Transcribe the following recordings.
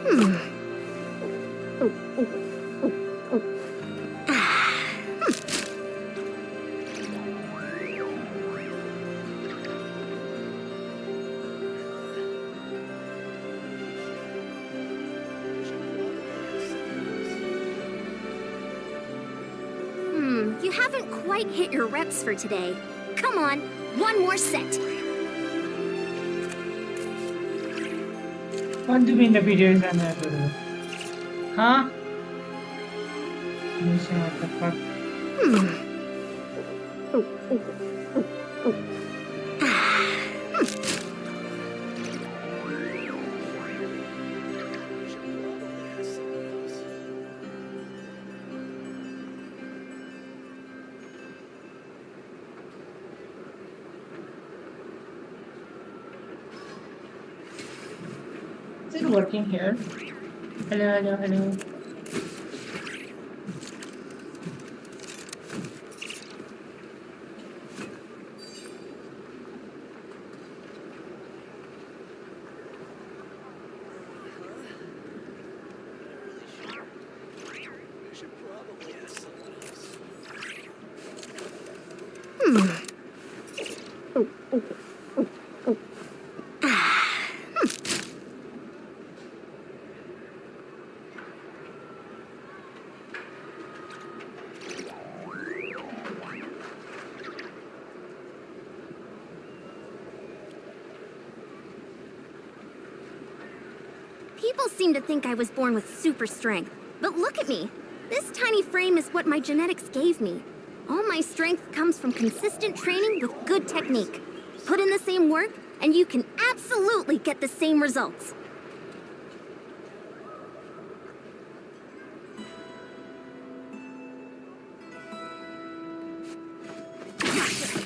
You haven't quite hit your reps for today. Come on, one more set. What do you mean the video is another? Huh? What the fuck? Is it working here? Hello. People seem to think I was born with super strength, but look at me. This tiny frame is what my genetics gave me. All my strength comes from consistent training with good technique. Put in the same work, and you can absolutely get the same results.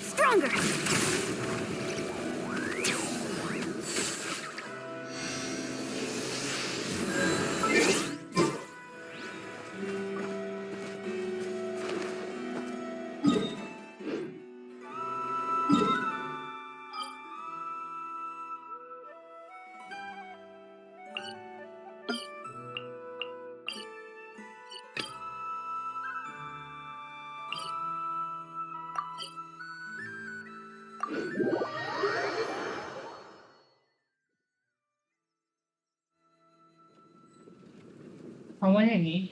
Stronger! How many?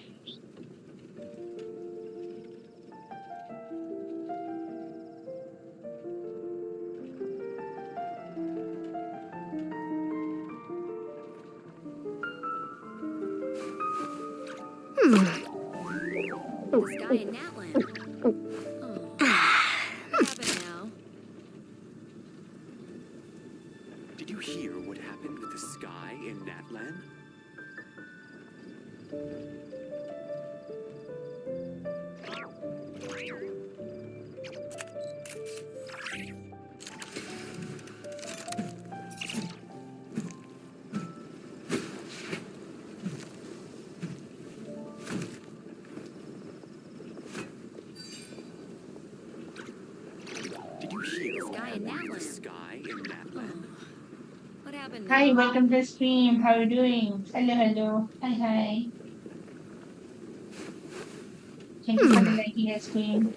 The sky in Natland. What happened now? Did you hear what happened with the sky in Natland? Did you hear what happened with the sky in Natland? What happened now? Hi, welcome to the stream. How are you doing? Hello. Hi. Thank you for the liking the stream.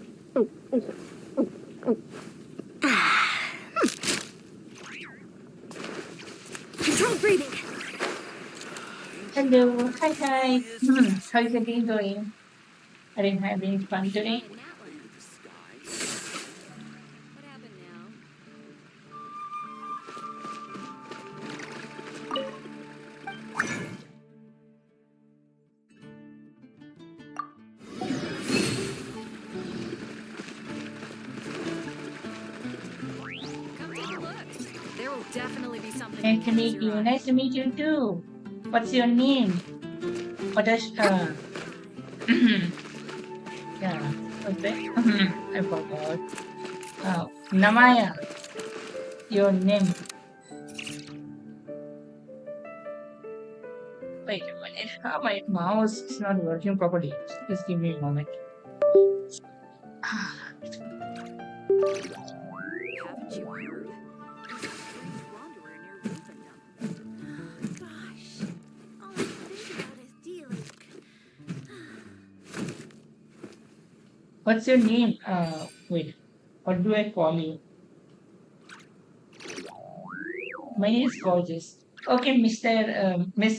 Control breathing. Hello. Hi. How's the day going? Are you having fun today? In Natland. The sky? What happened now? Come take a look. There will definitely be something. Nice to meet you. Nice to meet you too. What's your name? What is yeah, what's it? I forgot. Namaya. Your name. Wait a minute. My mouse is not working properly. Just give me a moment. Haven't you heard? There's a strange wanderer near Rufendom. Gosh, all I can What's your name? Wait, what do I call you? My name is Gorgeous. Okay, Miss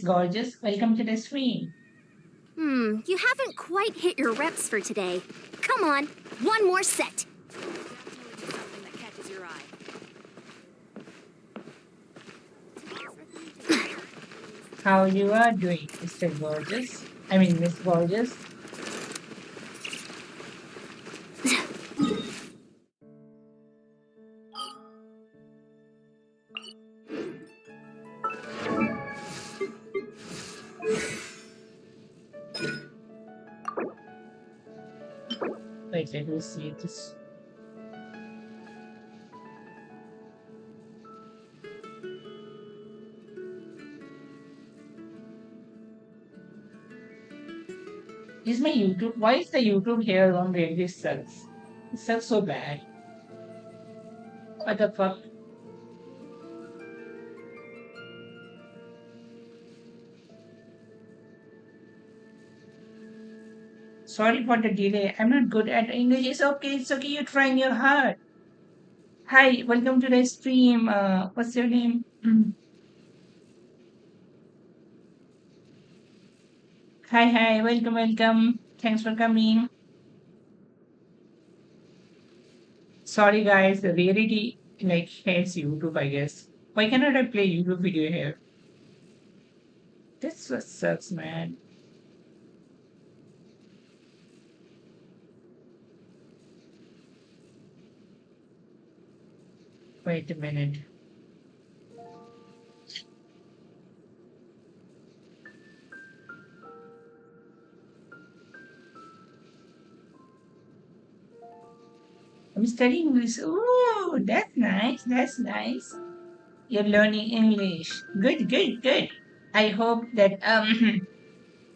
Gorgeous, welcome to the stream. You haven't quite hit your reps for today. Come on, one more set. Something that catches your eye. How you are doing, Mr. Gorgeous? I mean, Miss Gorgeous. Wait, let me see this. Is my YouTube? Why is the YouTube here on really sucks? It sucks so bad. What the fuck? Sorry for the delay. I'm not good at English. It's okay. It's okay. You're trying your hard. Hi, welcome to the stream. What's your name? Hi, hi. Welcome, welcome. Thanks for coming. Sorry, guys. The reality like hates YouTube, I guess. Why cannot I play YouTube video here? This what sucks, man. Wait a minute. I'm studying English. Oh, that's nice. That's nice. You're learning English. Good, good, good. I hope that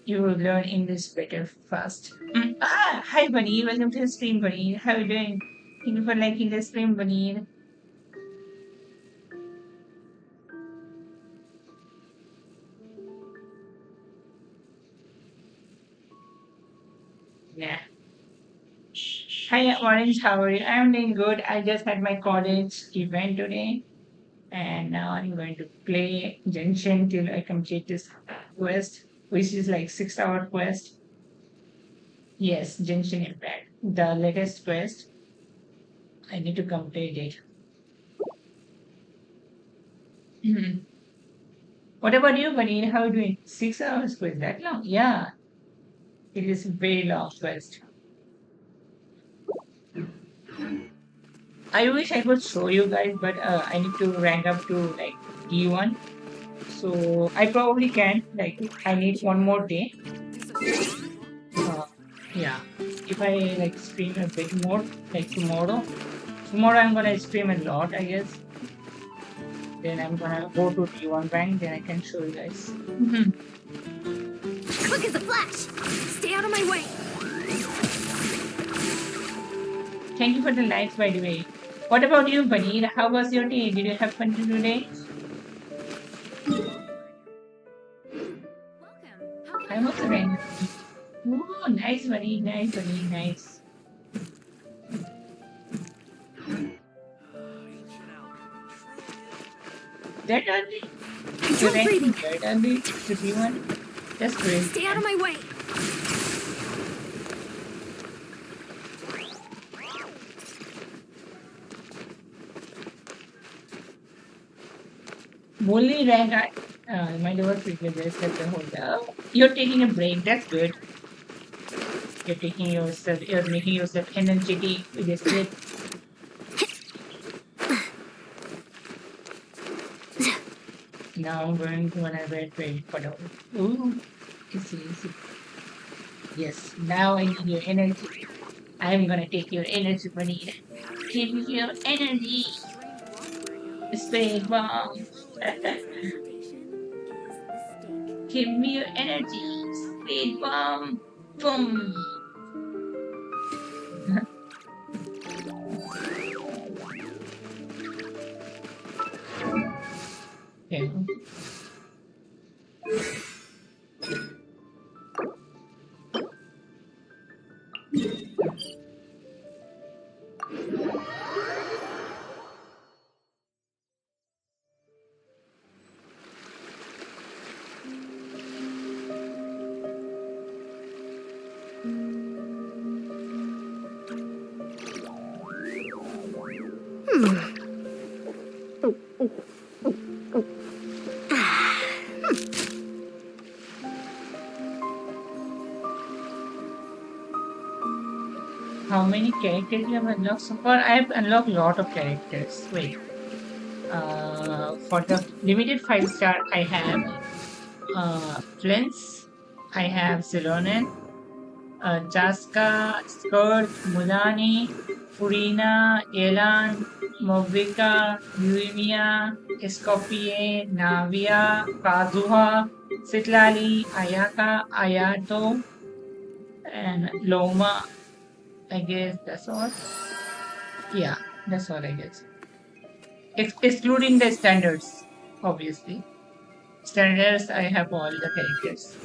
you will learn English better fast. Hi, Bunny. Welcome to the stream, Bunny. How are you doing? Thank you for liking the stream, Bunny. Yeah. Hi, Orange. How are you? I'm doing good. I just had my college event today, and now I'm going to play Genshin till I complete this quest, which is like 6 hour quest. Yes, Genshin Impact, the latest quest. I need to complete it. Mhm. What about you, Bunny? How are you doing? 6 hours quest that long? Yeah, it is a very long quest. I wish I could show you guys, but I need to rank up to like D1. So I probably can. Like I need one more day. Uh, yeah. If I like stream a bit more, like tomorrow. Tomorrow I'm gonna stream a lot, I guess. Then I'm gonna go to D1 rank. Then I can show you guys. Quick as a flash! Stay out of my way! Thank you for the likes, by the way. What about you, Bunny? How was your day? Did you have fun today? I was rank. Oh, nice, Bunny. Nice, Bunny. Nice. That early? You're Control breathing! ranking that early to D1? That's great. Stay out of my way! Only rank my lower privileges at the whole. You're taking a break. That's good. You're making yourself energetic with a sleep. Now I'm going to another trade for the. Ooh, easy, easy. Yes, now I need your energy. I'm gonna take your energy, Bunny. Give me your energy. Speed bomb. Give me your energy. Speed bomb. Boom. Okay. How many characters you have unlocked so far? I have unlocked a lot of characters. Wait. For the limited 5-star, I have Flint's, I have Zilonen, Jaska, Skirt, Mulani, Furina, Elan, Mobrika, Yuimiya, Escopie, Navia, Kazuha, Sitlali, Ayaka, Ayato, and Loma. I guess that's all. Yeah, that's all I guess. Excluding the standards, obviously. Standards, I have all the characters.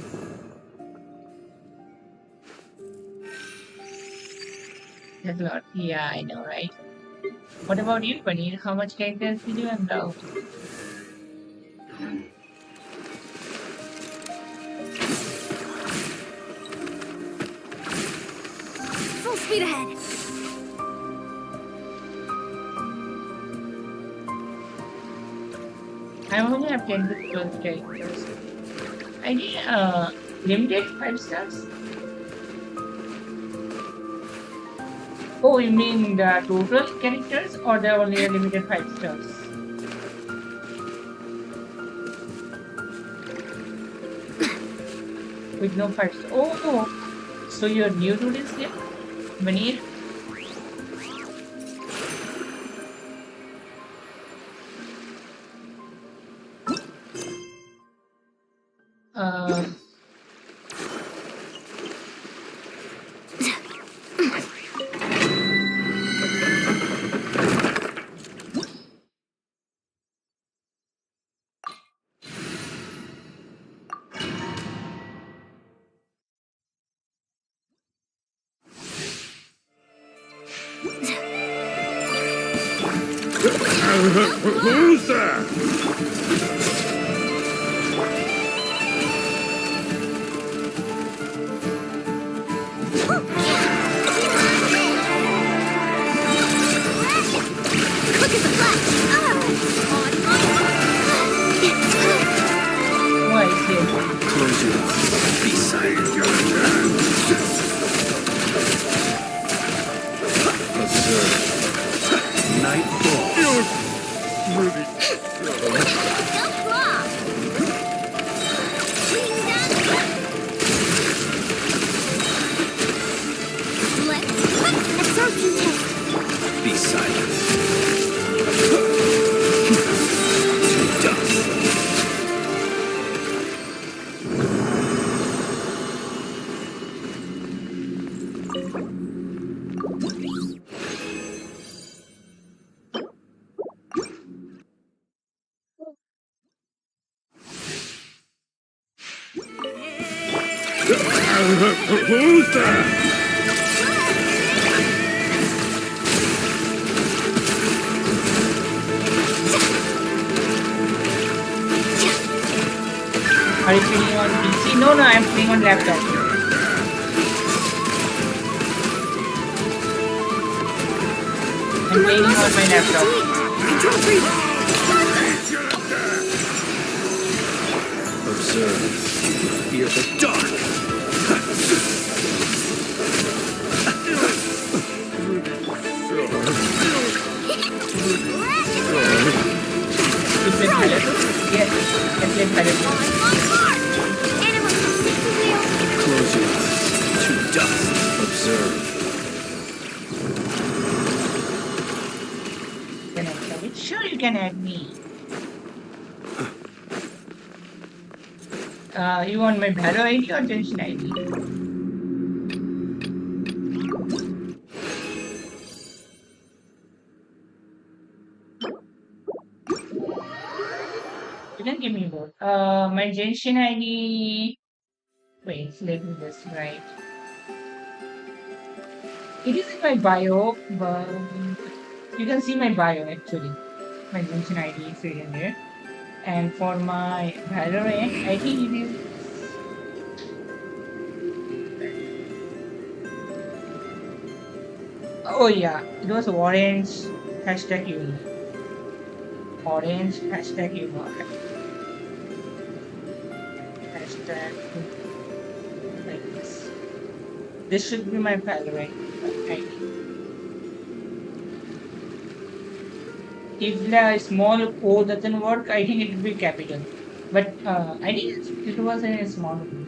That's a lot. Yeah, I know, right? What about you, Paneer? How much characters did you unlock? Full speed ahead. I only have 10 to 12 characters. I need limited 5 stars. Oh, you mean the total characters or the only limited 5 stars? With no 5 stars. Oh, so you're new to this game? Paneer? Uh, Who's that? Quick as a flash. why is it? Close your eyes. Be silent. Your turn. Observe. Night falls. You're really. Don't claw. Wing down. Let's absorption test. Be silent. To dust. Who's that? Are you playing on PC? No, I'm playing on laptop. I'm playing on my laptop. Control freeze. Observe. Fear the dark. You play pilot? Yes, I play pilot. On mark. Animals stick the wheel. Close your eyes. To dust. Observe. Can I tell it? Sure, you can add me. You want my Valor ID or Genshin ID? You can give me both. My Genshin ID. Wait, let me just write. It is in my bio, but you can see my bio actually. My Genshin ID is written there. And for my Valorant, I think it is. Oh yeah, it was orange hashtag #Uni. Orange hashtag #Uni. Hashtag like this. This should be my Valorant. Right. If the small O doesn't work, I think it will be capital. But I think it was a small O.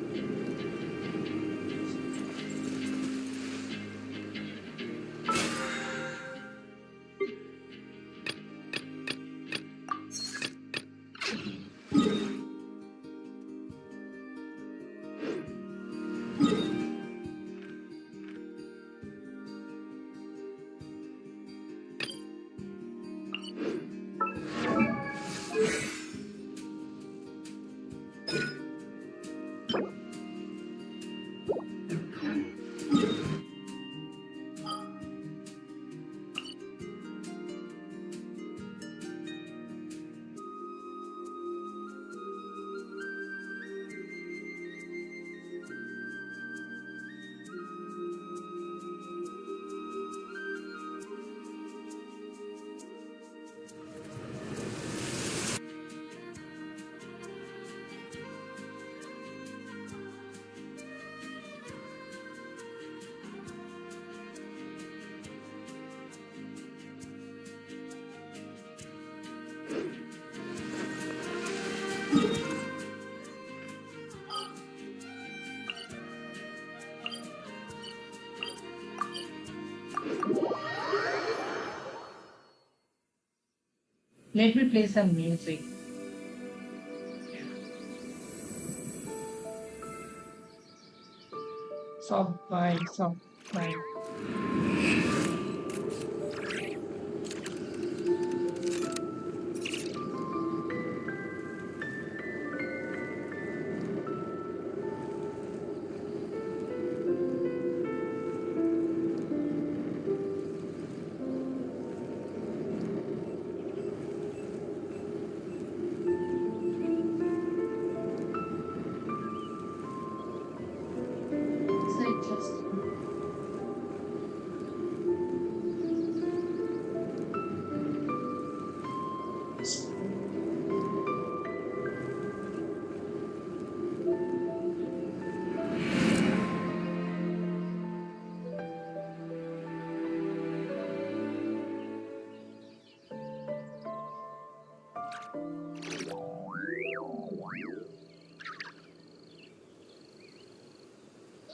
Let me play some music. Soft vibe, soft vibe. So interesting.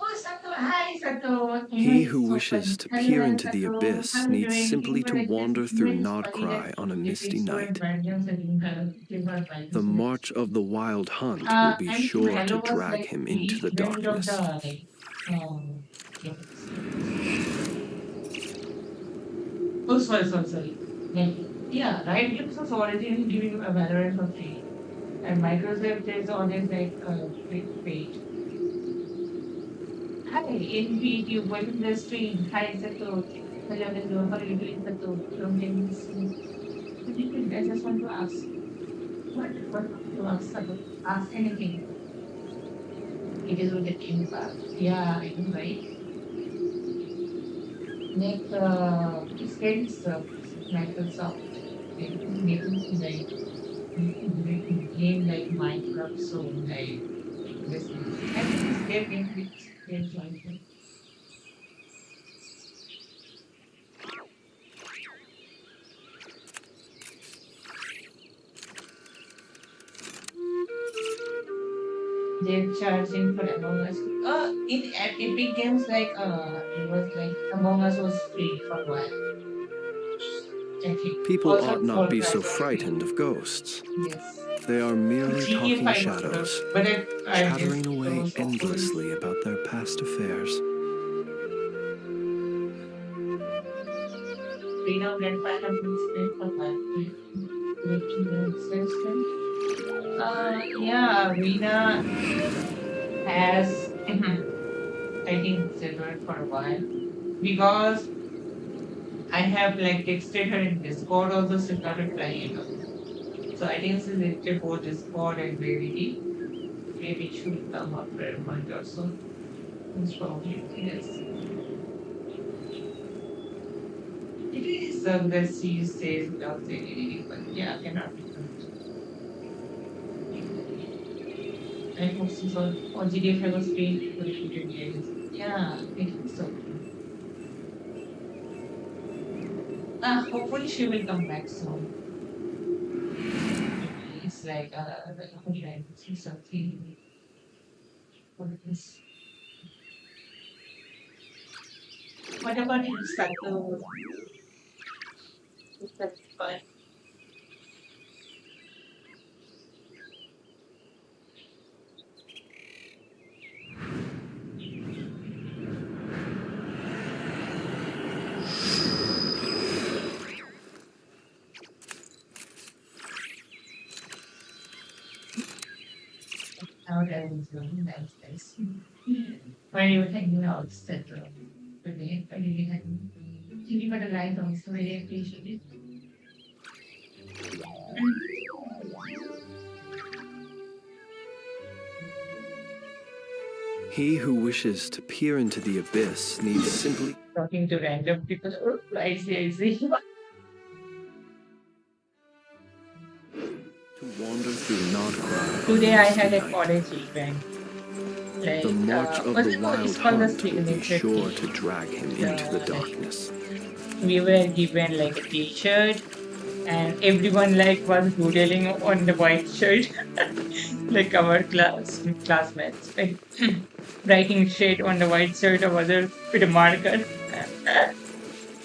Oh, Sato, hi, Sato. He who So wishes funny. to Hello, peer hello, into the Sato. abyss How are you needs doing? simply Looking for to a wander just through it's funny that Nodcry on a it misty is so night. random and looking for The guidance. march of the wild hunt will be And so sure to hello was drag like him into the the event of the darkness. yes. Oh, sorry. Like, yeah, Riot Games was originally giving a Valorant for free, and Microsoft is always like paid. Hi, in YouTube, welcome to the stream. Hi, Sato. Hello, how are you doing, Sato? Long time no see. Anything, I just want to ask. What to ask, Sato? Ask anything. It is with the team path. Yeah, I know, right? Like, his friends, Microsoft, making like game like Minecraft, so like this. I think it's their game which they're joining. They're charging for Among Us. In Epic Games, like it was like Among Us was free for a while. I think People also ought not for be so Crash was free. frightened of ghosts. Yes. They are merely GTA talking 5 also, shadows, but I just chattering away closed of course. endlessly about their past affairs. Reno Red Pineapple Spring for life. Yeah, Rena has, I think, silver for a while because I have like texted her in Discord also, she's not replying at all. So I think she's listed both Discord and Verity. Maybe it should come after a month or so. Most probably, yes. It is that she says without saying anything, but yeah, cannot be done. I hope she's on GTA 5 was paid for repeated years. Yeah, I think so. Hopefully she will come back soon. It's like hopefully I will see something for this. What about you, Sato? That's fun. How that is doing nice. When you were hanging out, Sato, today, I really had thinking about the light also really appreciate it. He who wishes to peer into the abyss needs simply Talking to random people. Oh, I see. to wander through Nodcroft. Today I had a college event. Like, The march of what's the it called? wild It's called the hunt will be signature sure tea. to drag him into the Like, darkness. we were given like a t-shirt and everyone like was doodling on the white shirt like our classmates like writing shit on the white shirt of others with a marker.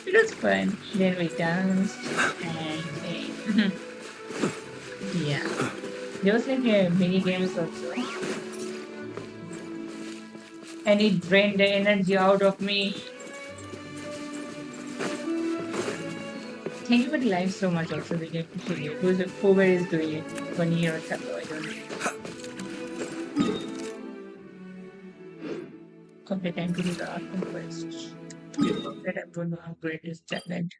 It was fun. Then we danced and yeah, there was like a mini games also, and it drained the energy out of me. Thank you for the live so much also. Really appreciate it. Whoever is doing it, funny or Tato, I don't know. Okay, time to do the archon quest. That I don't know how great is talent.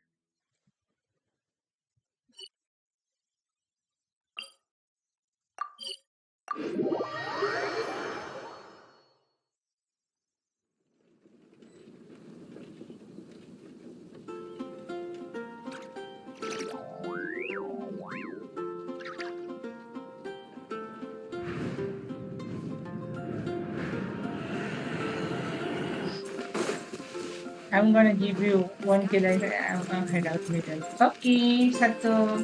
I'm gonna give you one kill. I'll head out later. Okay, Sato.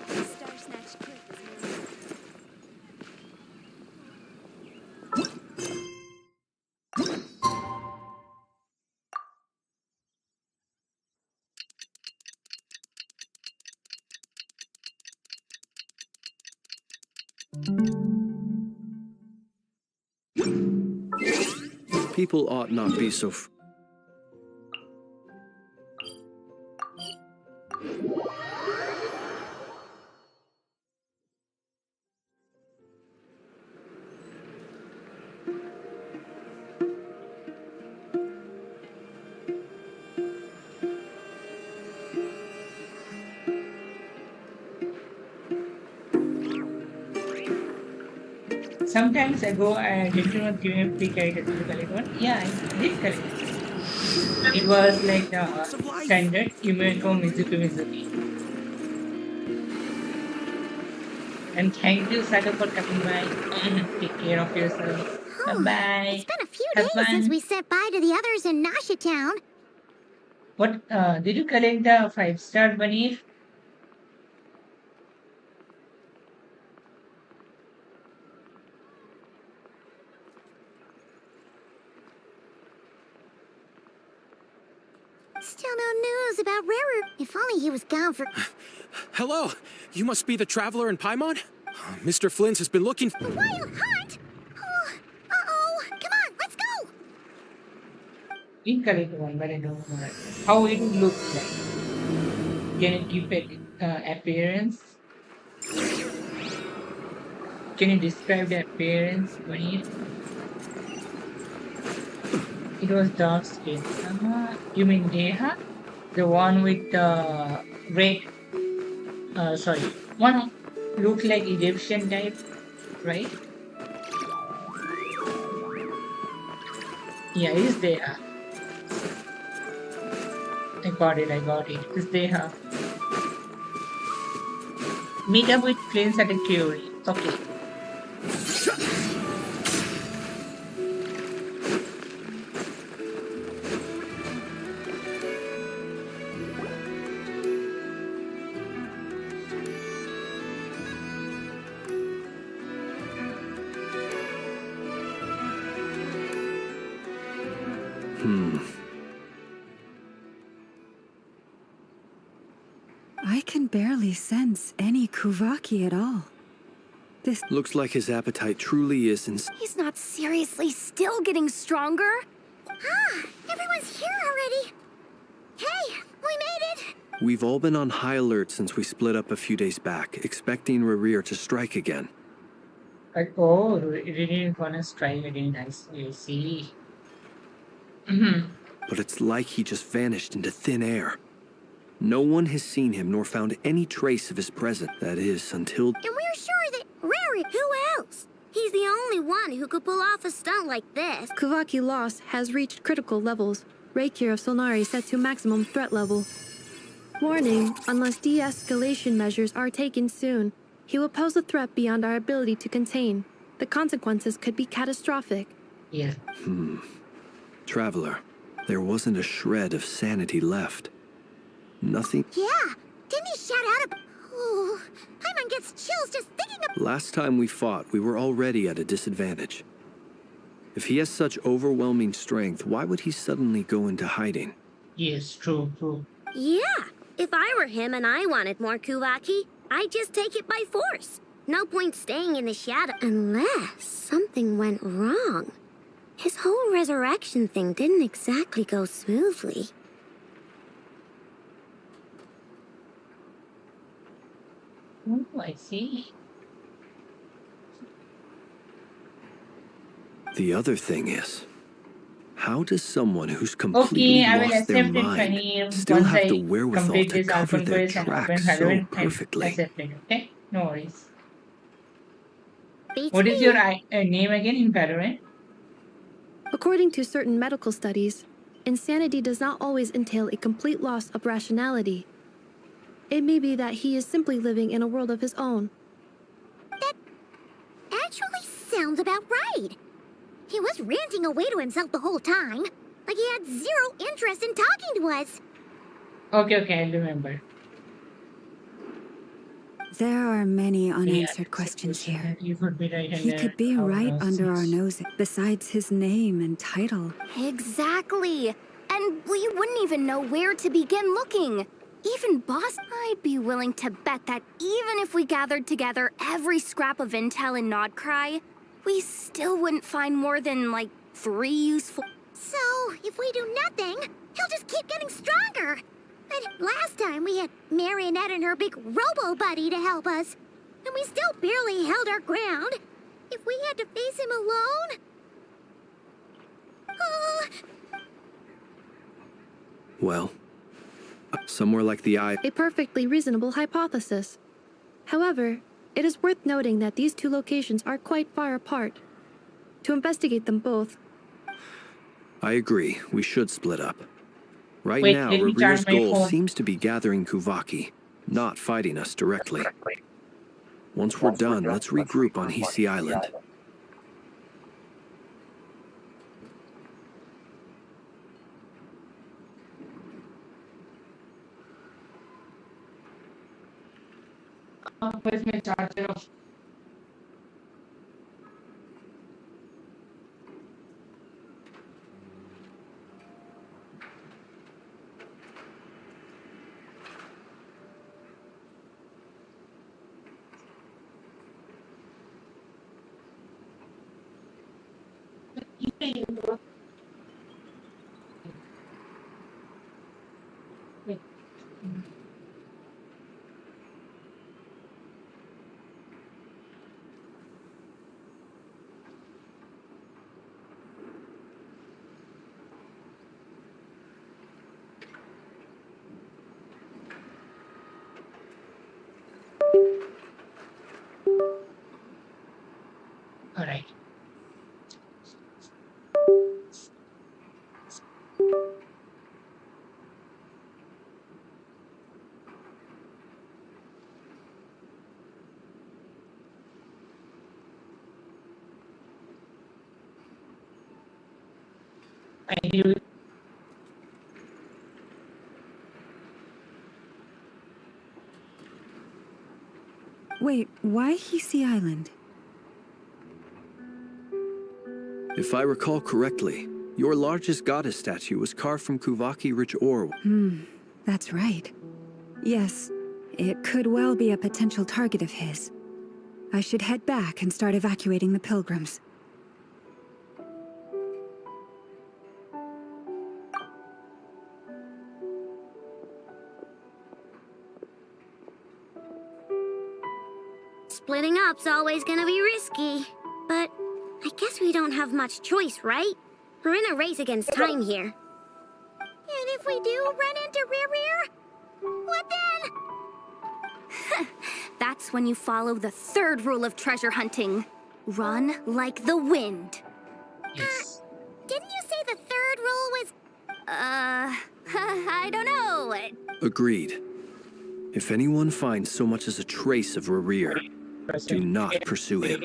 Star Snatch Clip is more People ought not be so. Sometimes ago, did you not give me a free character to collect one? Yeah, I did collect it. It was like the standard Yumeko Mizuki Mizuki. And thank you, Sato, for coming by. Take care of yourself. Bye It's bye. been a few Have days since fun. we said bye to the others in Nasha Town. What did you collect the 5-star bunny? Still no news about Raru. If only he was gone for Hello, you must be the traveler in Paimon? Mr. Flint has been looking. the wild hunt. Oh, uh-oh. Come on, let's go. We collect one, but I don't know how it looks like. Can you give it appearance? Can you describe the appearance, bunny? It was dark skin. You mean Deha? The one with the red, sorry, one looked like Egyptian type, right? Yeah, it's Deha. I got it, It's Deha. Meet up with Prince at a Curie. Okay. I can barely sense any Kuvaki at all. This Looks like his appetite truly is He's not seriously still getting stronger. Ah, everyone's here already. Hey, we made it. We've all been on high alert since we split up a few days back, expecting Rerir to strike again. Like, oh, really gonna strike again. I see. Mhm. But it's like he just vanished into thin air. No one has seen him nor found any trace of his presence. That is, until... And we're sure that Rary, who else? He's the only one who could pull off a stunt like this. Kuvaki loss has reached critical levels. Reikir of Solnari set to maximum threat level. Warning, unless de-escalation measures are taken soon, he will pose a threat beyond our ability to contain. The consequences could be catastrophic. Yeah. Traveler, there wasn't a shred of sanity left. Nothing. Yeah, didn't he shout out Oh, Paimon gets chills just thinking of... Last time we fought, we were already at a disadvantage. If he has such overwhelming strength, why would he suddenly go into hiding? Yes, true. Yeah, if I were him and I wanted more Kuvaki, I'd just take it by force. No point staying in the shadow unless something went wrong. His whole resurrection thing didn't exactly go smoothly. Oh, I see. The other thing is, how does someone who's completely Okay, I will lost their accept it, mind Funny. still Once have I the wherewithal complete to this cover archon their quest and open tracks so Halloween, I'll perfectly? accept it, okay? No worries. Beats What is me. your name again in Valorant? According to certain medical studies, insanity does not always entail a complete loss of rationality. It may be that he is simply living in a world of his own. That actually sounds about right. He was ranting away to himself the whole time, like he had zero interest in talking to us. Okay, I'll remember. There are many Yeah, unanswered questions here. You could be right He could be right under our noses, besides his name and title. Exactly. And we wouldn't even know where to begin looking. Even boss, I'd be willing to bet that even if we gathered together every scrap of intel in Nodcry, we still wouldn't find more than, like, 3 useful... So, if we do nothing, he'll just keep getting stronger. But last time we had Marionette and her big robo-buddy to help us, and we still barely held our ground. If we had to face him alone... Well, somewhere like the Eye. A perfectly reasonable hypothesis. However, it is worth noting that these two locations are quite far apart. To investigate them both, I agree, we should split up. Right Wait, now, let me Rerir's charge my goal phone. seems to be gathering Kuvaki, not fighting us directly. Once we're done, let's regroup on Hisi Island. Where's my charger? Wait. All right. I knew. Wait, why Hisi Island? If I recall correctly, your largest goddess statue was carved from Kuvaki-rich ore. That's right. Yes, it could well be a potential target of his. I should head back and start evacuating the pilgrims. Splitting up's always gonna be risky. But I guess we don't have much choice, right? We're in a race against time here. And if we do run into Rear, what then? That's when you follow the third rule of treasure hunting. Run like the wind. Yes. Didn't you say the third rule was... I don't know. Agreed. If anyone finds so much as a trace of Rerir, do not pursue him.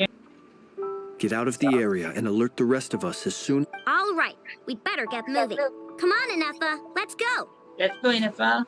Get out of the area and alert the rest of us as soon. All right, we'd better get moving. Come on, Inefa, let's go. Let's go, Inefa.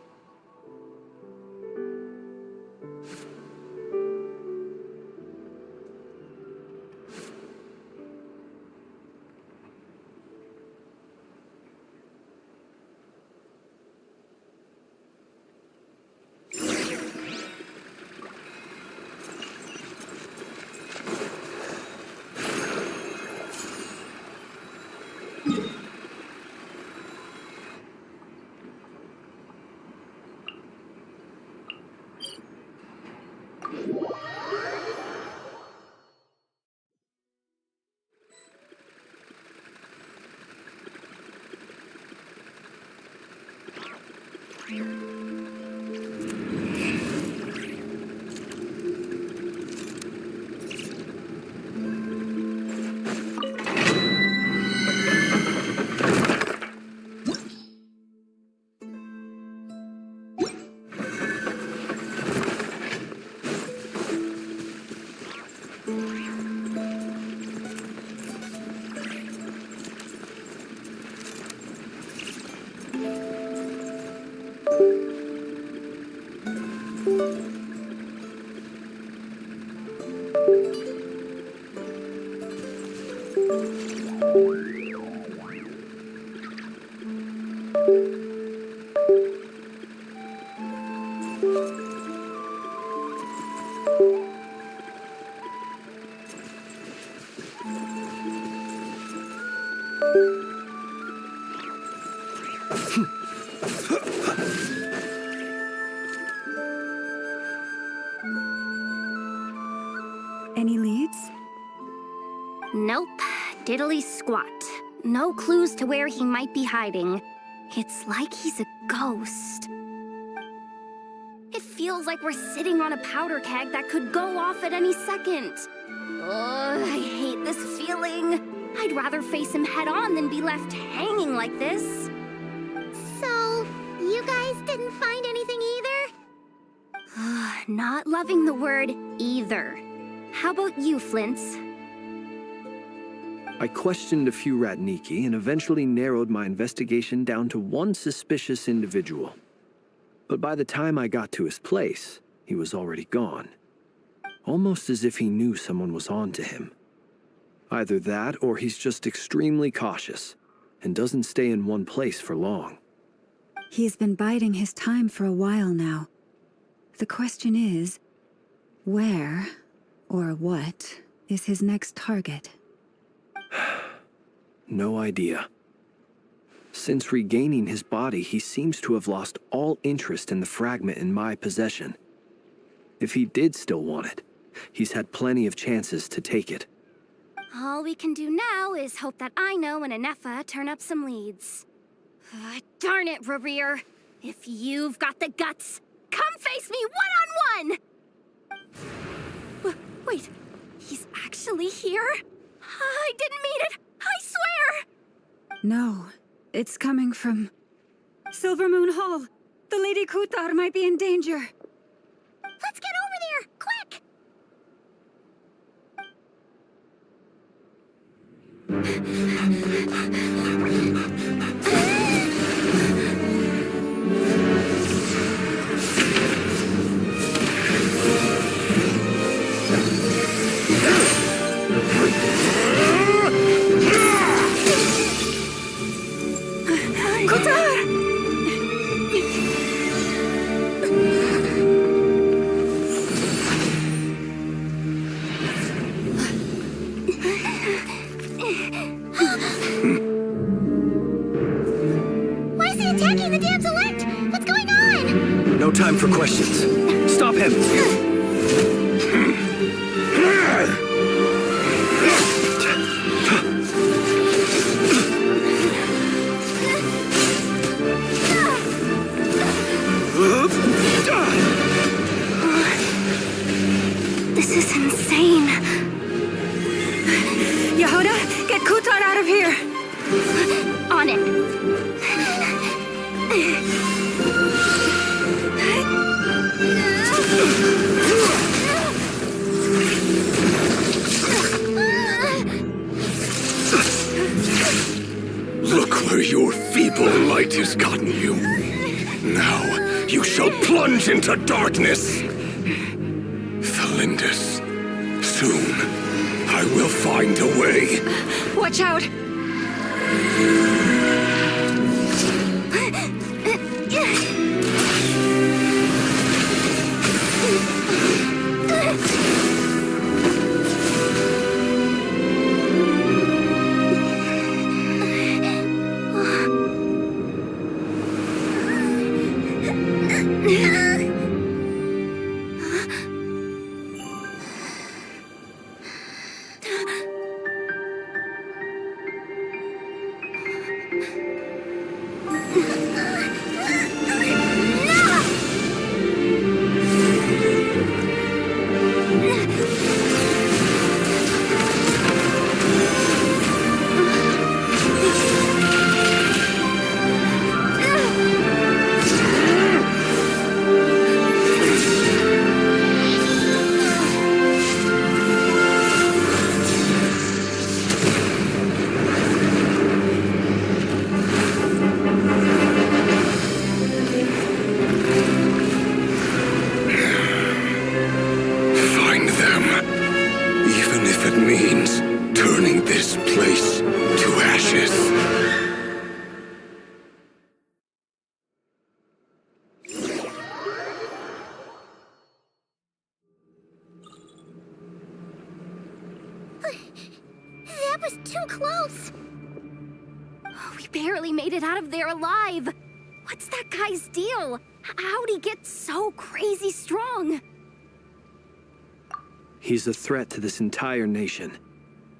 Any leads? Nope, diddly squat. No clues to where he might be hiding. It's like he's a ghost. It feels like we're sitting on a powder keg that could go off at any second. Oh, I hate this feeling. I'd rather face him head on than be left hanging like this. So, you guys didn't find anything either? Not loving the word either. How about you, Flint's? I questioned a few Ratniki and eventually narrowed my investigation down to one suspicious individual. But by the time I got to his place, he was already gone. Almost as if he knew someone was on to him. Either that, or he's just extremely cautious and doesn't stay in one place for long. He's been biding his time for a while now. The question is, where, or what, is his next target? No idea. Since regaining his body, he seems to have lost all interest in the fragment in my possession. If he did still want it, he's had plenty of chances to take it. All we can do now is hope that Ino and Anefa turn up some leads. Darn it, Rerir. If you've got the guts, come face me one-on-one! Wait, he's actually here? I didn't mean it! I swear! No, it's coming from... Silver Moon Hall! The Lady Kutar might be in danger! Let's get over there, quick! Why is he attacking the damsel elect? What's going on? No time for questions. Stop him! This is insane. Yehuda, get Kutar out of here! On it. Look where your feeble light has gotten you. Now, you shall plunge into darkness. Thalindus, soon, I will find a way. Watch out! Find them. Even if it means turning this place to ashes. That was too close. We barely made it out of there alive. What's that guy's deal? How'd he get so crazy strong? He's a threat to this entire nation.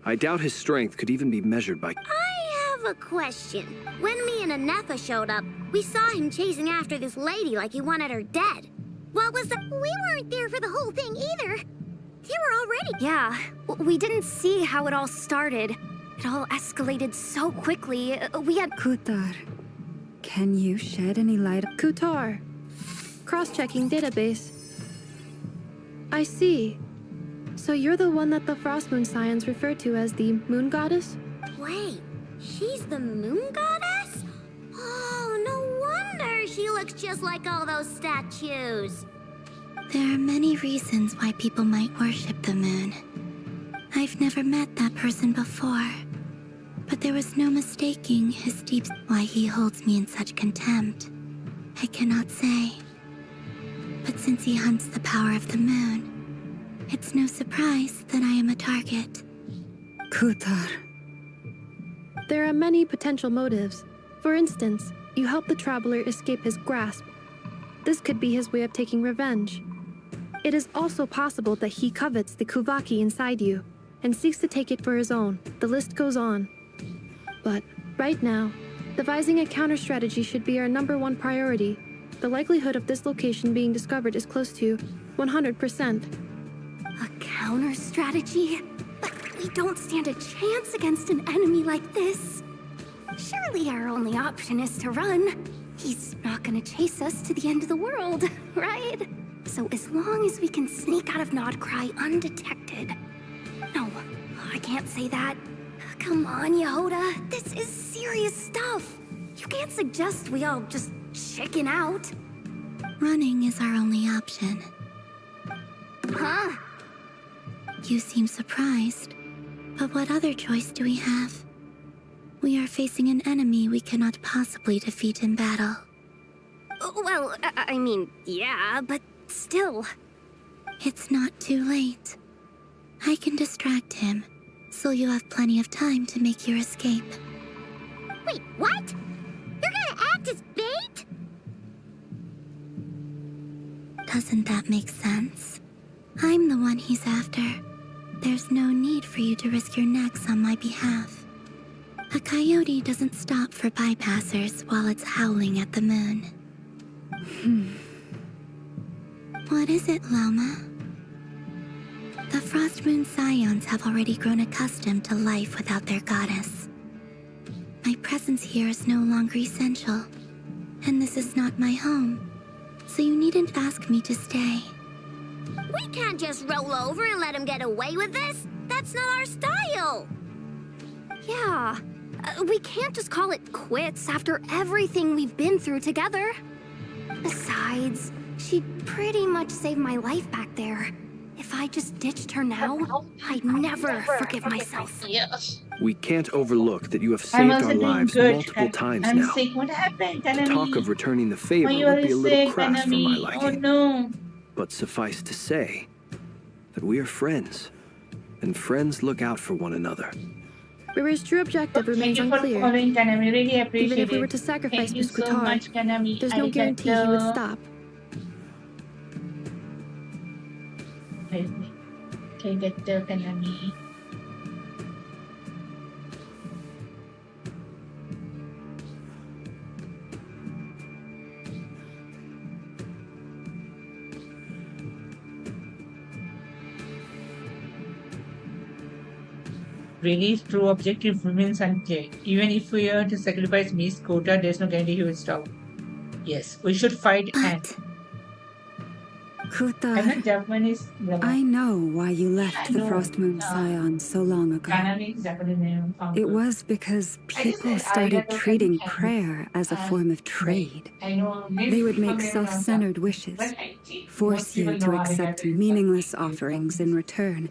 I doubt his strength could even be measured by... I have a question. When me and Anefa showed up, we saw him chasing after this lady like he wanted her dead. What was the... We weren't there for the whole thing either. They were already... Yeah, we didn't see how it all started. It all escalated so quickly. We had... Kutar, can you shed any light? Kutar. Cross-checking database. I see. So you're the one that the Frost Moon Scions refer to as the Moon Goddess? Wait, she's the moon goddess? Oh, no wonder she looks just like all those statues. There are many reasons why people might worship the moon. I've never met that person before, but there was no mistaking his deep... Why he holds me in such contempt, I cannot say. But since he hunts the power of the moon, it's no surprise that I am a target. Kutar. There are many potential motives. For instance, you help the traveler escape his grasp. This could be his way of taking revenge. It is also possible that he covets the Kuvaki inside you and seeks to take it for his own. The list goes on. But right now, devising a counter-strategy should be our #1 priority. The likelihood of this location being discovered is close to 100%. A counter strategy? But we don't stand a chance against an enemy like this. Surely our only option is to run. He's not gonna chase us to the end of the world, right? So as long as we can sneak out of Nodcry undetected. No, I can't say that. Come on, Yehoda. This is serious stuff. You can't suggest we all just chicken out. Running is our only option. Huh? You seem surprised, but what other choice do we have? We are facing an enemy we cannot possibly defeat in battle. Well, I mean, yeah, but still. It's not too late. I can distract him, so you have plenty of time to make your escape. Wait, what? You're gonna act as bait? Doesn't that make sense? I'm the one he's after. There's no need for you to risk your necks on my behalf. A coyote doesn't stop for bypassers while it's howling at the moon. What is it, Loma? The Frost Moon Scions have already grown accustomed to life without their goddess. My presence here is no longer essential, and this is not my home, so you needn't ask me to stay. We can't just roll over and let him get away with this. That's not our style. Yeah, we can't just call it quits after everything we've been through together. Besides, she pretty much saved my life back there. If I just ditched her now, I'd never forgive myself. Yes. We can't overlook that you have I'm saved also our doing lives good. multiple times I'm now. sick. What happened, To Tanami? talk of returning the favor Why you would be are a little sick, crass for my Tanami? Oh liking. no. But suffice to say that we are friends, and friends look out for one another. Rira's true objective Thank remains you for unclear. following, Tanami. Really appreciate Even if we it. were to sacrifice Thank you Miss so Kutar, much, Tanami. there's no guarantee he would stop. Arigato, Tanami. Really, true objective remains unclear. Even if we are to sacrifice Miss Kota, there's no guarantee he will stop. Yes, we should fight and But I'm Kutar, not Japanese. I know why you left I the know, Frost Moon Scions so long ago. Kanami is Japanese name. It was because people said started arigato treating and prayer as a form of trade. I know. They would make self-centered wishes, force you to accept meaningless offerings in return,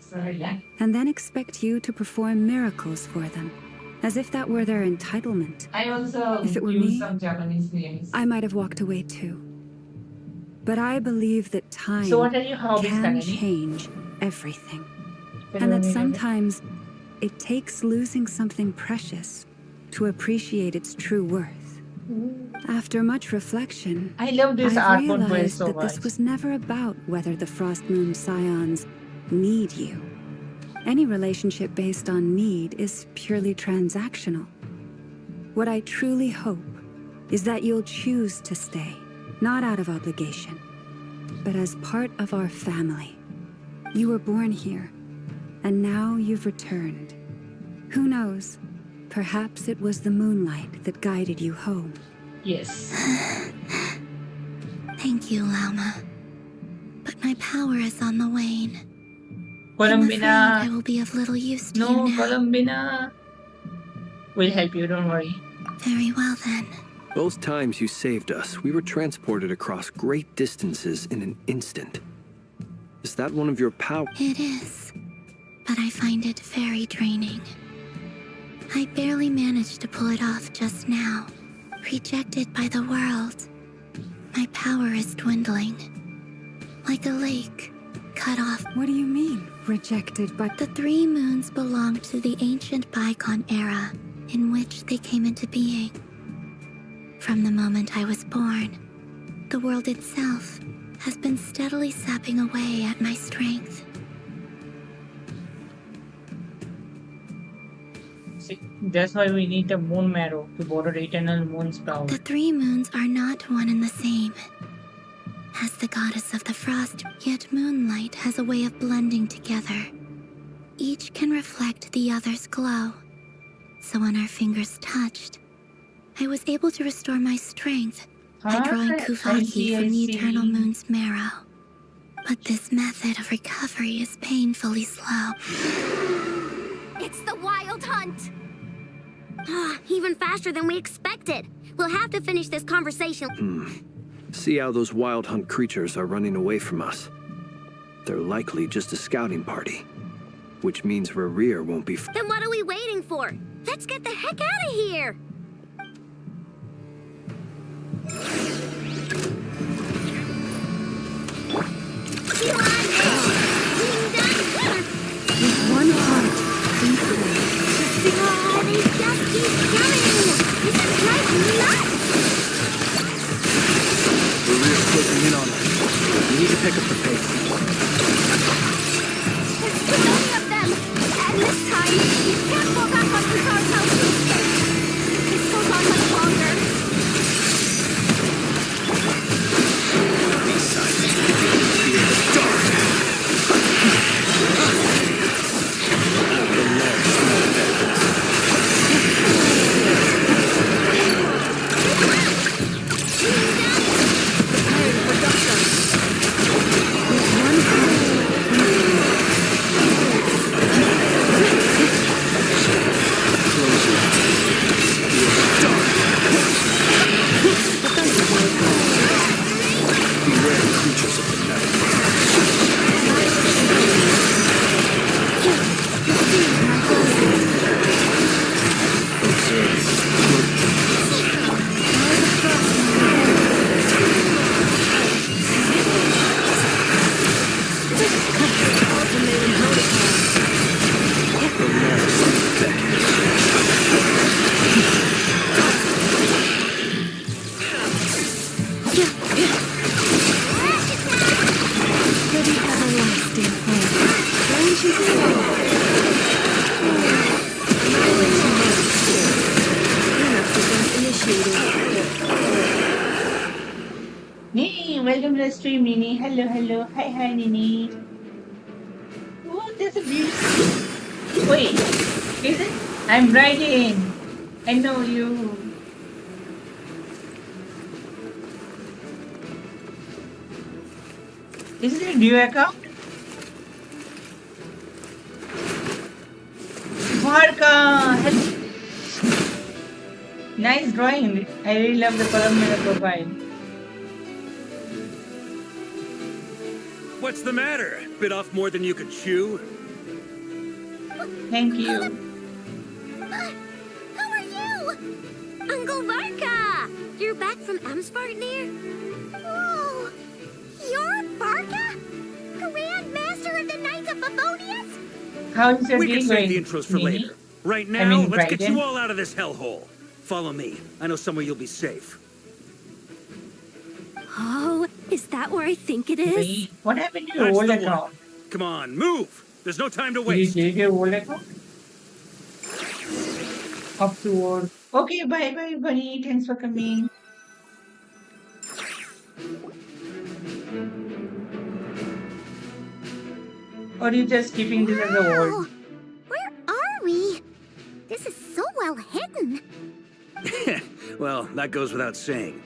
and then expect you to perform miracles for them, as if that were their entitlement. I also If it were use me, some Japanese names. I might have walked away too. But I believe that time So what are your hobbies, can Kanami? change everything, and that sometimes it takes losing something precious to appreciate its true worth. After much reflection, I love this I've artboard quest realized so that much. this was never about whether the Frost Moon Scions need you. Any relationship based on need is purely transactional. What I truly hope is that you'll choose to stay, not out of obligation, but as part of our family. You were born here, and now you've returned. Who knows? Perhaps it was the moonlight that guided you home. Yes. thank you, Lauma. But My power is on the wane. I'm afraid Columbina. I will be of little use to No, you now. Columbina. We'll help you, don't worry. Very well then. Both times you saved us, we were transported across great distances in an instant. Is that one of your powers? It is, but I find it very draining. I barely managed to pull it off just now. Rejected by the world. My power is dwindling. Like a lake, cut off. What do you mean, rejected by... The 3 moons belonged to the ancient bygone era in which they came into being. From the moment I was born, the world itself has been steadily sapping away at my strength. See, that's why we need the moon marrow to borrow the eternal moon's power. The 3 moons are not one and the same. As the goddess of the frost, yet moonlight has a way of blending together. Each can reflect the other's glow. So when our fingers touched, I was able to restore my strength by drawing I Kuvaki see, from I the see. eternal moon's marrow. But this method of recovery is painfully slow. It's the Wild Hunt! Even faster than we expected. We'll have to finish this conversation. See how those wild hunt creatures are running away from us. They're likely just a scouting party. Which means Rerir won't be... Then what are we waiting for? Let's get the heck out of here! With one heart, beat They just keep coming! This is driving me nuts! Rerir's closing in on us. We need to pick up the pace. There's too many of them! And this time, we can't fall back on Kutar's house to escape! This goes on much longer. These silent people fear the dark. The Lord smell vengeance. Beware the creatures of the night. for the everlasting home. Branches fall. Annihilation mode. Cleanup event initiated. Nini, welcome to the stream, Nini. Hello, hello. Hi, hi, Nini. Oh, there's a beauty. Wait, is it? I'm right in. I know you. Is it a new account? Marka! Nice drawing. I really love the column in the profile. What's the matter? Bit off more than you could chew? Thank you. Who are you? Uncle Varka! You're back from Amspartnir? Oh, you're Varka? Grand Master of the Knights of Favonius? How is your We day can going, save the intros for Nini? later. Right now, I mean, let's get Raiden. you all out of this hellhole. Follow me. I know somewhere you'll be safe. Oh, is that where I think it is? Wait, what happened to your That's old the one. account? Come on, move! There's no time to Did you waste. delete your old account? Up to old. Okay, bye bye, buddy. Thanks for coming. Or you just keeping this as a Wow! word? Where are we? This is so well hidden. Well, that goes without saying.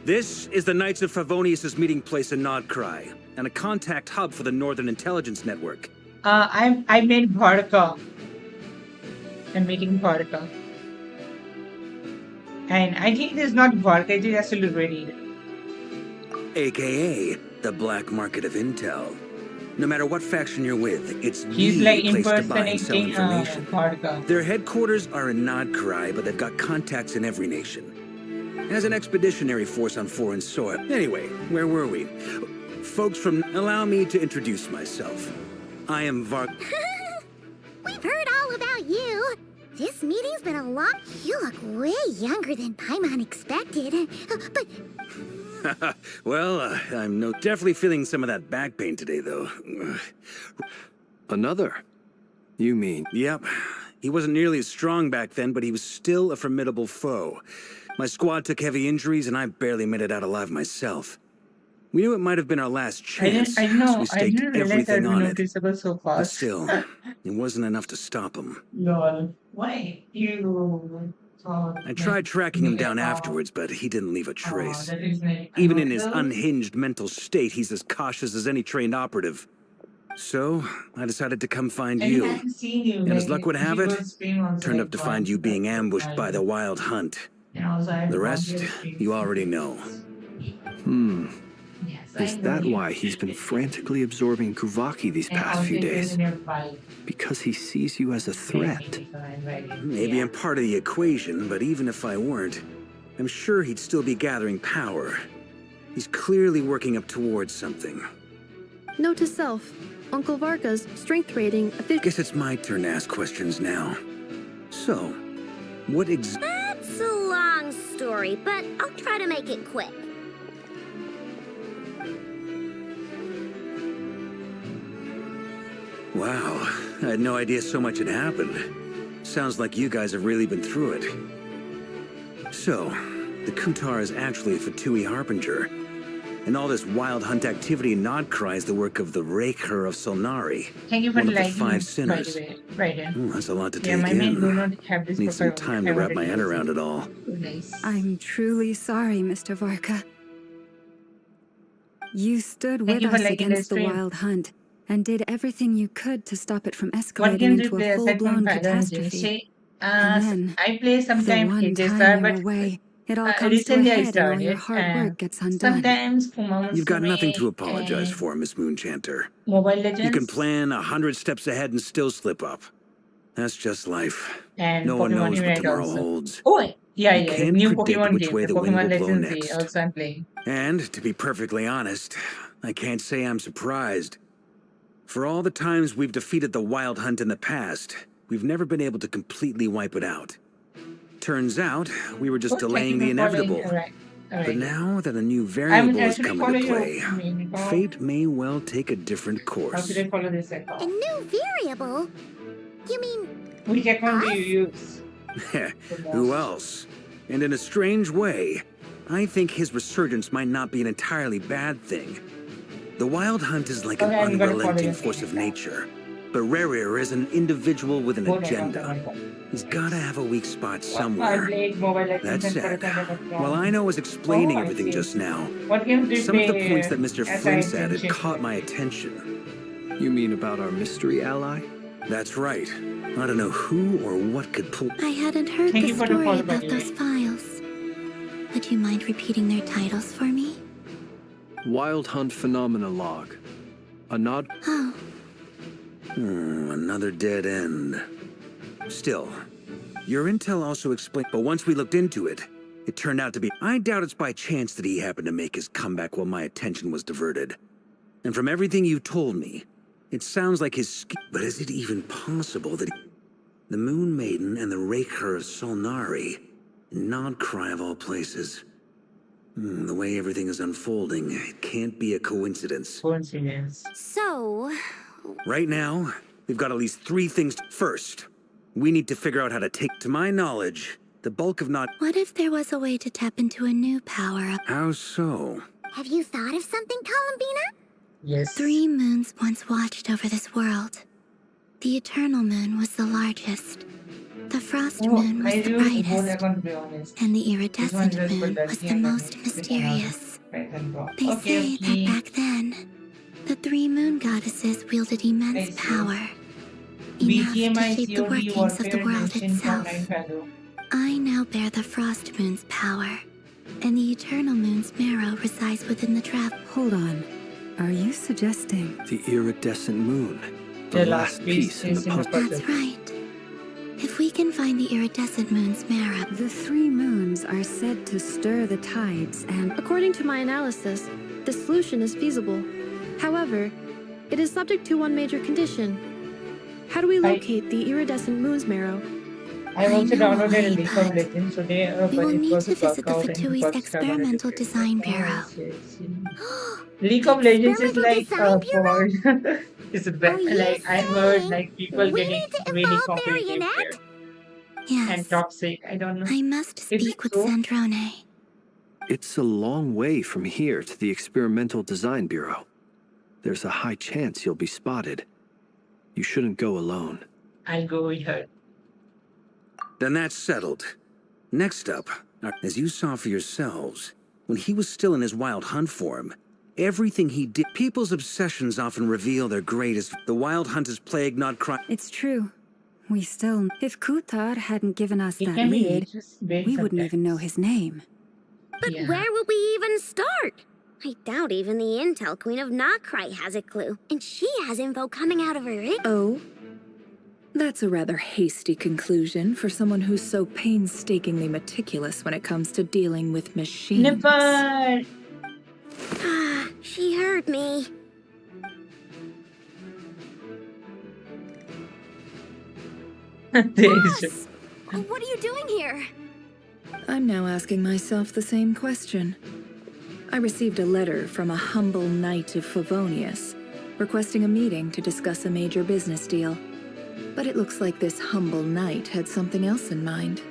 This is the Knights of Favonius' meeting place in Nodcry. and a contact hub for the Northern Intelligence Network. I made Bharaka. I'm making Bharaka. And I think this is not Bharaka, it is actually ready. AKA the black market of intel. No matter what faction you're with, it's He's the like place to buy and sell impersonating information. Bharaka. Their headquarters are in Nodcry, but they've got contacts in every nation. As an expeditionary force on foreign soil. Anyway, where were we? Folks from... Allow me to introduce myself. I am We've heard all about you. This meeting's been a lot. You look way younger than Paimon expected. But Well, I'm definitely feeling some of that back pain today, though. Another? You mean? Yep. He wasn't nearly as strong back then, but he was still a formidable foe. My squad took heavy injuries, and I barely made it out alive myself. We knew it might have been our last chance, I know, so we I staked didn't realize that everything would on be it. noticeable so But fast. still, it wasn't enough to stop him. Lol. Why you I tried tracking him down afterwards, but he didn't leave a trace. that is like Even in his another- unhinged mental state, he's as cautious as any trained operative. So, I decided to come find I you. haven't seen you, And as like, luck would have it, people's stream also, turned like, up to find you being ambushed by the Wild Hunt. And also I The have rest, watched your streams. you already know. Yes, Is I know that you. why he's been frantically absorbing Kuvaki these And past also few it is days? in your file. Because he sees you as a threat. Maybe I'm part of the equation, but even if I weren't, I'm sure he'd still be gathering power. He's clearly working up towards something. Note to self, Uncle Varka's strength rating Guess it's my turn to ask questions now. So, what that's a long story, but I'll try to make it quick. Wow, I had no idea so much had happened. Sounds like you guys have really been through it. So, the Kutar is actually a Fatui Harbinger. And all this wild hunt activity in Nodcry is the work of the Raker of Solnari. Thank you for One of the liking, 5 sinners. by the way. Right in. That's a lot to Yeah, take my men do in. not have this Need some profile. time to I wrap my already head know. around it all. Nice. I'm truly sorry, Mr. Varka. You stood Thank with you for us liking the against the stream. Wild Hunt and did everything you could to stop it from What escalating games you into play a aside from full-blown Valorant? catastrophe. See, And then, I play The sometimes one it is time but you're away, it all comes to a recently I head and all your started. hard work gets undone. Sometimes Kumamusume You've got nothing to apologize and for, Miss Moonchanter. Mobile You Legends can plan 100 steps ahead and still slip up. That's just life. and No one Pokemon knows what Unite tomorrow also. holds. Oh, yeah, You yeah. can't New predict Pokemon which game, way the the wind Pokemon will blow Legends next. also I'm playing. And, to be perfectly honest, I can't say I'm surprised. For all the times we've defeated the Wild Hunt in the past, we've never been able to completely wipe it out. Turns out, we were just Oh, thank delaying you the for following. inevitable. Alright. But now that a new I variable will has actually come follow into you. play, I mean, fate may well take a different how course. should I follow this A account? new variable? You mean Which account do you use? Who else? And in a strange way, I think his resurgence might not be an entirely bad thing. The Wild Hunt is like an Okay, I'm gonna follow unrelenting your force of feedback. nature. But Rarir is an individual with an Hold on, agenda. hold on. He's gotta have a weak spot I somewhere. played Mobile Legends That and said, Fortnite. while I know I was explaining Oh, I everything see. just now, What games do you some of the play, points that Mr. as Flynn I said had mentioned? caught my attention. You mean about our mystery ally? That's right. I don't know who or what could pull... I hadn't heard Thank the you for the story follow, about by the those files. Would you mind repeating their titles for me? Wild Hunt Phenomena Log. A nod. Oh, Another dead end. Still, your intel also explained... But once we looked into it, it turned out to be... I doubt it's by chance that he happened to make his comeback while my attention was diverted. And from everything you told me, it sounds like his... But is it even possible that... The Moon Maiden and the Raker of Solnari, Nodcry of all places. The way everything is unfolding, it can't be a coincidence. Coincidence. so Right now, we've got at least 3 things. First, we need to figure out how to take... To my knowledge, the bulk of not... what if there was a way to tap into a new power-up? How so? have you thought of something, Columbina? Yes. 3 moons once watched over this world. The Eternal Moon was the largest. The Frost Moon was I the use both brightest. account to be honest. And the This one Iridescent just put Moon that was the here, most and mysterious. right and wrong. They Okay, say okay. that back then, The 3 moon goddesses wielded immense I see. power, enough to BGMI shape the COD workings of the Warfare world mentioned from itself. Night Shadow. I now bear the Frost Moon's power, and the Eternal Moon's marrow resides within the trap. Hold on. Are you suggesting? The iridescent moon. The The last piece in the puzzle. That's right. If we can find the iridescent moon's marrow, The 3 moons are said to stir the tides and... According to my analysis, the solution is feasible. However, it is subject to one major condition. How do we locate the iridescent moon's marrow? I also I know downloaded a why, League but of Legends today, we but will it need was to a visit the workout and Fatui's first experimental started design bureau. League of Legends is Experimental like Design for it's Are you like I heard saying like people we getting need to really evolve competitive Marionette? there and Yes, toxic. I don't know. I must Is it speak with so? Sandrone. It's a long way from here to the Experimental Design Bureau. There's a high chance you'll be spotted. You shouldn't go alone. I'll go with her. Then that's settled. Next up, as you saw for yourselves, when he was still in his wild hunt form, everything he did, people's obsessions often reveal their greatest. The wild hunt is plague, not crime. It's true. We still... If Kutar hadn't given us It that can be lead, ages based we wouldn't even know sometimes. his name. But Yeah. where would we even start? I doubt even the Intel Queen of Nokrai has a clue. And she has info coming out of her Oh? That's a rather hasty conclusion for someone who's so painstakingly meticulous when it comes to dealing with machines. Nipper! Ah, she heard me. There's What are you doing here? I'm now asking myself the same question. I received a letter from a humble knight of Favonius, requesting a meeting to discuss a major business deal. But it looks like this humble knight had something else in mind.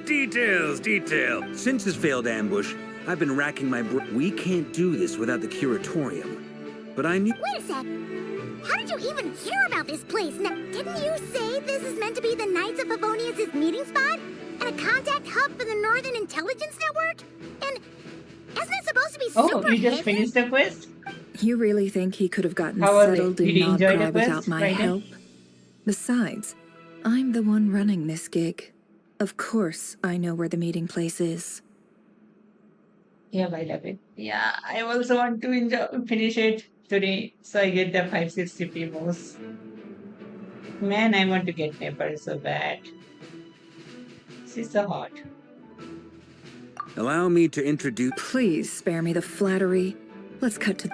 Details, detail. Since his failed ambush, I've been racking my We can't do this without the curatorium. But I knew... Wait a sec. How did you even hear about this place? Now, didn't you say this is meant to be the Knights of Favonius' meeting spot? And a contact hub for the Northern Intelligence Network? And isn't it supposed to be Oh, super you just hidden? finished the quest? You really think he could have gotten How was it? settled Did in you enjoy the Nodcry without quest, my Friday? help? Besides, I'm the one running this gig. Of course I know where the meeting place is. Yeah, I love it. Yeah, I also want to finish it today so I get the 560 primos. Man, I want to get Nipper so bad. She's so hot. Allow me to introduce... Please spare me the flattery. Let's cut to...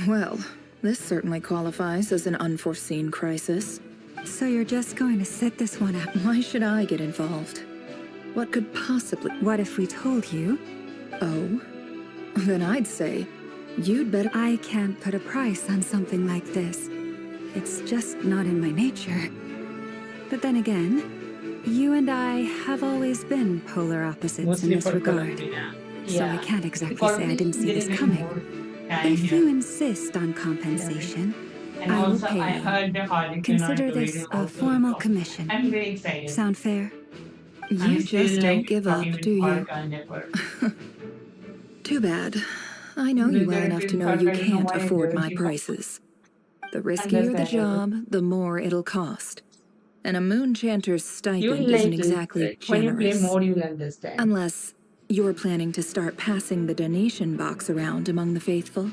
Well, this certainly qualifies as an unforeseen crisis. So you're just going to sit this one out? Why should I get involved? What could possibly... What if we told you? Oh? Then I'd say, you'd better... I can't put a price on something like this. It's just not in my nature. But then again, you and I have always been polar opposites Mostly in this for regard. Colombia. So I can't exactly say I didn't see this coming. If you insist on compensation, And I will also, pay I you. heard the Harley Consider Quinn this video a also formal involved. commission. I'm very excited. Sound fair? You I'm just still, don't like, give up, talking with do you? Harley Nipper. Too bad. I know you well There enough is to know you Harley can't Quinn afford my she- prices. The riskier the Understandable. job, the more it'll cost. And a moonchanter's You'll stipend like isn't it. exactly Like, when you play generous. more, you'll understand. Unless you're planning to start passing the donation box around among the faithful.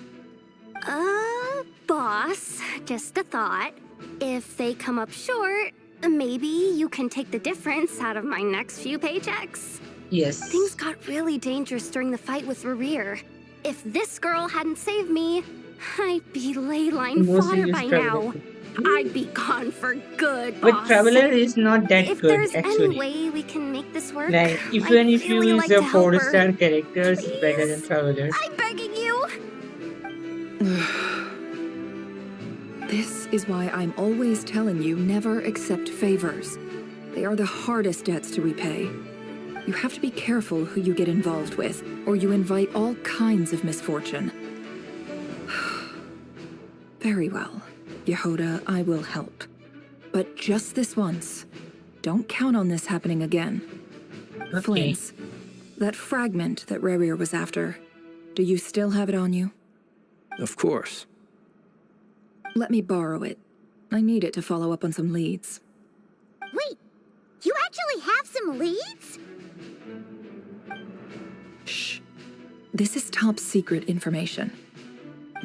Boss, just a thought. If they come up short, maybe you can take the difference out of my next few paychecks. Yes. Things got really dangerous during the fight with Rerir. If this girl hadn't saved me, I'd be ley line Mostly fodder just by Traveler. now. I'd be gone for good, But boss. Traveler is not that If good, there's any actually. way we can make this work, Like, I'd even if you really use like a to help her. 4-star character, it's better than Please. Traveler. I'm begging you. This is why I'm always telling you never accept favors. They are the hardest debts to repay. You have to be careful who you get involved with, or you invite all kinds of misfortune. Very well. Yehoda, I will help. But just this once. Don't count on this happening again. Okay. Flins, That fragment that Rerir was after, do you still have it on you? Of course. Let me borrow it. I need it to follow up on some leads. Wait, you actually have some leads? Shh. This is top secret information.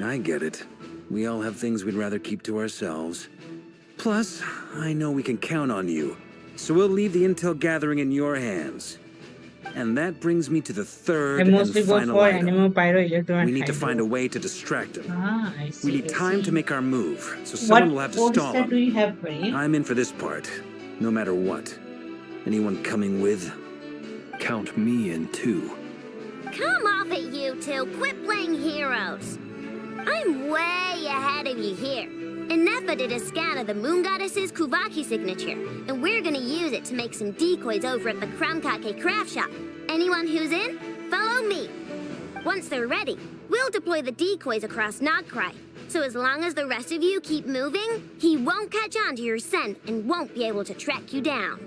I get it. We all have things we'd rather keep to ourselves. Plus, I know we can count on you, so we'll leave the intel gathering in your hands. And that brings me to the third I and mostly go final for item. Anemo, Pyro, Electro, and We need to Hydro. find a way to distract him. I see. We need I time see. to make our move, so someone will have to What stall poster do him. you have for him? I'm in for this part, no matter what. Anyone coming with? Count me in too. Come off it, you two. Quit playing heroes. I'm way ahead of you here. Inepha did a scan of the Moon Goddess's Kuvaki signature, and we're gonna use it to make some decoys over at the Krumkake craft shop. Anyone who's in, follow me. Once they're ready, we'll deploy the decoys across Nogcry. So as long as the rest of you keep moving, he won't catch on to your scent and won't be able to track you down.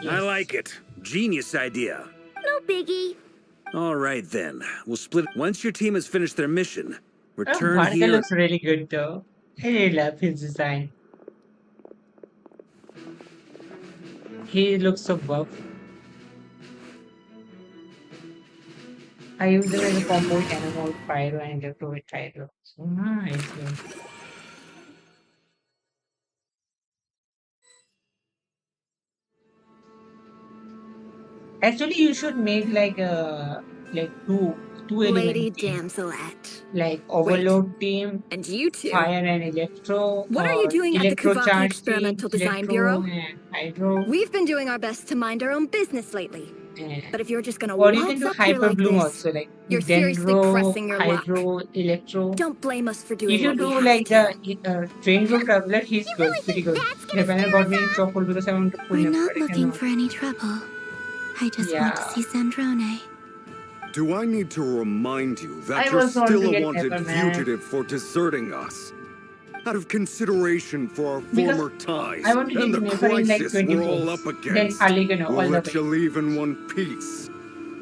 I like it. Genius idea. No biggie. All right then. We'll split. Once your team has finished their mission, Oh, return Baraka here. looks really good though. I really love his design. He looks so buff. I use it as a combo with Anemo, Pyro, and Electro with Hydro. So nice. Yeah. Actually, you should make like two Lady element team, Damselette. like Overload team, And you two? Fire and Electro, What are you or doing at the Electro Kuvaki charge Experimental team, Design Electro Bureau? and Hydro. We've been doing our best to mind our own business lately. And, But if you're just gonna or you waltz can do up here Hyper like Bloom this, also, like you're seriously Dendro, pressing your luck. Hydro, Electro. Don't blame us for You doing should what we do have like to. the Rainbow Traveler, he's You good, really pretty think good. that's gonna The panel scare got me in us off? chocolate because I want to pull We're him, not but I looking cannot. for any trouble. I just want to Yeah. see Sandrone. Do I need to remind you that I you're was going still to a get wanted Pepper, man. fugitive for deserting us? Out of consideration for our Because former ties I want to and get the Never in like crisis 20 we're all days. up Then against, Arligano we'll all the let you way. leave in one piece.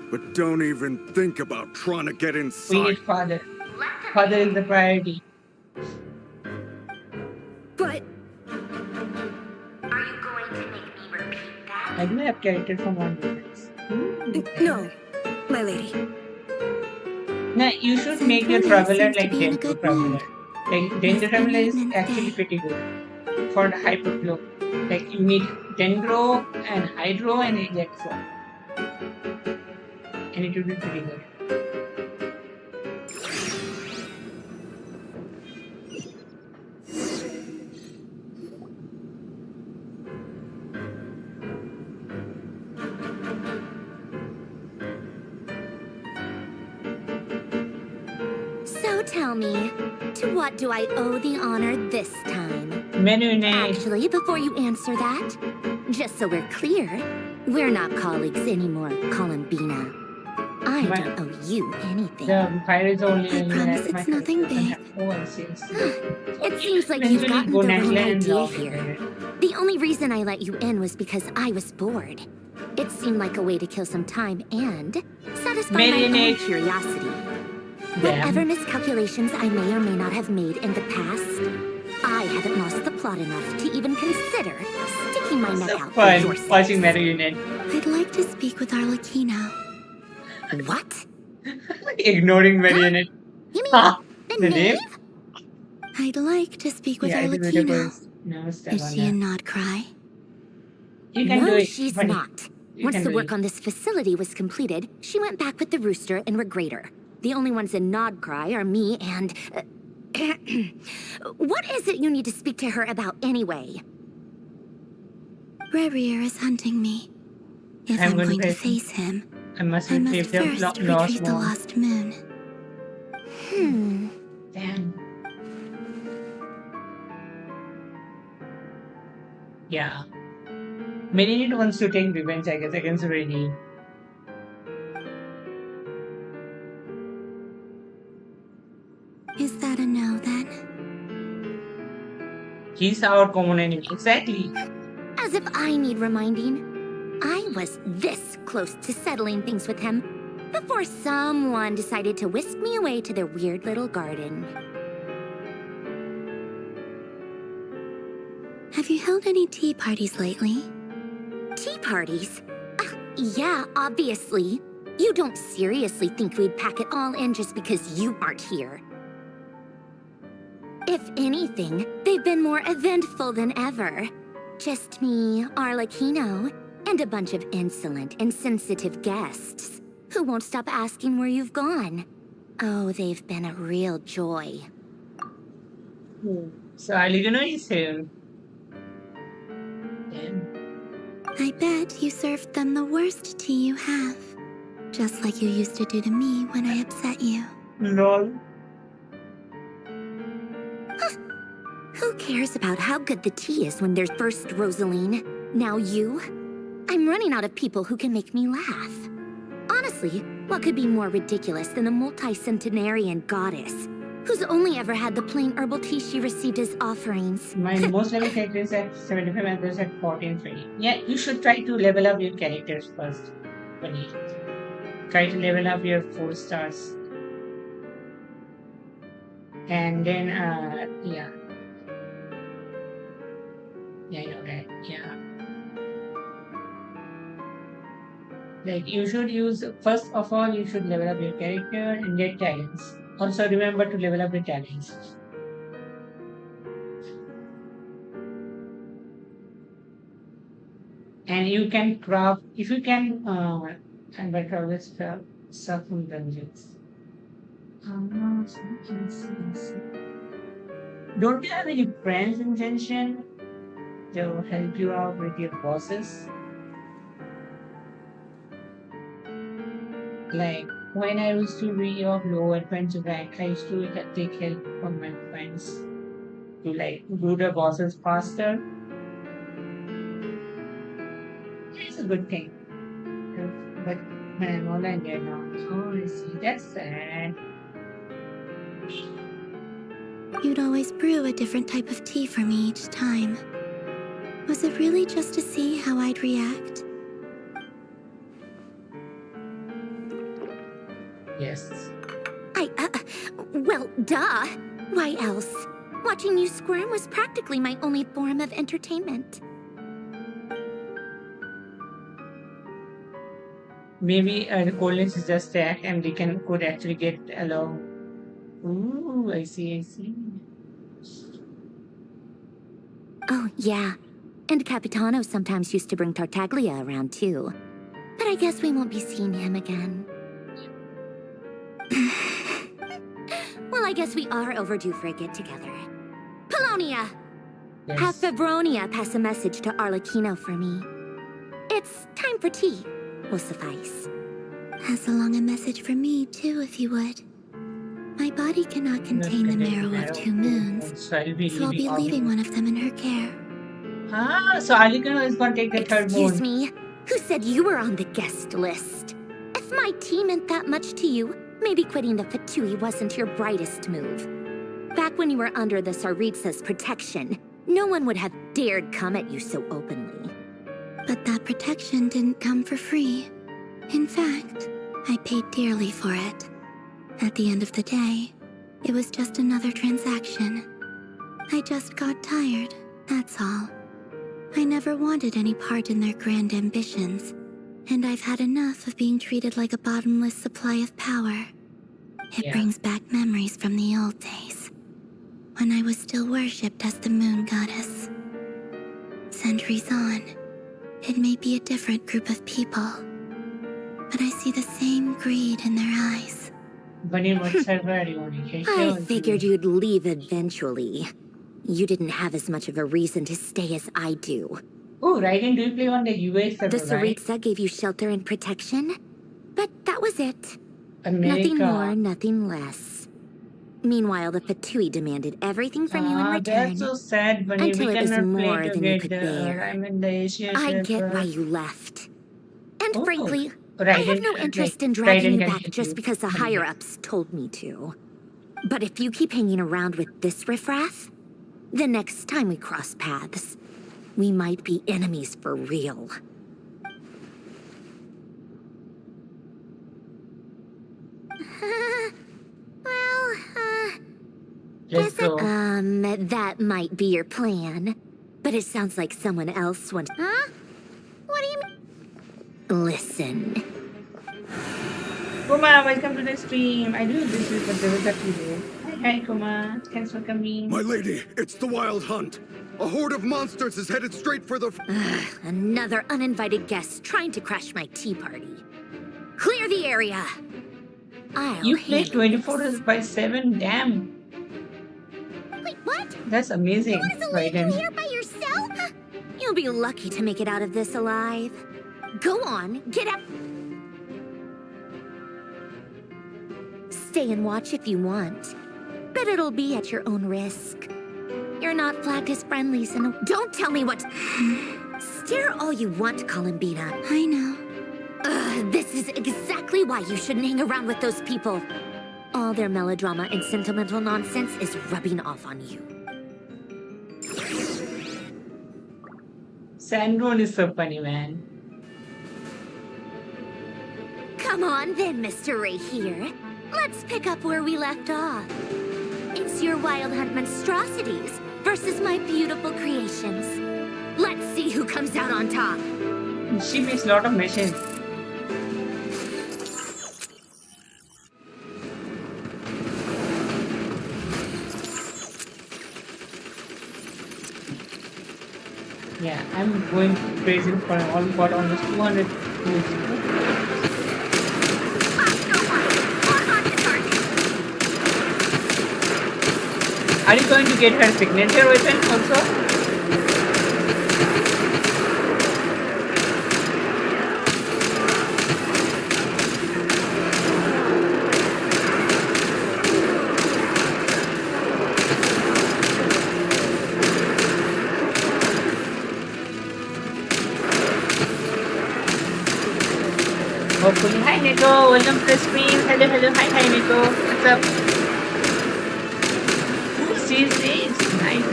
But don't even think about trying to get We inside. need father. Father is the priority. But Are you going to make me repeat that? I do have character from One Piece. no, my lady. Now you should make your Sandrone traveler seems to like be in a Dendro good Traveler. mood. Like Dendro Must be Traveler is maintenance actually day. pretty good for the Hyper Bloom. Like you need Dendro and Hydro and Electro. And it will be pretty good. So tell me, to what do I owe the honor this time? Menu name. Actually, before you answer that, just so we're clear, we're not colleagues anymore, Columbina. I But- don't owe you anything. The fire is only I promise it's nothing big. Oh, I see. It seems like you've gotten the wrong idea here. The only reason I let you in was because I was bored. It seemed like a way to kill some time and satisfy my own Marionette. curiosity. Damn. Whatever miscalculations I may or may not have made in the past, I haven't lost the plot enough to even consider sticking my neck So out for your fun watching sakes. Marionette. I'd like to speak with Arlecchino. What? Ignoring Marionette. You mean Ah, the the knave? name? I'd like to speak with Yeah, I think Arlecchino. no, Is she a Nodcry? You can do No, it. she's Funny. not. You Once can the do work it. on this facility was completed, she went back with the rooster and Regrator. The only ones in Nodcry are me and... what is it you need to speak to her about anyway? Rerir is hunting me. If I'm I'm going going to to face face him, I must I must retrieve the first lost retrieve the one. lost moon. Damn. Yeah. Marionette wants to take revenge, I guess, against Rennie. Is that a no then? He's our common enemy. Exactly. As if I need reminding. I was this close to settling things with him before someone decided to whisk me away to their weird little garden. Have you held any tea parties lately? Tea parties? Yeah, obviously. You don't seriously think we'd pack it all in just because you aren't here. If anything, they've been more eventful than ever. Just me, Arlecchino, and a bunch of insolent, insensitive guests who won't stop asking where you've gone. Oh, they've been a real joy. So Arlecchino is here. Damn. I bet you served them the worst tea you have. Just like you used to do to me when I upset you. Lol. Who cares about how good the tea is when there's first Rosaline, now you? I'm running out of people who can make me laugh. Honestly, what could be more ridiculous than a multi-centenarian goddess who's only ever had the plain herbal tea she received as offerings? My most level character is at 75 and others at 1420. Yeah, you should try to level up your characters first. Bunny. Try to level up your 4 stars. And then, yeah. Yeah, I know that. Yeah. Like, you should use, first of all, you should level up your character and get talents. Also, remember to level up your talents. And you can craft, if you can, and better always craft stuff from dungeons. Don't you have any friends in Genshin to help you out with your bosses? Like, when I used to be of low adventure rank, I used to take help from my friends to like do the bosses faster. It's a good thing. But I'm online there now. Oh, I see. That's sad. You'd always brew a different type of tea for me each time. Was it really just to see how I'd react? Yes. Well, duh. Why else? Watching you squirm was practically my only form of entertainment. Maybe the coldness is just that and they could actually get along. Ooh, I see, I see. Oh, yeah. And Capitano sometimes used to bring Tartaglia around, too. But I guess we won't be seeing him again. Well, I guess we are overdue for a get-together. Polonia! Yes. Have Febronia pass a message to Arlecchino for me. It's time for tea. Will suffice. Pass along a message for me, too, if you would. My body cannot contain the marrow of 2 moons, So I'll be so I'll be leaving one of them in her care. So Arlecchino is going to take the third Excuse moon. me? Who said you were on the guest list? If my tea meant that much to you, maybe quitting the Fatui wasn't your brightest move. Back when you were under the Tsaritsa's protection, no one would have dared come at you so openly. But that protection didn't come for free. In fact, I paid dearly for it. At the end of the day, it was just another transaction. I just got tired, that's all. I never wanted any part in their grand ambitions, and I've had enough of being treated like a bottomless supply of power. It brings back memories from the old days, when I was still worshipped as the moon goddess. Centuries on, it may be a different group of people, but I see the same greed in their eyes. I figured you'd leave eventually. You didn't have as much of a reason to stay as I do. Oh, Raiden, do you play on the US server, The right? Tsaritsa gave you shelter and protection, but that was it. America. Nothing more, nothing less. Meanwhile, the Fatui demanded everything from you in return. That's so sad, Bunny. Until We it was cannot play more than you could together. bear. I'm in the Asia I get server. why you left. And Oh, frankly, I Raiden, have no interest in Raiden dragging you can back hit just you. because the higher-ups told me to. But if you keep hanging around with this riffraff, the next time we cross paths, we might be enemies for real. Let's go. That might be your plan. But it sounds like someone else wants. Huh? What do you mean? Listen. Kuma, welcome to the stream. I do this is what there was that video. Hi, Kuma. Thanks for coming. My lady, it's the Wild Hunt. A horde of monsters is headed straight for the... Another uninvited guest trying to crash my tea party. Clear the area. You played 24/7. Damn. Wait, what? That's amazing. You want us to leave you here by yourself? You'll be lucky to make it out of this alive. Go on, get out. Stay and watch if you want, but it'll be at your own risk. You're not flagged as friendly, so don't tell me what. Stare all you want, Columbina. I know. This is exactly why you shouldn't hang around with those people. All their melodrama and sentimental nonsense is rubbing off on you. Sandrone is so funny, man. Come on then, Mr. Ray here. Let's pick up where we left off. It's your Wild Hunt monstrosities versus my beautiful creations. Let's see who comes out on top. She makes a lot of machines. Yeah, I'm going crazy for almost 200 views. Are you going to get her signature weapon also? Hopefully. Hi Nico, welcome to the stream. Hello, hi Nico. What's up? C6. Nice.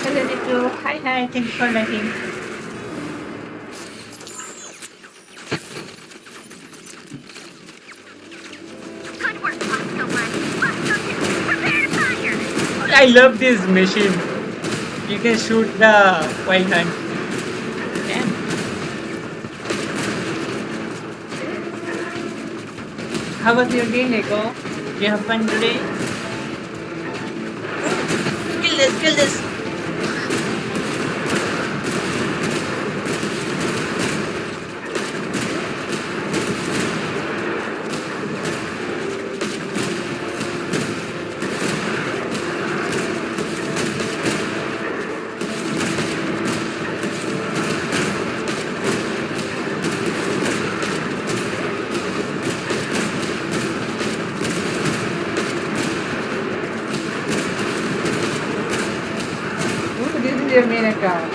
Hello Nico. Hi, thanks for liking. Good work, Moscow One. Prepare to fire. I love this machine. You can shoot the Wild Hunt. Damn. How was your day, Nico? Did you have fun today? Kill this! Your main account.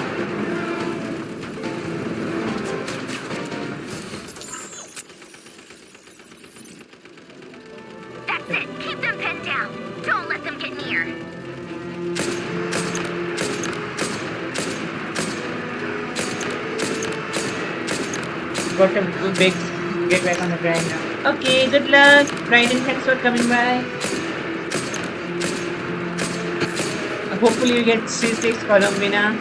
That's it. Keep them pinned down. Don't let them get near. Got a good big get back on the grind now. Okay, good luck. Bryden, thanks for coming by. Hopefully you get C6 Columbina.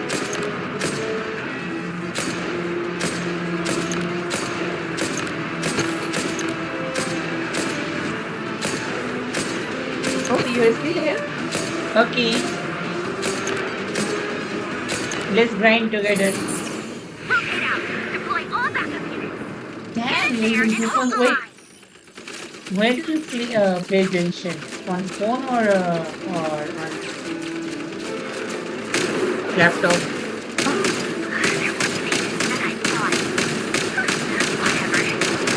Oh, you are still here? Okay. Let's grind together. Rotate out. Deploy all backup units. Damn, There ladies and and hold gentlemen, wait. on. Where did you play Genshin? On phone or on laptop? There was peace that I thought. Whatever.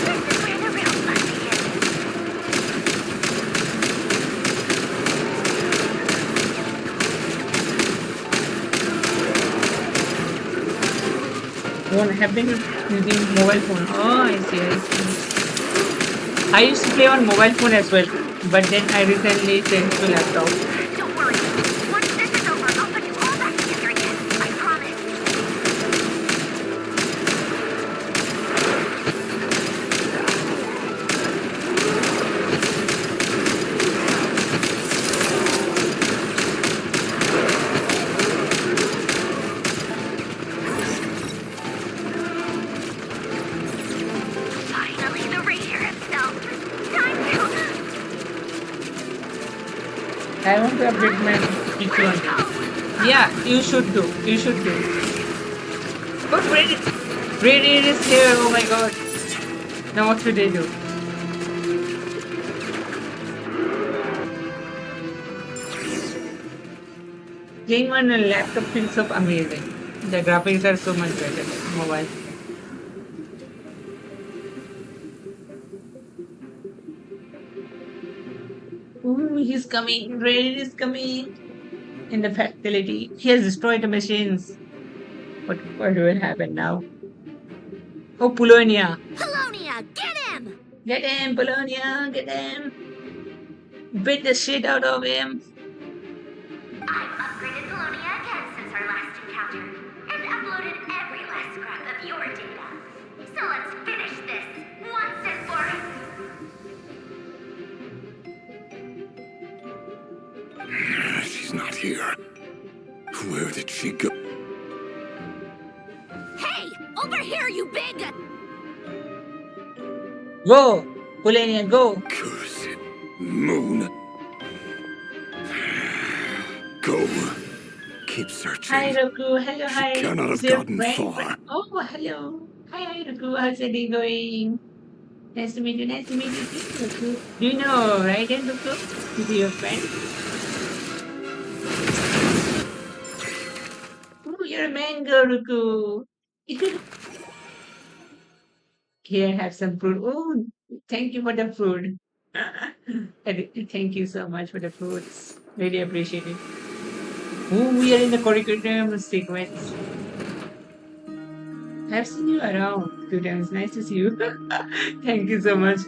This is where the real fun begins. Have been using mobile phone. Oh, I see. I used to play on mobile phone as well, but then I recently changed to laptop. Don't worry. Once this is over, I'll put you all back together again. I promise. I want to update my equipment. Yeah, you should do. You should do. But Reddit is here. Oh my god. Now what should I do? Game on a laptop feels so amazing. The graphics are so much better than mobile. Ooh, he's coming. Reddit is coming. In the facility. He has destroyed the machines. What will happen now? Oh, Polonia. Polonia, get him! Get him, Polonia. Get him. Beat the shit out of him. I've upgraded Polonia again since our last encounter, and uploaded every last scrap of your data. So let's finish this once and for all. She's not here. Where did she go? Hey, over here, you big... Go, Polonia, go. Cursed moon. Go. Keep searching. Hi, Roku. Hello, hi. She cannot have Is your gotten friend- far. Oh, hello. Hi, Roku. How's your day going? Nice to meet you. Nice to meet you, too, Roku. Do you know Raiden, Roku? Is he your friend? Oh, you're a mango, Roku. Here, have some fruit. Oh, thank you for the fruit. Thank you so much for the fruits. Really appreciate it. Oh, we are in the curriculum sequence. I've seen you around a few times. Nice to see you. Thank you so much.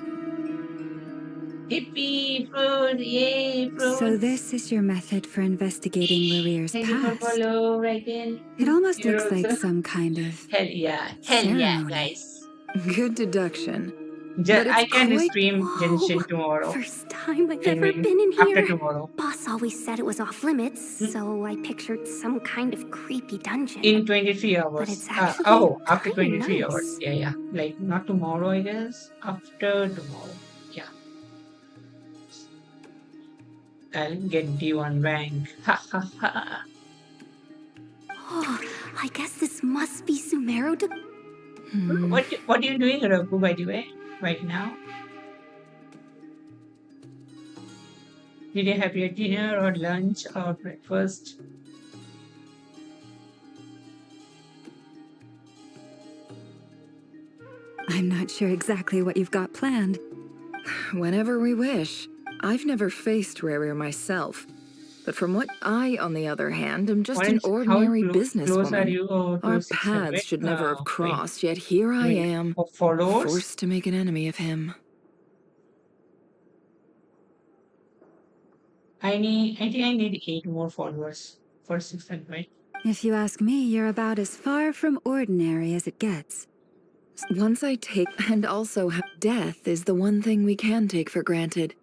Hippie fruit, yay, fruit. So this is your method for investigating Larier's Thank you for past. follow, right in. It almost You're looks like also- some kind of Hell yeah, ceremony. guys. Good deduction. Just, it's I can quite- stream Whoa. Genshin tomorrow. First time I've I ever mean, been in after here. tomorrow. Boss always said it was off limits, so I pictured some kind of creepy dungeon. In 23 hours. But it's actually After kinda 23 nice. hours. Yeah. Like, not tomorrow, I guess. After tomorrow. Yeah. I'll get D1 rank. Ha ha ha. Oh, I guess this must be Sumero de... What are you doing, Ragu, by the way, right now? Did you have your dinner or lunch or breakfast? I'm not sure exactly what you've got planned. Whenever we wish. I've never faced Rarir myself. But from what I, on the other hand, am just an ordinary Close are businesswoman. you to Our 600? paths should never have Wait, crossed, yet here I am, of followers? forced to make an enemy of him. I think I need 8 more followers for 600. If you ask me, you're about as far from ordinary as it gets. Once I take, and also death is the one thing we can take for granted.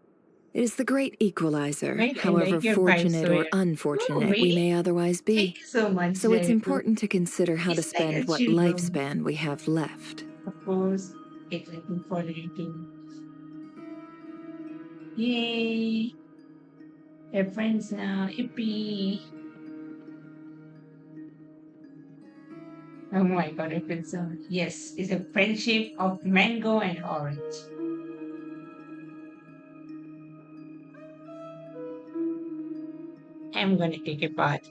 It is the great equalizer, Right, I however like your fortunate vibes, or so unfortunate we wait. may otherwise be. Thank you so much. So it's Jericho. important to consider how to It's like a spend what chill room. lifespan we have left. Of course, it's looking forward to. Yay! We're friends now. Yippee! Oh my god, I feel so. Yes, it's a friendship of mango and orange. I'm gonna take a part.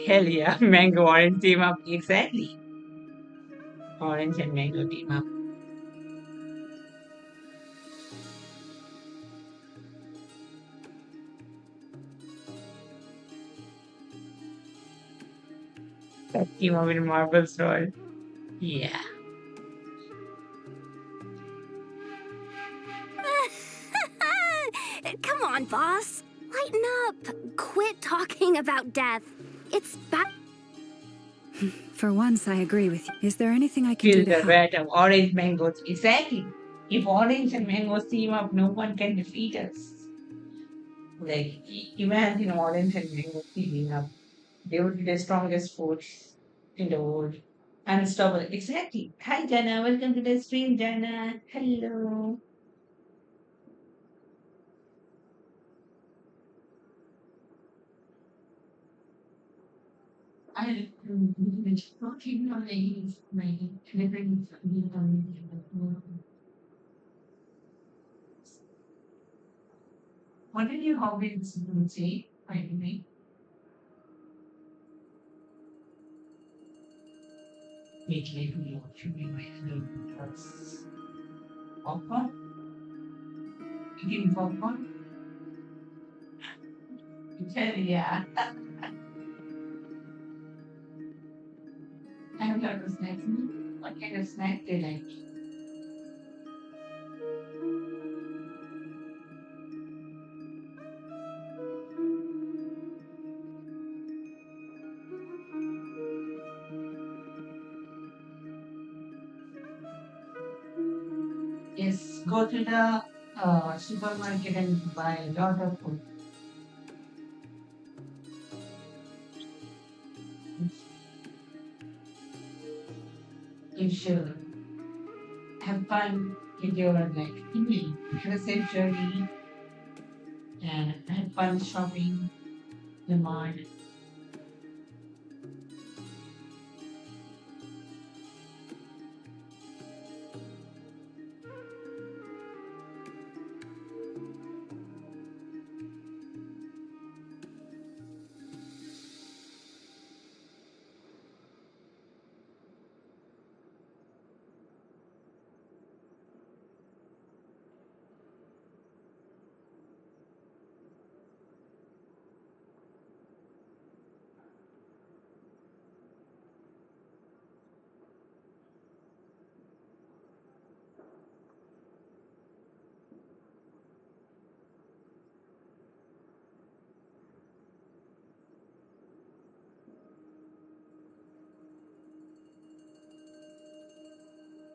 Hell yeah, mango orange team up. Exactly. Orange and mango team up. That team up in Marvel's role. Yeah. Come on, boss. Lighten up. Quit talking about death. It's bad. For once, I agree with you. Is there anything I can Kill do to the help? rat of orange mangoes. Exactly. If orange and mangoes team up, no one can defeat us. Like, imagine orange and mango teaming up. They would be the strongest force in the world. Unstoppable. Exactly. Hi, Jana. Welcome to the stream, Jana. Hello. I not even on my different. What did your hobbies say? By the way, make me watch me my friends. Popcorn? Eating popcorn? Yeah. I have a lot of snacks. What kind of snack do you like? Yes, go to the supermarket and buy a lot of food. You should have fun with your like have a safe journey and have fun shopping the mall.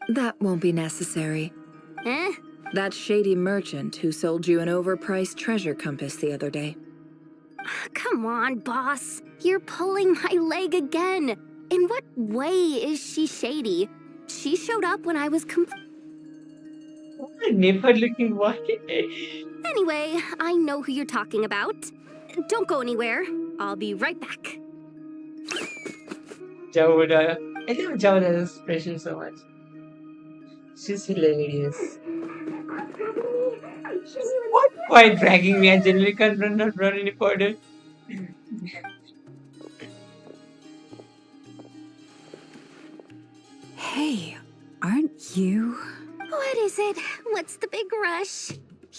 That won't be necessary. Eh? That shady merchant who sold you an overpriced treasure compass the other day. Come on, boss. You're pulling my leg again. In what way is she shady? She showed up when I was Never looking what? Anyway, I know who you're talking about. Don't go anywhere. I'll be right back. Jawda. I love Jawda's expression so much. She's hilarious. What? Why dragging me? I generally can't not run any further. Hey, aren't you? What is it? What's the big rush?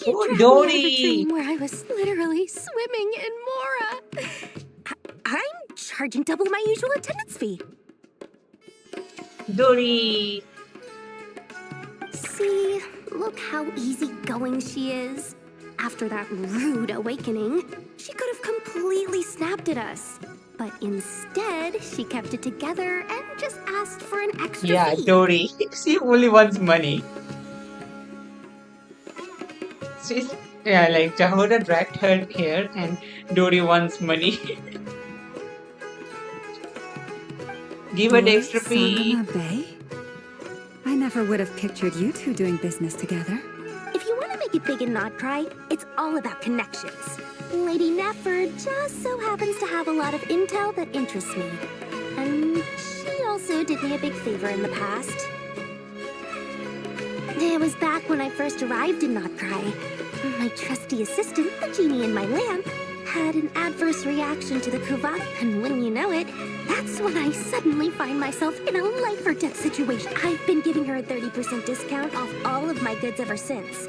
You Oh, dragged me out of a Dory! dream where I was literally swimming in Mora. I'm charging double my usual attendance fee. Dory! See, look how easygoing she is. After that rude awakening, she could have completely snapped at us. But instead, she kept it together and just asked for an extra Yeah, fee. Dory. She only wants money. She's yeah, like Jahoda dragged her here and Dory wants money. Give her the Dory extra fee. Sangama Bay? I never would have pictured you two doing business together. If you want to make it big and not cry, it's all about connections. Lady Nefford just so happens to have a lot of intel that interests me. And she also did me a big favor in the past. It was back when I first arrived in Not Cry. My trusty assistant, the genie in my lamp, had an adverse reaction to the Kuvak, and when you know it, that's when I suddenly find myself in a life-or-death situation. I've been giving her a 30% discount off all of my goods ever since.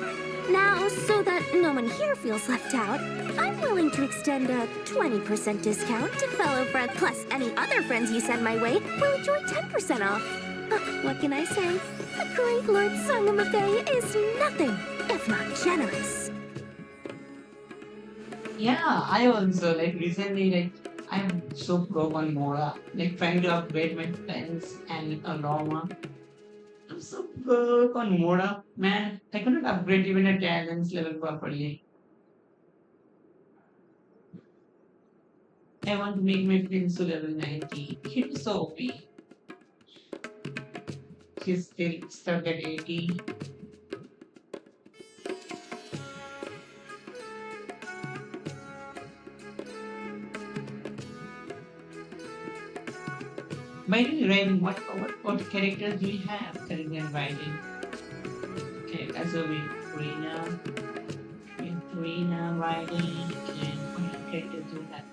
Now, so that no one here feels left out, I'm willing to extend a 20% discount to fellow friends, plus any other friends you send my way will enjoy 10% off. What can I say? The great Lord Sangama Bay is nothing if not generous. Yeah, I also like recently I'm so broke on Mora. Like trying to upgrade my fence and aroma. I'm so broke on Mora. Man, I couldn't upgrade even a talents level properly. I want to make my fence to level 90. It's so OP. She's still stuck at 80. By the way, Ryan, what characters do you have currently writing? Okay, as a Rina writing, and what characters do you have?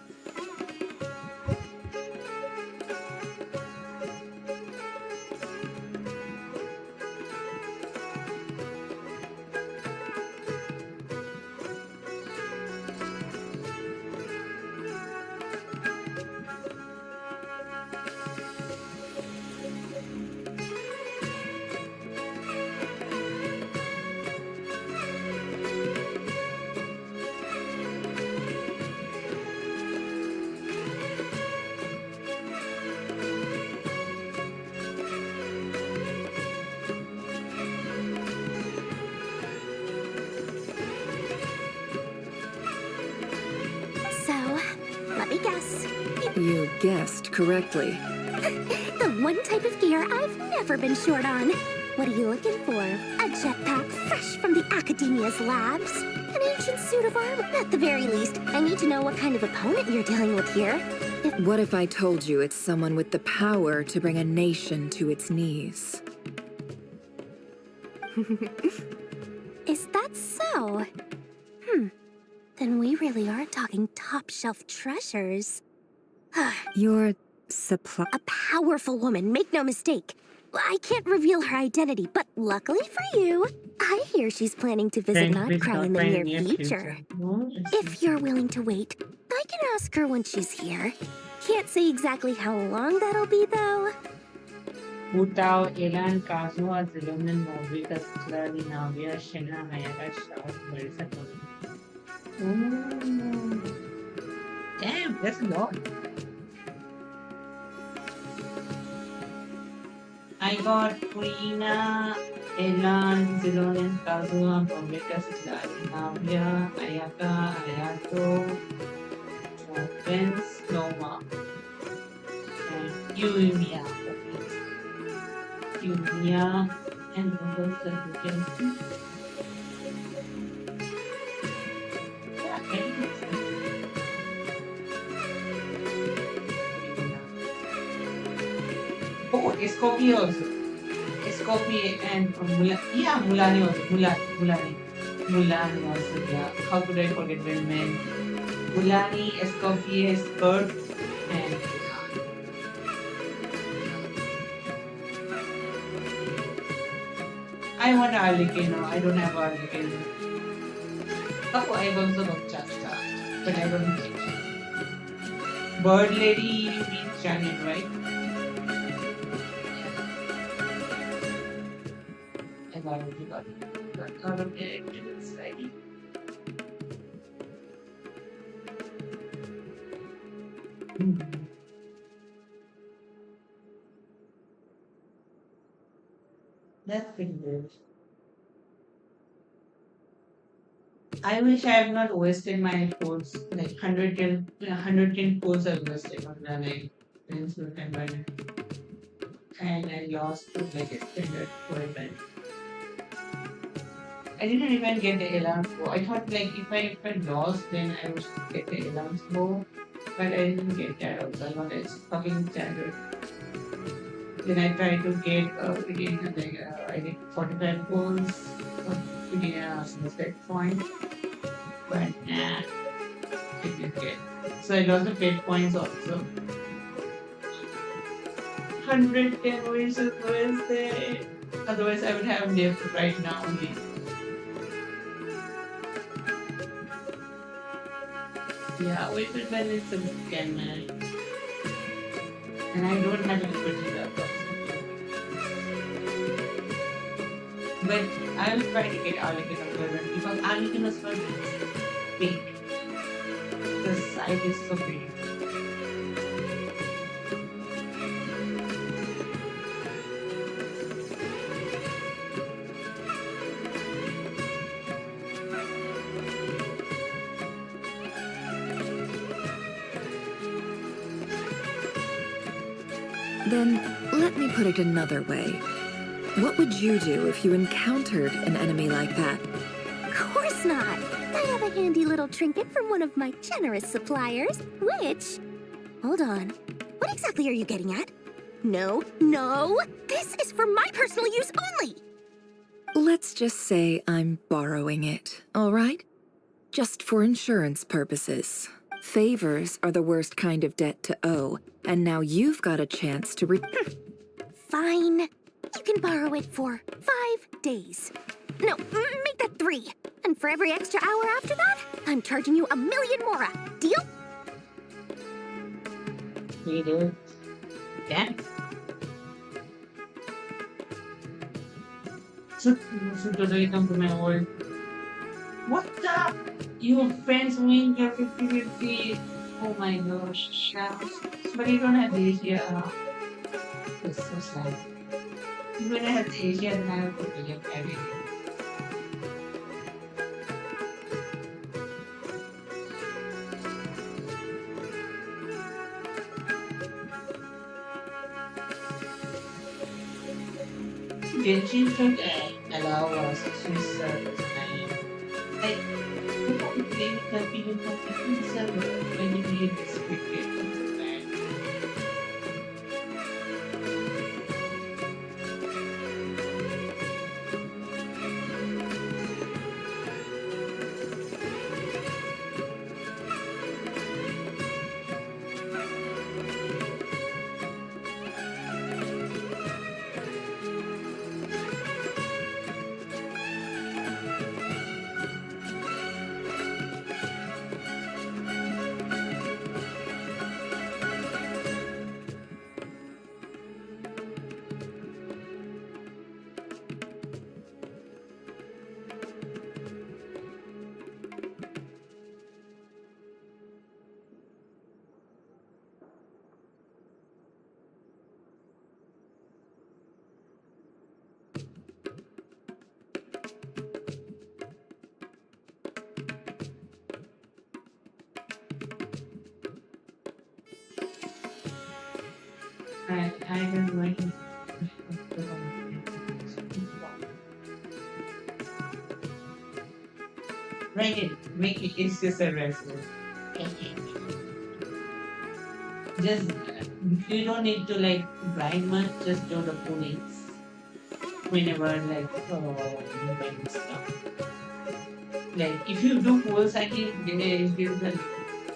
So, let me guess. You guessed correctly. The one type of gear I've never been short on. What are you looking for? A jetpack fresh from the Academia's labs? An ancient suit of armor? At the very least, I need to know what kind of opponent you're dealing with here. What if I told you it's someone with the power to bring a nation to its knees? Is that so? Then we really are talking top-shelf treasures. Your supply. A powerful woman, make no mistake. I can't reveal her identity, but luckily for you, I hear she's planning to visit Notcrown in the near future. If you're willing to wait, I can ask her when she's here. Can't say exactly how long that'll be, though. Utao, Elan, Kazua, Zilunan, Novika, Slari, Navia, Shena, Hayaka, Shaw, Marisa. Damn, that's a lot. I got Rina, Elan, Zilonan, Kazua, Novika, Slari, Navia, Ayaka, Ayato, Vince, Noma, and Yumia. Yumia, and numbers that you can see. Oh, Escopy also. Escopy and Mulani also. Mulani also, yeah. How could I forget when men? Mulani, Escopy, Skirt, and I want Arlecchino. I don't have Arlecchino. Oh, I also got Chasta, but I don't think so. Bird Lady means Janet, right? I've already got all of the characters ready. That's pretty good. I wish I have not wasted my codes, like 110 codes I've wasted on the like Princewood and I lost to like extended for event. I didn't even get the alarm bow. I thought like if I lost then I would get the alarm bow, but I didn't get that also. I thought it's fucking standard. Then I tried to get again like I did 45 goals to get a set point, but nah, I didn't get. So I lost the fate points also. 110 versus Wednesday. Otherwise I would have left right now only. Yeah, wait, but when it's a scan man. And I don't have any particular but I will try to get Arlecchino present because Arlecchino's one is big. The side is so big. Then, let me put it another way. What would you do if you encountered an enemy like that? Of course not. I have a handy little trinket from one of my generous suppliers, which... Hold on. What exactly are you getting at? No, no! This is for my personal use only! Let's just say I'm borrowing it, all right? Just for insurance purposes. Favors are the worst kind of debt to owe, and now you've got a chance to Fine. You can borrow it for 5 days. No, make that 3. And for every extra hour after that, I'm charging you 1,000,000 more. Deal? We do. Yeah. So totally come to my world. What the? Your friends win your 50-50. Oh my gosh. But you don't have the Asia. It's so sad. When I have the Asia, then I have to pick up everything. Genshin should allow us to serve like people play with the people from server when you need this quickly. I don't know. Make it. It's just a wrestler. Just you don't need to like grind much. Just do the pullings whenever like you find stuff. Like if you do pulls, I think it gives like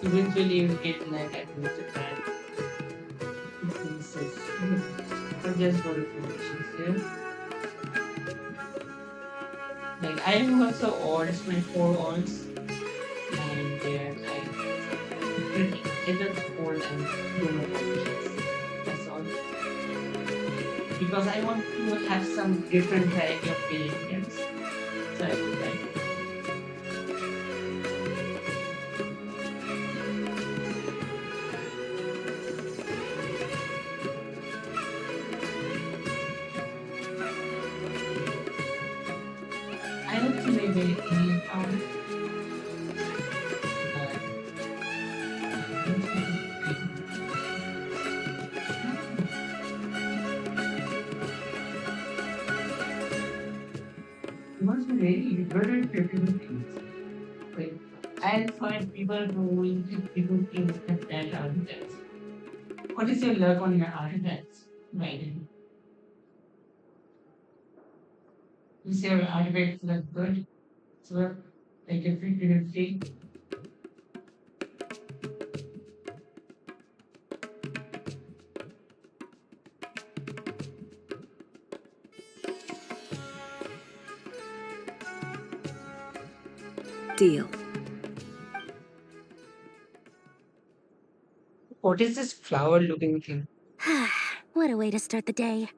eventually you get like at least a brand. Or just go to positions here. Like I have also odds, my 4 odds, and they're like either hold and do my positions. That's all. Because I want to have some different variety of behaviors. So I do that. I don't think they did any it must be very good at creating things. Like, I'll find people who will people things at that architects. What is your luck on your artifacts? Right. Is your artifacts look good? So, like a 50-50. Deal. What is this flower looking thing? What a way to start the day.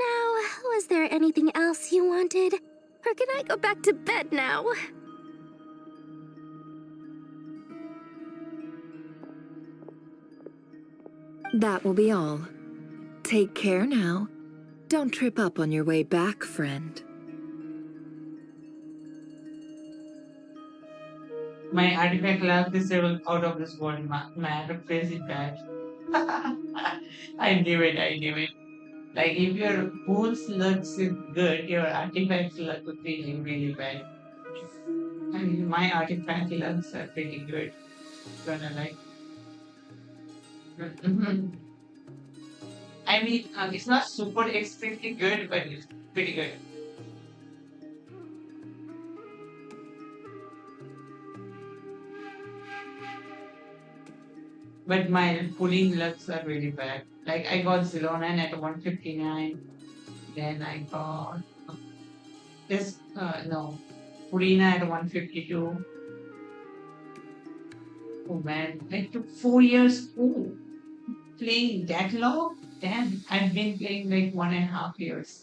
Now, was there anything else you wanted? Or can I go back to bed now? That will be all. Take care now. Don't trip up on your way back, friend. My artifact lab disabled out of this world. My artifact is bad. I knew it. Like if your pools looks good, your artifacts luck would be really bad. I mean, my artifact looks are pretty good. Gonna like. I I mean, it's not super extremely good, but it's pretty good. But my pulling lucks are really bad. Like I got Zilonan at 159, then I got this no Purina at 152. Oh man, it took 4 years. Oh, playing that long? Damn, I've been playing like 1.5 years.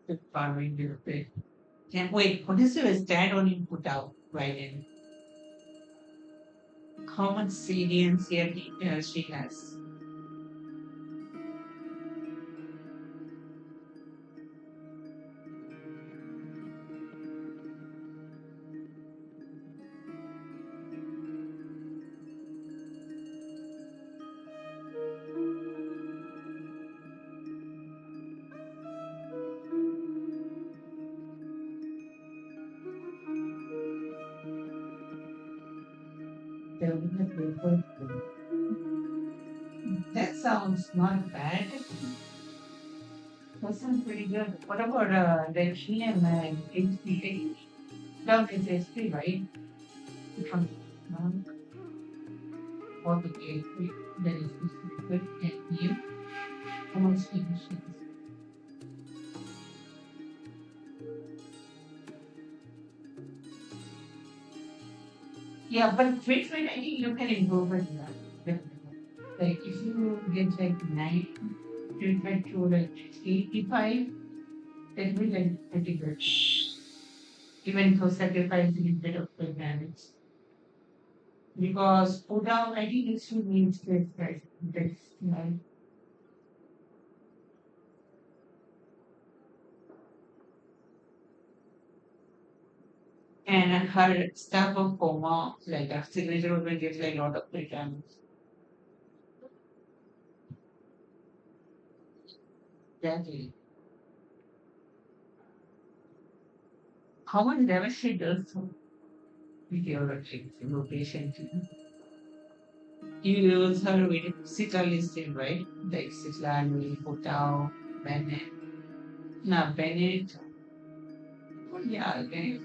The farming little bit. Can't wait. What is the stat on input out right in? How much salience here she has? Tell me the paper. That sounds not bad. That sounds pretty good. What about the GM and HP? Down is HP, right? From or the HP that is good and you. How much efficiency? Yeah, but treatment, I think you can improve it. Like if you get like 9 treatment to like 85, that will like pretty good. Even though sacrificing a bit of the damage. Because put down, I think it should means this, guys. This, right? And her staff of coma, like her signature would get like a lot of free damage. Exactly. How much damage she does to your patient? You use her with Sita listing, right? Like Sitlani, Hotao, Bennett. Nah, Bennett. Oh, yeah, Bennett.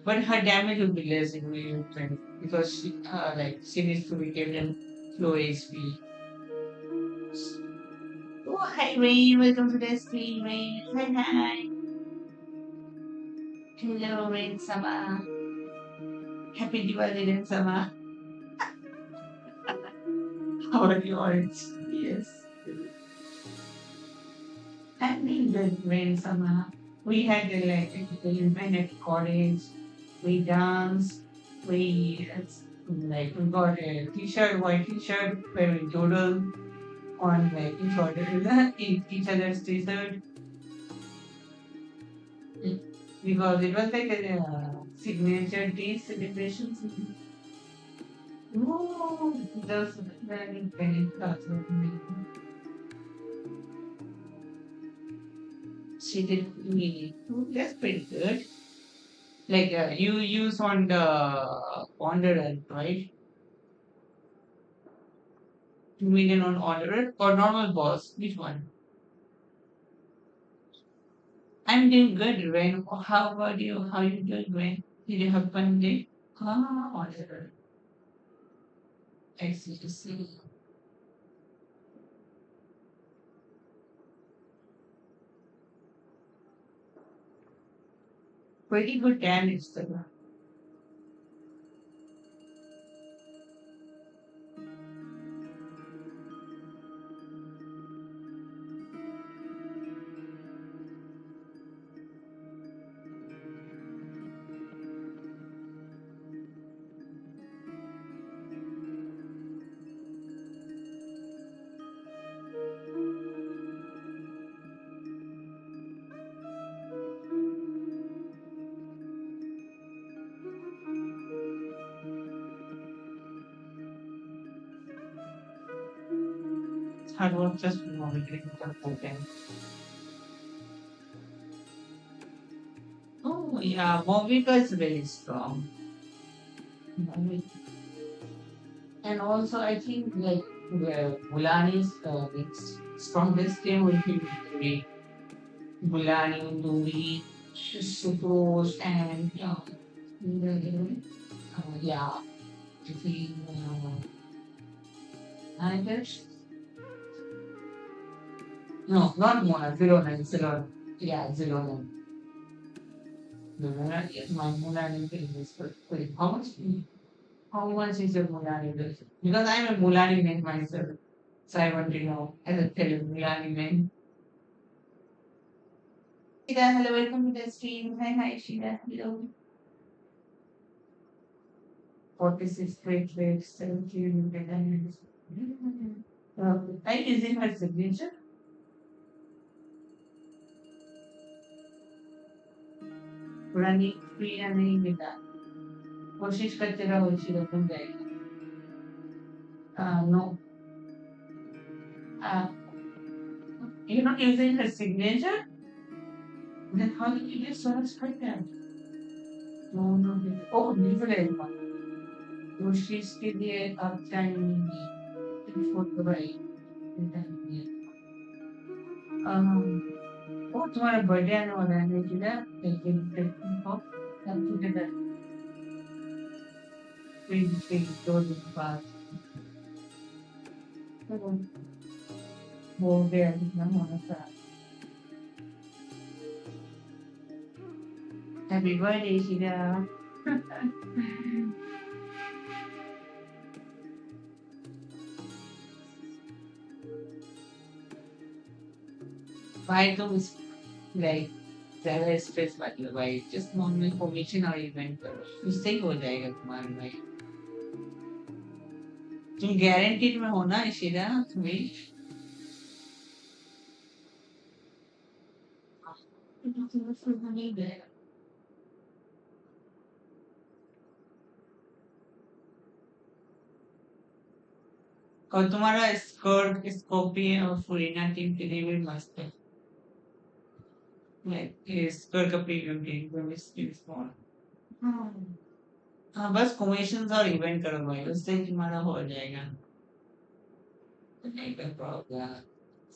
But her damage will be less in Wii U because she needs to be given low HP. Oh, hi Rain, welcome to the stream, Rain. Hi. Hello, Rain Sama. Happy Diwali, Rain Sama. How are you, Orange? Yes. I mean, good Rain Sama. We had the event at college. We danced. We got a t-shirt, white t-shirt where we doodle on like each other's t-shirt because it was like a signature day celebrations. Oh, those very thoughts of me. She did really. That's pretty good. Like you use on the Wanderer, right? 2 million on Wanderer or normal boss? Which one? I'm doing good, Ren. How about you? How you doing, Ren? Did you have fun day? Ah, Wanderer. I see to see. Pretty good damage, though. Hard work just moving critical content. Oh yeah, Movika is very strong. Movika. And also I think like Mulani's strongest team will be Duri. Mulani, Duri, Supos, and yeah, I think I guess no, not Mona, Zero Nine, Zero. Yeah, Zero Nine. Mona, yes, my Mulani is very. How much is your Mulani bill? Because I'm a Mulani man myself. So I want to know as a tell Mulani man. Shida, hello, welcome to the stream. Hi, Shida. Hello. 46 great waves, 17 minutes. Right, is in her signature? पुरानी free या नहीं मिला कोशिश करते रहो शीला बन जाएगा no uh, you're not using her signature then how did you get so much content no oh different one कोशिश के लिए अब चाहिए फोटो भाई ओ तुम्हारा बर्थडे आने वाला है शीला लेकिन हो हैप्पी बर्थडे प्लीज 2 दिन बाद हो गया जितना होना था happy birthday Sheela Why do we like ज़्यादा स्ट्रेस मत लो भाई just normal formation और इवेंट करो उससे ही हो जाएगा तुम्हारा भाई तुम गारंटीड में हो ना इशिरा तुम्हें नहीं देगा और तुम्हारा स्कोर स्कोपी और फुरीना टीम के लिए भी मस्त है स्कोर का प्रीमियम टीम को भी स्मॉल हाँ बस कॉम्बिनेशंस और इवेंट करो भाई उससे तुम्हारा हो जाएगा नहीं कर पाओगे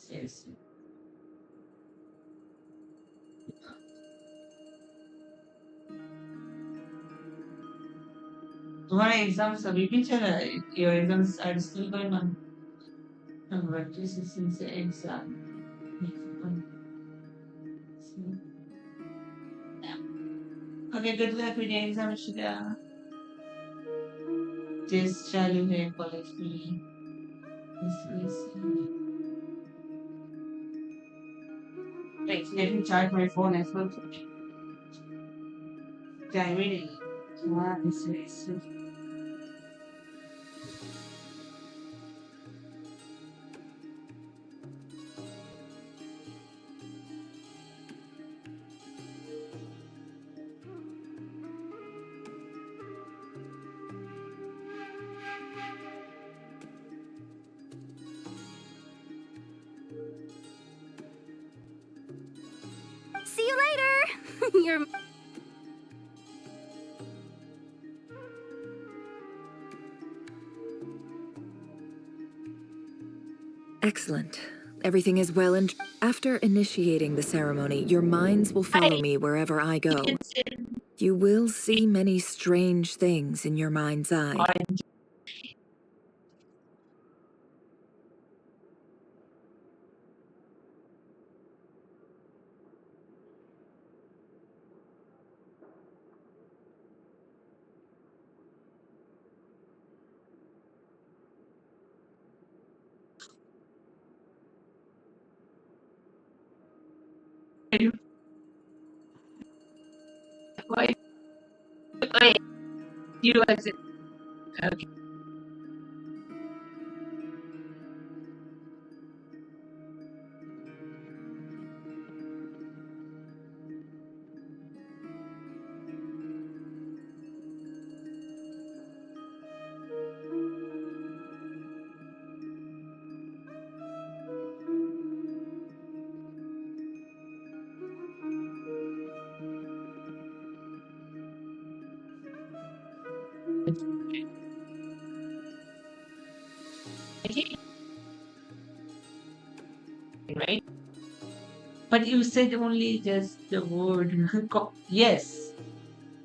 seriously तुम्हारा एग्जाम अभी भी चल रहा है your exams are still going on number 2 से exam okay good luck with exam शिदा टेस्ट चालू है कॉलेज में Wait, let me charge my phone as well. Time reading. This. See you later! You're... Excellent. Everything is well and after initiating the ceremony, your minds will follow me wherever I go. You will see many strange things in your mind's eye. Why? You as it. Okay. But you said only just the word. Yes,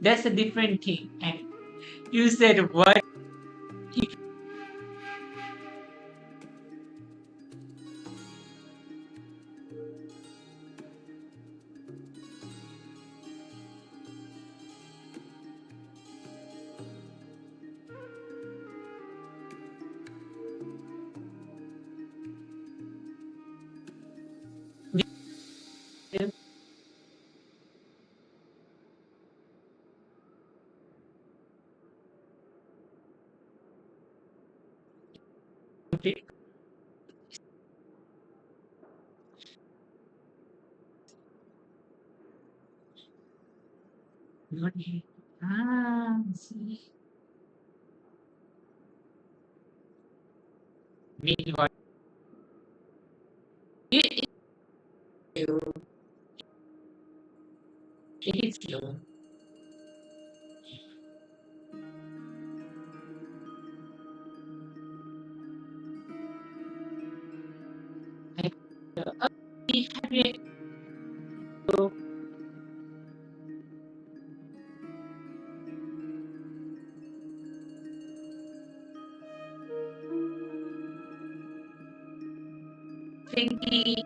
that's a different thing. And you said what? If not see. Mean what? It, it's you. I, have you thinking?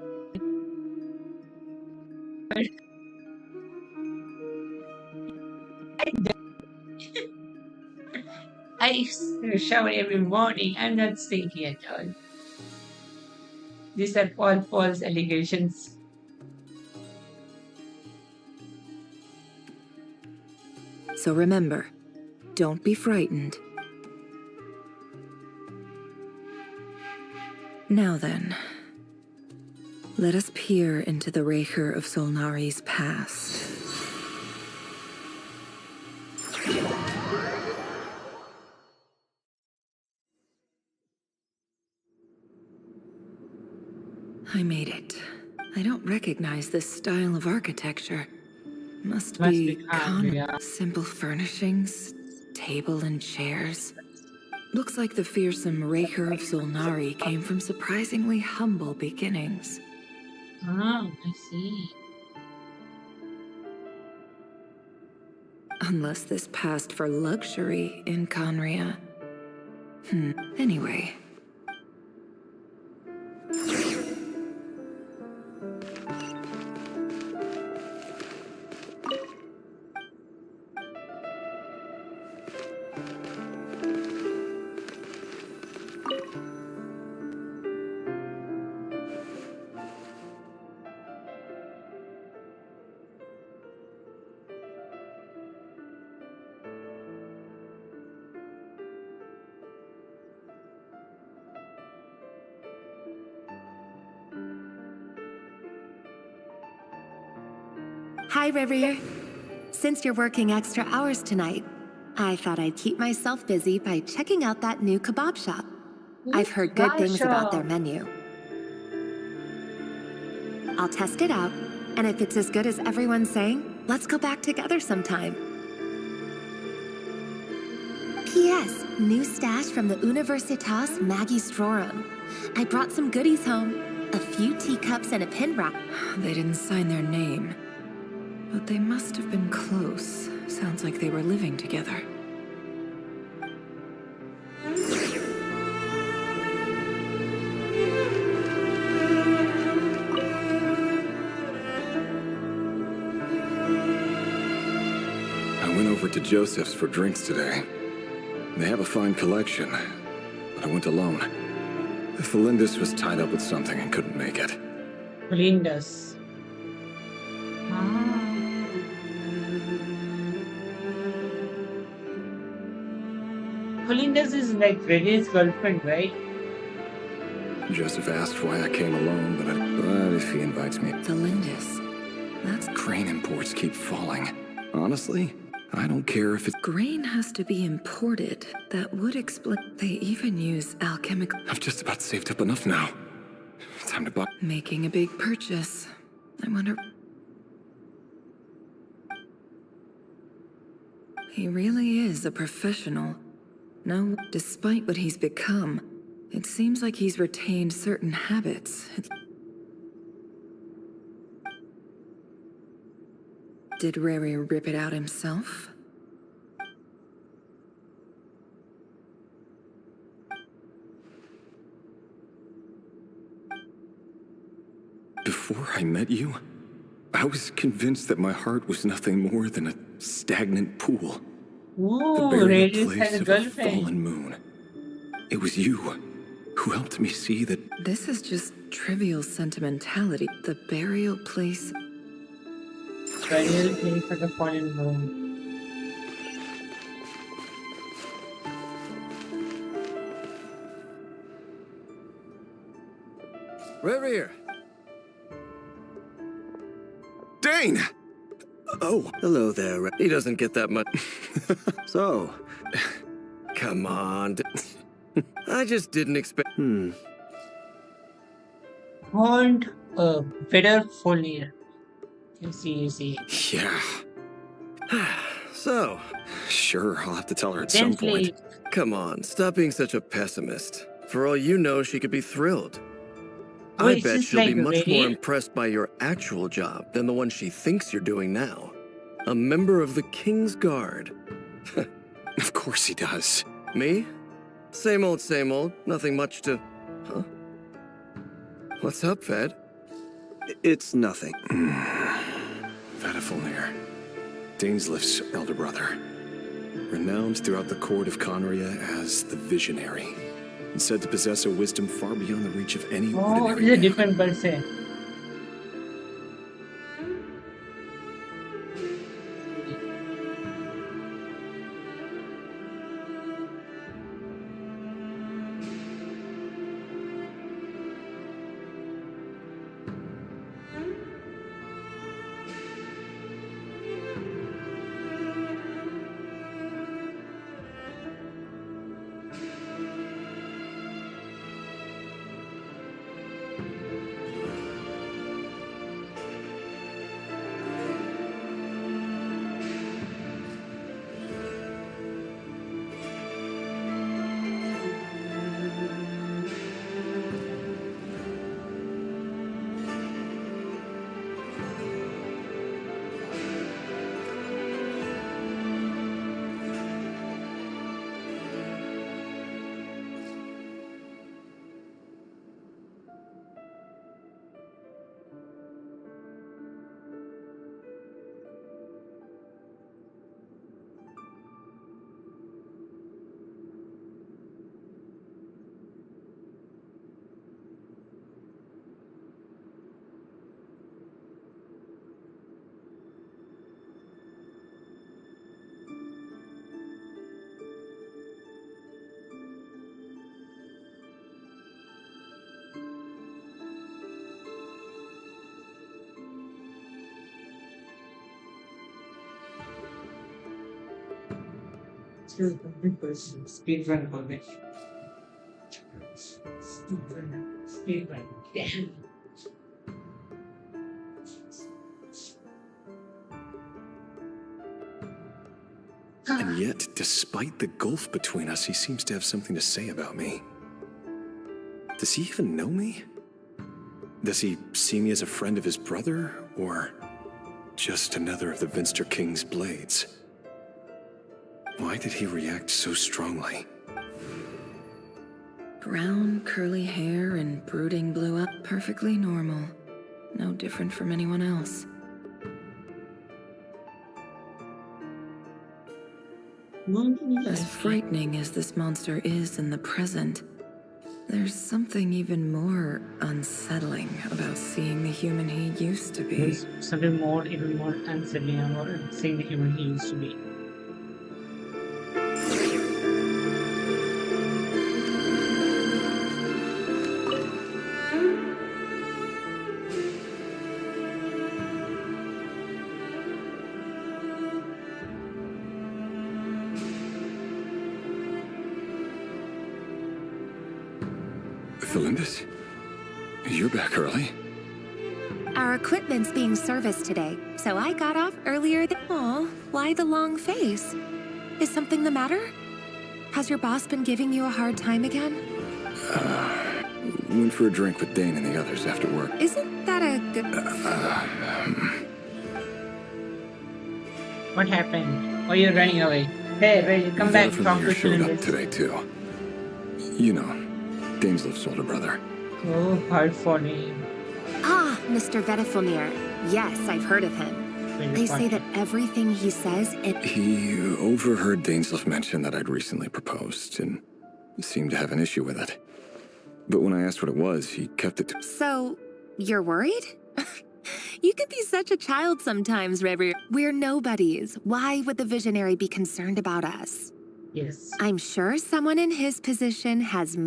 I shower every morning. I'm not stinky at all. These are all false allegations. So remember, don't be frightened. Now then, let us peer into the Raker of Solnari's past. I made it. I don't recognize this style of architecture. Must be Yeah. simple furnishings, table and chairs. Looks like the fearsome Raker of Solnari came from surprisingly humble beginnings. Ah, I see. Unless this passed for luxury in Conria. Anyway. Hi, River. Since you're working extra hours tonight, I thought I'd keep myself busy by checking out that new kebab shop. I've heard good things about their menu. I'll test it out, and if it's as good as everyone's saying, let's go back together sometime. P.S. New stash from the Universitas Magistrorum. I brought some goodies home. A few teacups and a pin rack. They didn't sign their name. But they must have been close. Sounds like they were living together. I went over to Joseph's for drinks today. They have a fine collection, but I went alone. Felindus was tied up with something and couldn't make it. Felindus. Felindus is like Rene's girlfriend, right? Joseph asked why I came alone, but if he invites me... Felindus. That's... Grain imports keep falling. Honestly, I don't care if it's... Grain has to be imported. That would explain... They even use alchemical... I've just about saved up enough now. Time to buy... Making a big purchase. I wonder... He really is a professional. No, despite what he's become, it seems like he's retained certain habits. Did Rary rip it out himself? Before I met you, I was convinced that my heart was nothing more than a stagnant pool. The Ooh, burial Radius place has a of a girlfriend. fallen moon. It was you who helped me see that This is just trivial sentimentality. The burial place. Burial place of the fallen moon. Reverie! Dane! Oh, Hello there. He doesn't get that much. So, come on. I just didn't expect. Und better Follier. You see. yeah. So, Sure, I'll have to tell her at some point. Gently. come on. Stop being such a pessimist. For all you know, she could be thrilled. Oh, I it's bet just she'll be like much more really? impressed by your actual job than the one she thinks you're doing now. A member of the King's Guard. Of course he does. Me? Same old, same old. Nothing much to... Huh? What's up, Fed? It's nothing. Vadafulnir, Dainslift's elder brother. Renowned throughout the court of Conria as the Visionary. And said to possess a wisdom far beyond the reach of any Oh, ordinary it's a man. different person. Speedrun হবে speedrun damn. And yet, despite the gulf between us, he seems to have something to say about me. Does he even know me? Does he see me as a friend of his brother, or just another of the Vinster King's blades? Why did he react so strongly? Brown, curly hair and brooding blue eyes. Perfectly normal. No different from anyone else. As frightening as this monster is in the present, there's something even more unsettling about seeing the human he used to be. There's something more, even more unsettling about seeing the human he used to be. Felindis? You're back early? Our equipment's being serviced today, so I got off earlier than... Aw, why the long face? Is something the matter? Has your boss been giving you a hard time again? Went for a drink with Dane and the others after work. Isn't that a good... What happened? Why you're running away? Hey, Ray, come back. Talk Vetterfamir to showed up Cylinders. today too. You know, Dainslif's older brother. Oh, hard for him. Ah, Mr. Vetterfamir. Yes, I've heard of him. They say that everything he says, He overheard Dainslif mention that I'd recently proposed and seemed to have an issue with it. But when I asked what it was, he kept it to... So, you're worried? You can be such a child sometimes, Reverie. We're nobodies. Why would the visionary be concerned about us? Yes. I'm sure someone in his position has...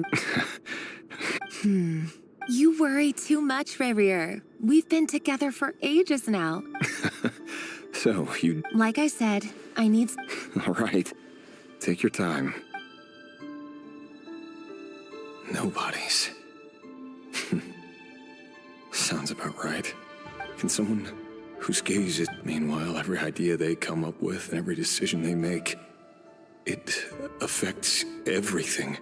You worry too much, Revier. We've been together for ages now. So, you... Like I said, I need... All right. Take your time. Nobodies. Sounds about right. Can someone whose gaze is... Meanwhile, every idea they come up with and every decision they make, it affects everything.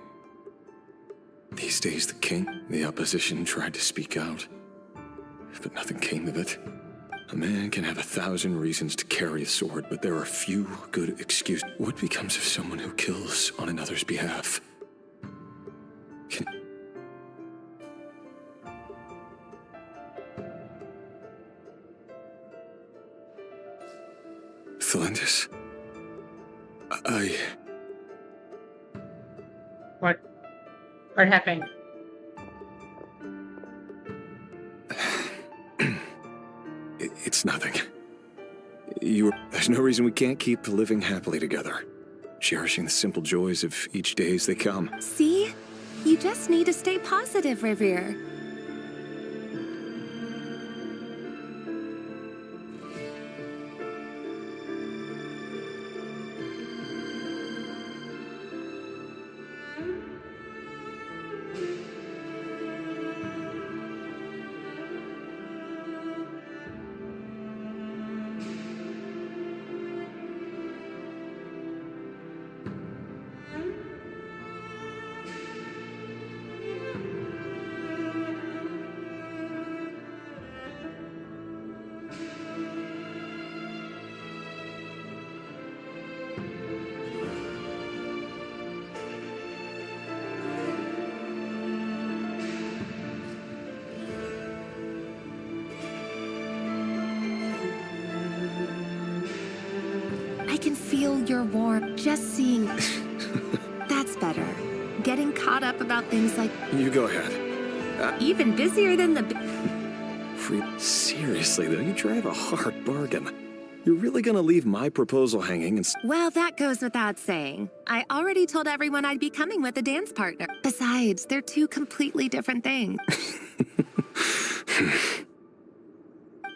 These days, the king, the opposition tried to speak out, but nothing came of it. A man can have 1,000 reasons to carry a sword, but there are few good excuses. What becomes of someone who kills on another's behalf? Can... Thelindis? What? What happened? It's nothing. There's no reason we can't keep living happily together, cherishing the simple joys of each day as they come. See? You just need to stay positive, Revier. I can feel your warmth just seeing... That's better. Getting caught up about things like... You go ahead. Even busier than the... Seriously, though, you drive a hard bargain. You're really gonna leave my proposal hanging and... Well, that goes without saying. I already told everyone I'd be coming with a dance partner. Besides, they're two completely different things.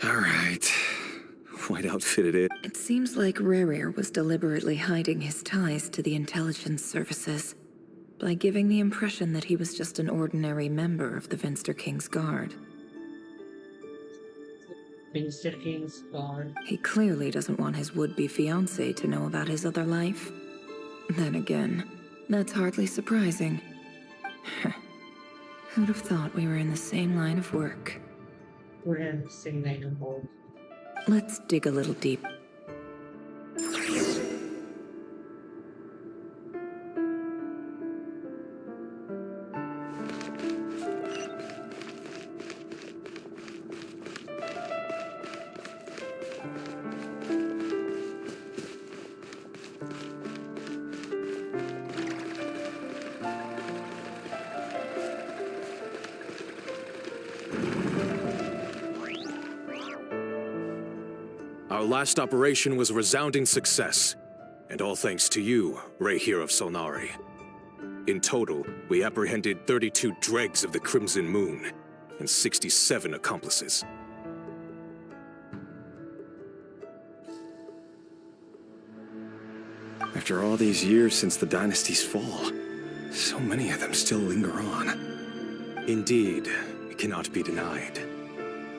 All right. White outfitted it. It seems like Rerir was deliberately hiding his ties to the intelligence services by giving the impression that he was just an ordinary member of the Vinster King's Guard. Vinster King's Guard. He clearly doesn't want his would-be fiancée to know about his other life. Then again, that's hardly surprising. Who'd have thought we were in the same line of work? We're in the same line of work. Let's dig a little deep. Our last operation was a resounding success, and all thanks to you, Rayhir of Solnari. In total, we apprehended 32 dregs of the Crimson Moon, and 67 accomplices. After all these years since the dynasty's fall, so many of them still linger on. Indeed, it cannot be denied.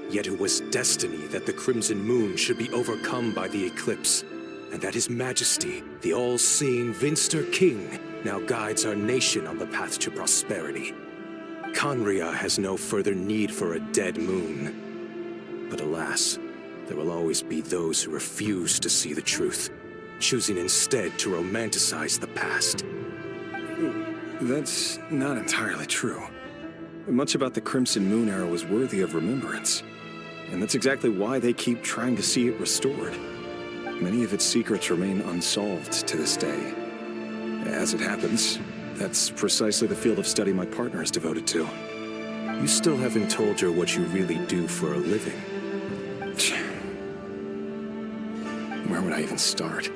Yet it was destiny that the Crimson Moon should be overcome by the eclipse, and that His Majesty, the all-seeing Vinster King, now guides our nation on the path to prosperity. Conria has no further need for a dead moon. But alas, there will always be those who refuse to see the truth, choosing instead to romanticize the past. That's not entirely true. Much about the Crimson Moon era was worthy of remembrance. And that's exactly why they keep trying to see it restored. Many of its secrets remain unsolved to this day. As it happens, that's precisely the field of study my partner is devoted to. You still haven't told her what you really do for a living. Where would I even start?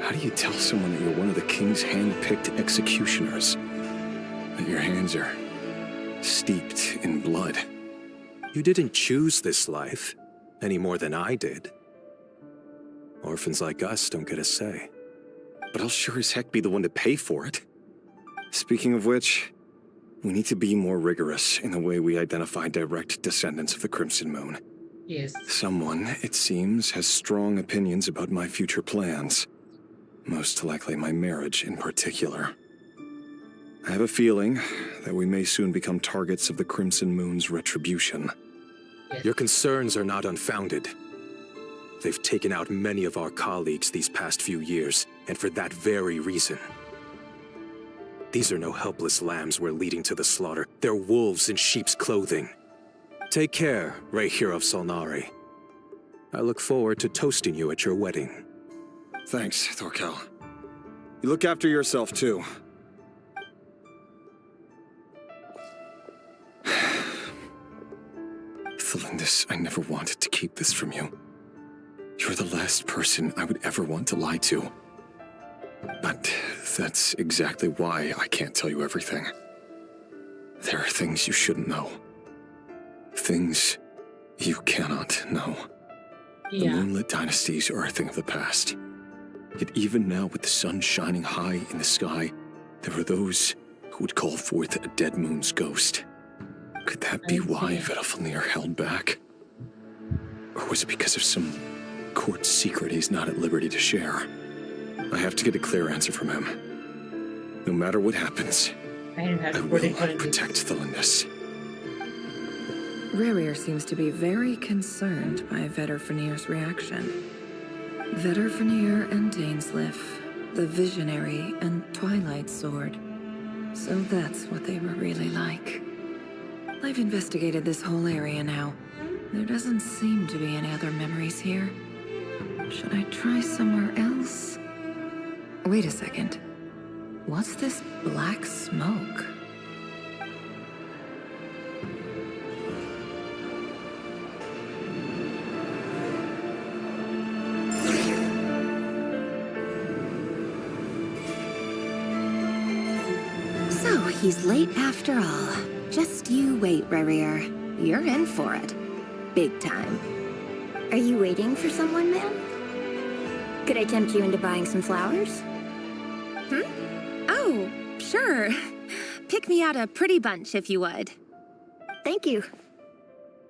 How do you tell someone that you're one of the king's hand-picked executioners? That your hands are steeped in blood? You didn't choose this life, any more than I did. Orphans like us don't get a say. But I'll sure as heck be the one to pay for it. Speaking of which, we need to be more rigorous in the way we identify direct descendants of the Crimson Moon. Yes. Someone, it seems, has strong opinions about my future plans. Most likely my marriage in particular. I have a feeling that we may soon become targets of the Crimson Moon's retribution. Yes. Your concerns are not unfounded. They've taken out many of our colleagues these past few years, and for that very reason. These are no helpless lambs we're leading to the slaughter. They're wolves in sheep's clothing. Take care, Rahyr of Solnari. I look forward to toasting you at your wedding. Thanks, Thorkel. You look after yourself, too. Thelindis, I never wanted to keep this from you. You're the last person I would ever want to lie to. But that's exactly why I can't tell you everything. There are things you shouldn't know. Things you cannot know. The Moonlit dynasties are a thing of the past. Yet even now, with the sun shining high in the sky, there are those who would call forth a dead moon's ghost. Could that be why Vedalfnir held back? Or was it because of some court secret he's not at liberty to share? I have to get a clear answer from him. No matter what happens, I will protect Thelindis. Raryr seems to be very concerned by Vedalfnir's reaction. Vedalfnir and Dainsleif, the Visionary and Twilight Sword. So that's what they were really like. I've investigated this whole area now. There doesn't seem to be any other memories here. Should I try somewhere else? Wait a second. What's this black smoke? So, he's late after all. Just you wait, Raryr. You're in for it. Big time. Are you waiting for someone, ma'am? Could I tempt you into buying some flowers? Oh, sure. Pick me out a pretty bunch if you would. Thank you.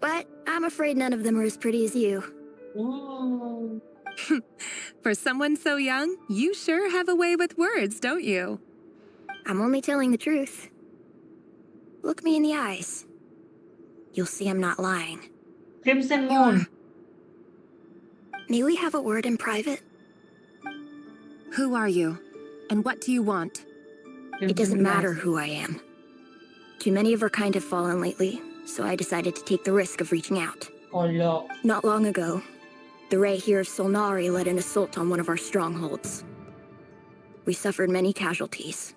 But I'm afraid none of them are as pretty as you. Ooh. For someone so young, you sure have a way with words, don't you? I'm only telling the truth. Look me in the eyes. You'll see I'm not lying. Crimson Moon. May we have a word in private? Who are you? And what do you want? It doesn't matter who I am. Too many of our kind have fallen lately, so I decided to take the risk of reaching out. Oh, no. Not long ago, the Rahyr of Solnari led an assault on one of our strongholds. We suffered many casualties,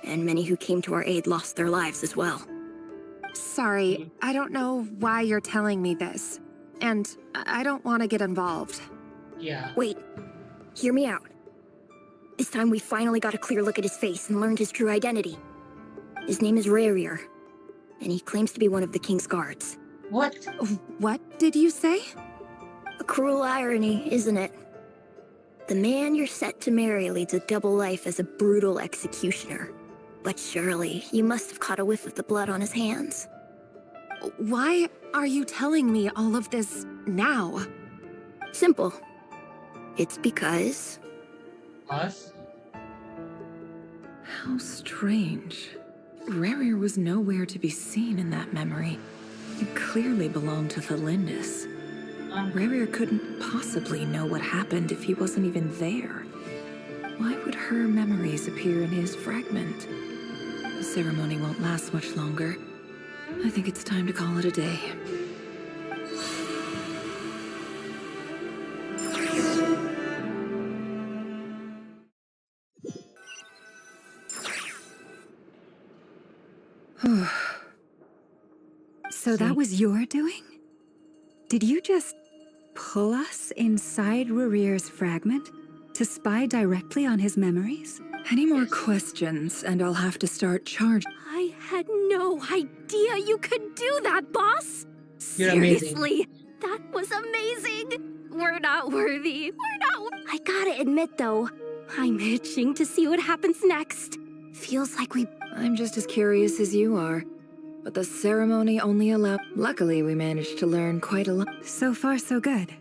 and many who came to our aid lost their lives as well. Sorry, I don't know why you're telling me this. And I don't want to get involved. Yeah. Wait. Hear me out. This time we finally got a clear look at his face and learned his true identity. His name is Raryr, and he claims to be one of the King's guards. What? What did you say? A cruel irony, isn't it? The man you're set to marry leads a double life as a brutal executioner. But surely, you must have caught a whiff of the blood on his hands. Why are you telling me all of this now? Simple. It's because... Us? How strange. Raryr was nowhere to be seen in that memory. It clearly belonged to Thelindis. Rarier couldn't possibly know what happened if he wasn't even there. Why would her memories appear in his fragment? The ceremony won't last much longer. I think it's time to call it a day. So that was your doing? Did you just pull us inside Rarir's fragment to spy directly on his memories? Any more questions, and I'll have to start charging. I had no idea you could do that, boss! You're amazing. Seriously, that was amazing! We're not worthy. I gotta admit, though, I'm itching to see what happens next. Feels like we... I'm just as curious as you are. But the ceremony only allowed... Luckily, we managed to learn quite a lot. So far, so good.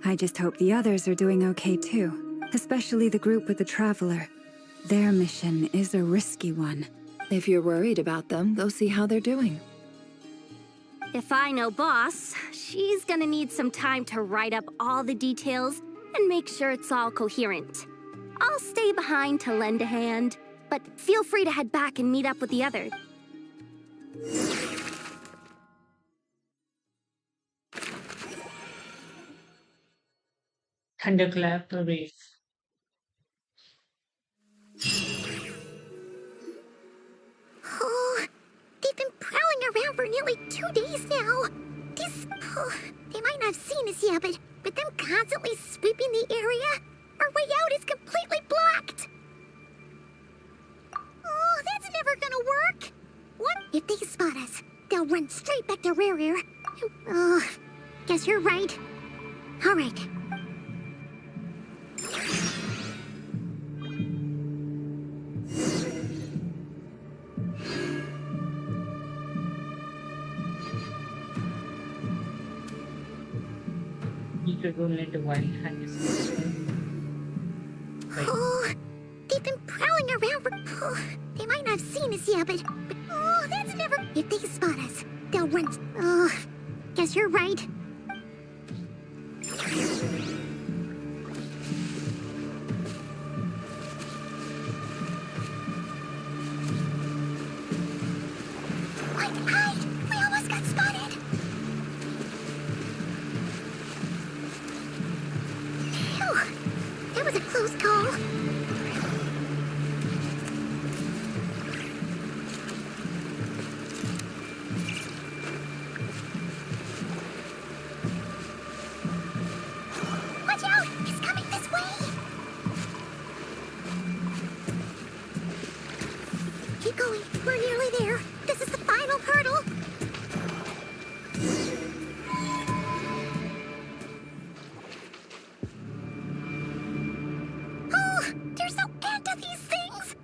I just hope the others are doing okay, too. Especially the group with the Traveler. Their mission is a risky one. If you're worried about them, go see how they're doing. If I know boss, she's gonna need some time to write up all the details and make sure it's all coherent. I'll stay behind to lend a hand, but feel free to head back and meet up with the others. Thunderclap race. Oh, they've been prowling around for nearly 2 days now. They might not have seen us yet, but them constantly sweeping the area, our way out is completely blocked. Oh, that's never gonna work. What if they spot us? They'll run straight back to Rarier. Oh, guess you're right. All right. Need to roll into wild hands. Oh, they've been prowling around for... Oh, they might not have seen us yet, but... Oh, that's never... If they spot us, they'll run... Oh, guess you're right. Hide! We almost got spotted! Phew! That was a close call. Watch out! He's coming this way! Keep going. We're nearly there. This is the final hurdle. Oh, there's no end to these things.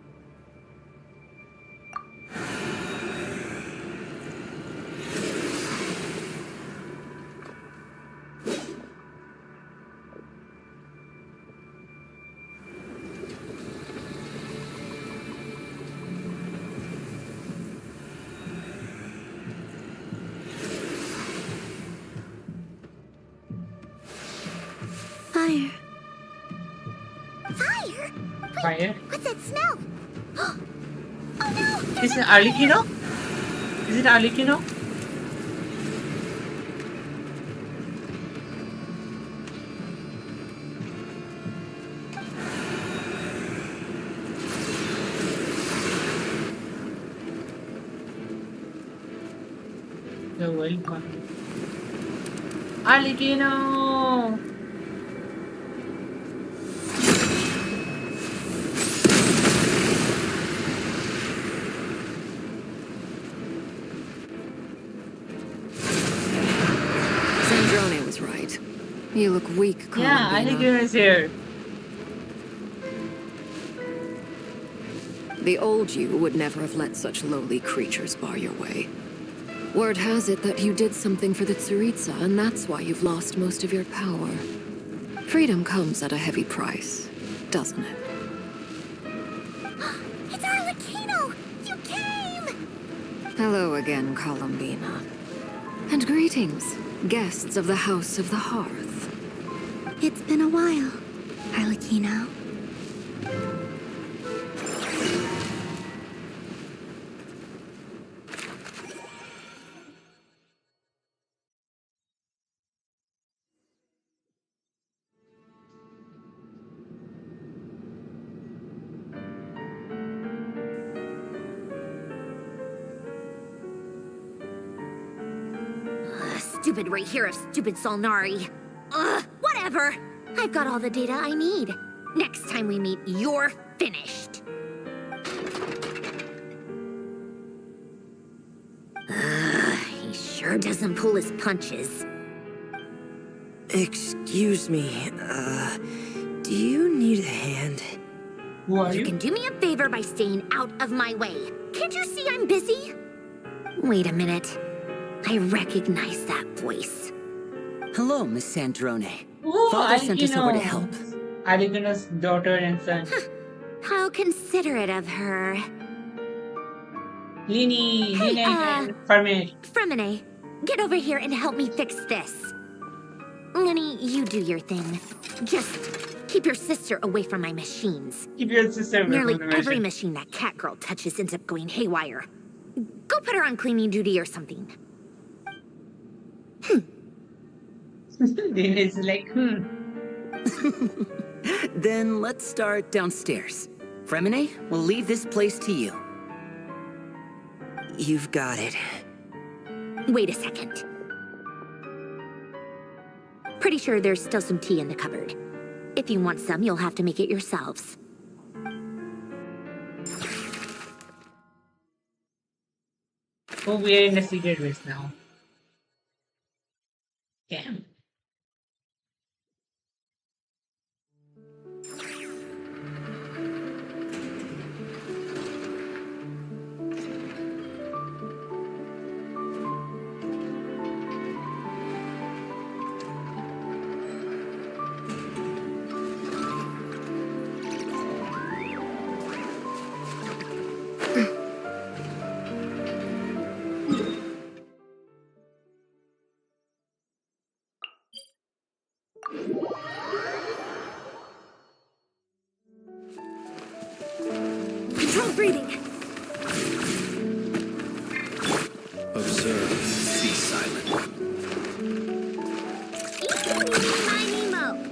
Fire. Fire? Wait, Fire? what's that smell? Oh no! Is it Arlecchino? Is it Arlecchino? The wild one. Arlecchino! Sandrone was right. You look weak, Yeah, Columbina. Arlecchino is here. The old you would never have let such lowly creatures bar your way. Word has it that you did something for the Tsaritsa, and that's why you've lost most of your power. Freedom comes at a heavy price, doesn't it? It's Arlecchino! You came! Hello again, Columbina. And greetings. Guests of the House of the Hearth. It's been a while, Arlecchino. Stupid right here of stupid Solnari. Ugh, whatever. I've got all the data I need. Next time we meet, you're finished. He sure doesn't pull his punches. Excuse me, do you need a hand? Who are You you? can do me a favor by staying out of my way. Can't you see I'm busy? Wait a minute. I recognize that voice. Hello, Miss Sandrone. Oh, Father sent us over to help. Alekino's daughter and son. How considerate of her. Lini, Hey, Lina and Fermin. Fremine, get over here and help me fix this. Lini, you do your thing. Just keep your sister away from my machines. Keep your sister away Nearly from the every machine. machine that cat girl touches ends up going haywire. Go put her on cleaning duty or something. Lina is like, Then let's start downstairs. Fremine, we'll leave this place to you. You've got it. Wait a second. Pretty sure there's still some tea in the cupboard. If you want some, you'll have to make it yourselves. oh, we are in the secret race now. Damn. Controlled breathing. Observe, be silent. Eeny, miny, mo.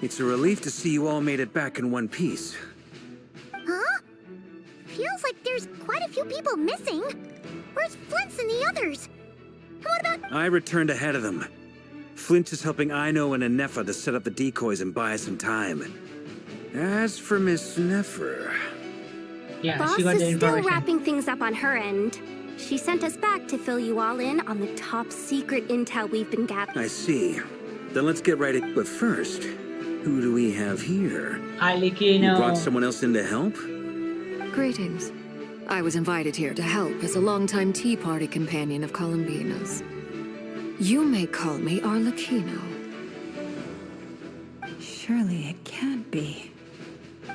It's a relief to see you all made it back in one piece. Huh? Feels like there's quite a few people missing. Where's Flint's and the others? And what about... I returned ahead of them. Flint is helping Aino and Anefa to set up the decoys and buy us some time. As for Miss Nefer... Yeah, Boss she got the is still information. wrapping things up on her end. She sent us back to fill you all in on the top secret intel we've been gathering. I see. Then let's get right at... But first, who do we have here? Alekino. You brought someone else in to help? Greetings. I was invited here to help as a longtime Tea Party companion of Columbina's. You may call me Arlecchino. Surely it can't be.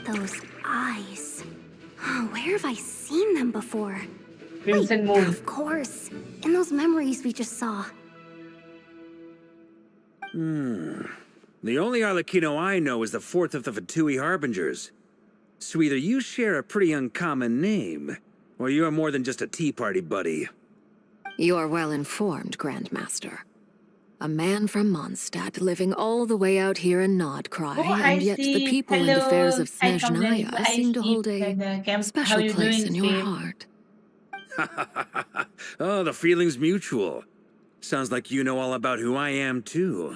Those eyes. Oh, where have I seen them before? Crimson Moon. Of course. In those memories we just saw. The only Arlecchino I know is the fourth of the Fatui Harbingers. So either you share a pretty uncommon name, or you're more than just a Tea Party buddy. You're well informed, Grandmaster. A man from Mondstadt living all the way out here in Nodcry, Oh, I and yet see. the people and Hello. affairs of I come there. Snezhnaya I seem to see hold a the camp. How special you place doing, in your Steve? heart. Oh, the feeling's mutual. Sounds like you know all about who I am, too.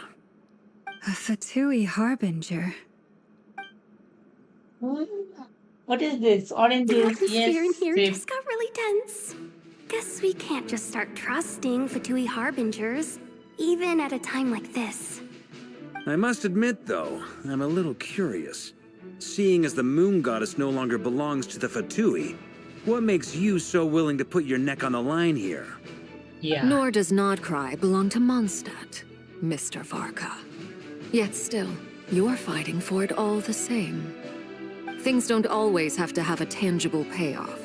A Fatui Harbinger. What is this? Orange The juice? atmosphere in Yes, here Steve. just got really tense. Guess we can't just start trusting Fatui Harbingers, even at a time like this. I must admit, though, I'm a little curious. Seeing as the moon goddess no longer belongs to the Fatui, what makes you so willing to put your neck on the line here? Yeah. Nor does Nodcry belong to Mondstadt, Mr. Varka. Yet still, you're fighting for it all the same. Things don't always have to have a tangible payoff.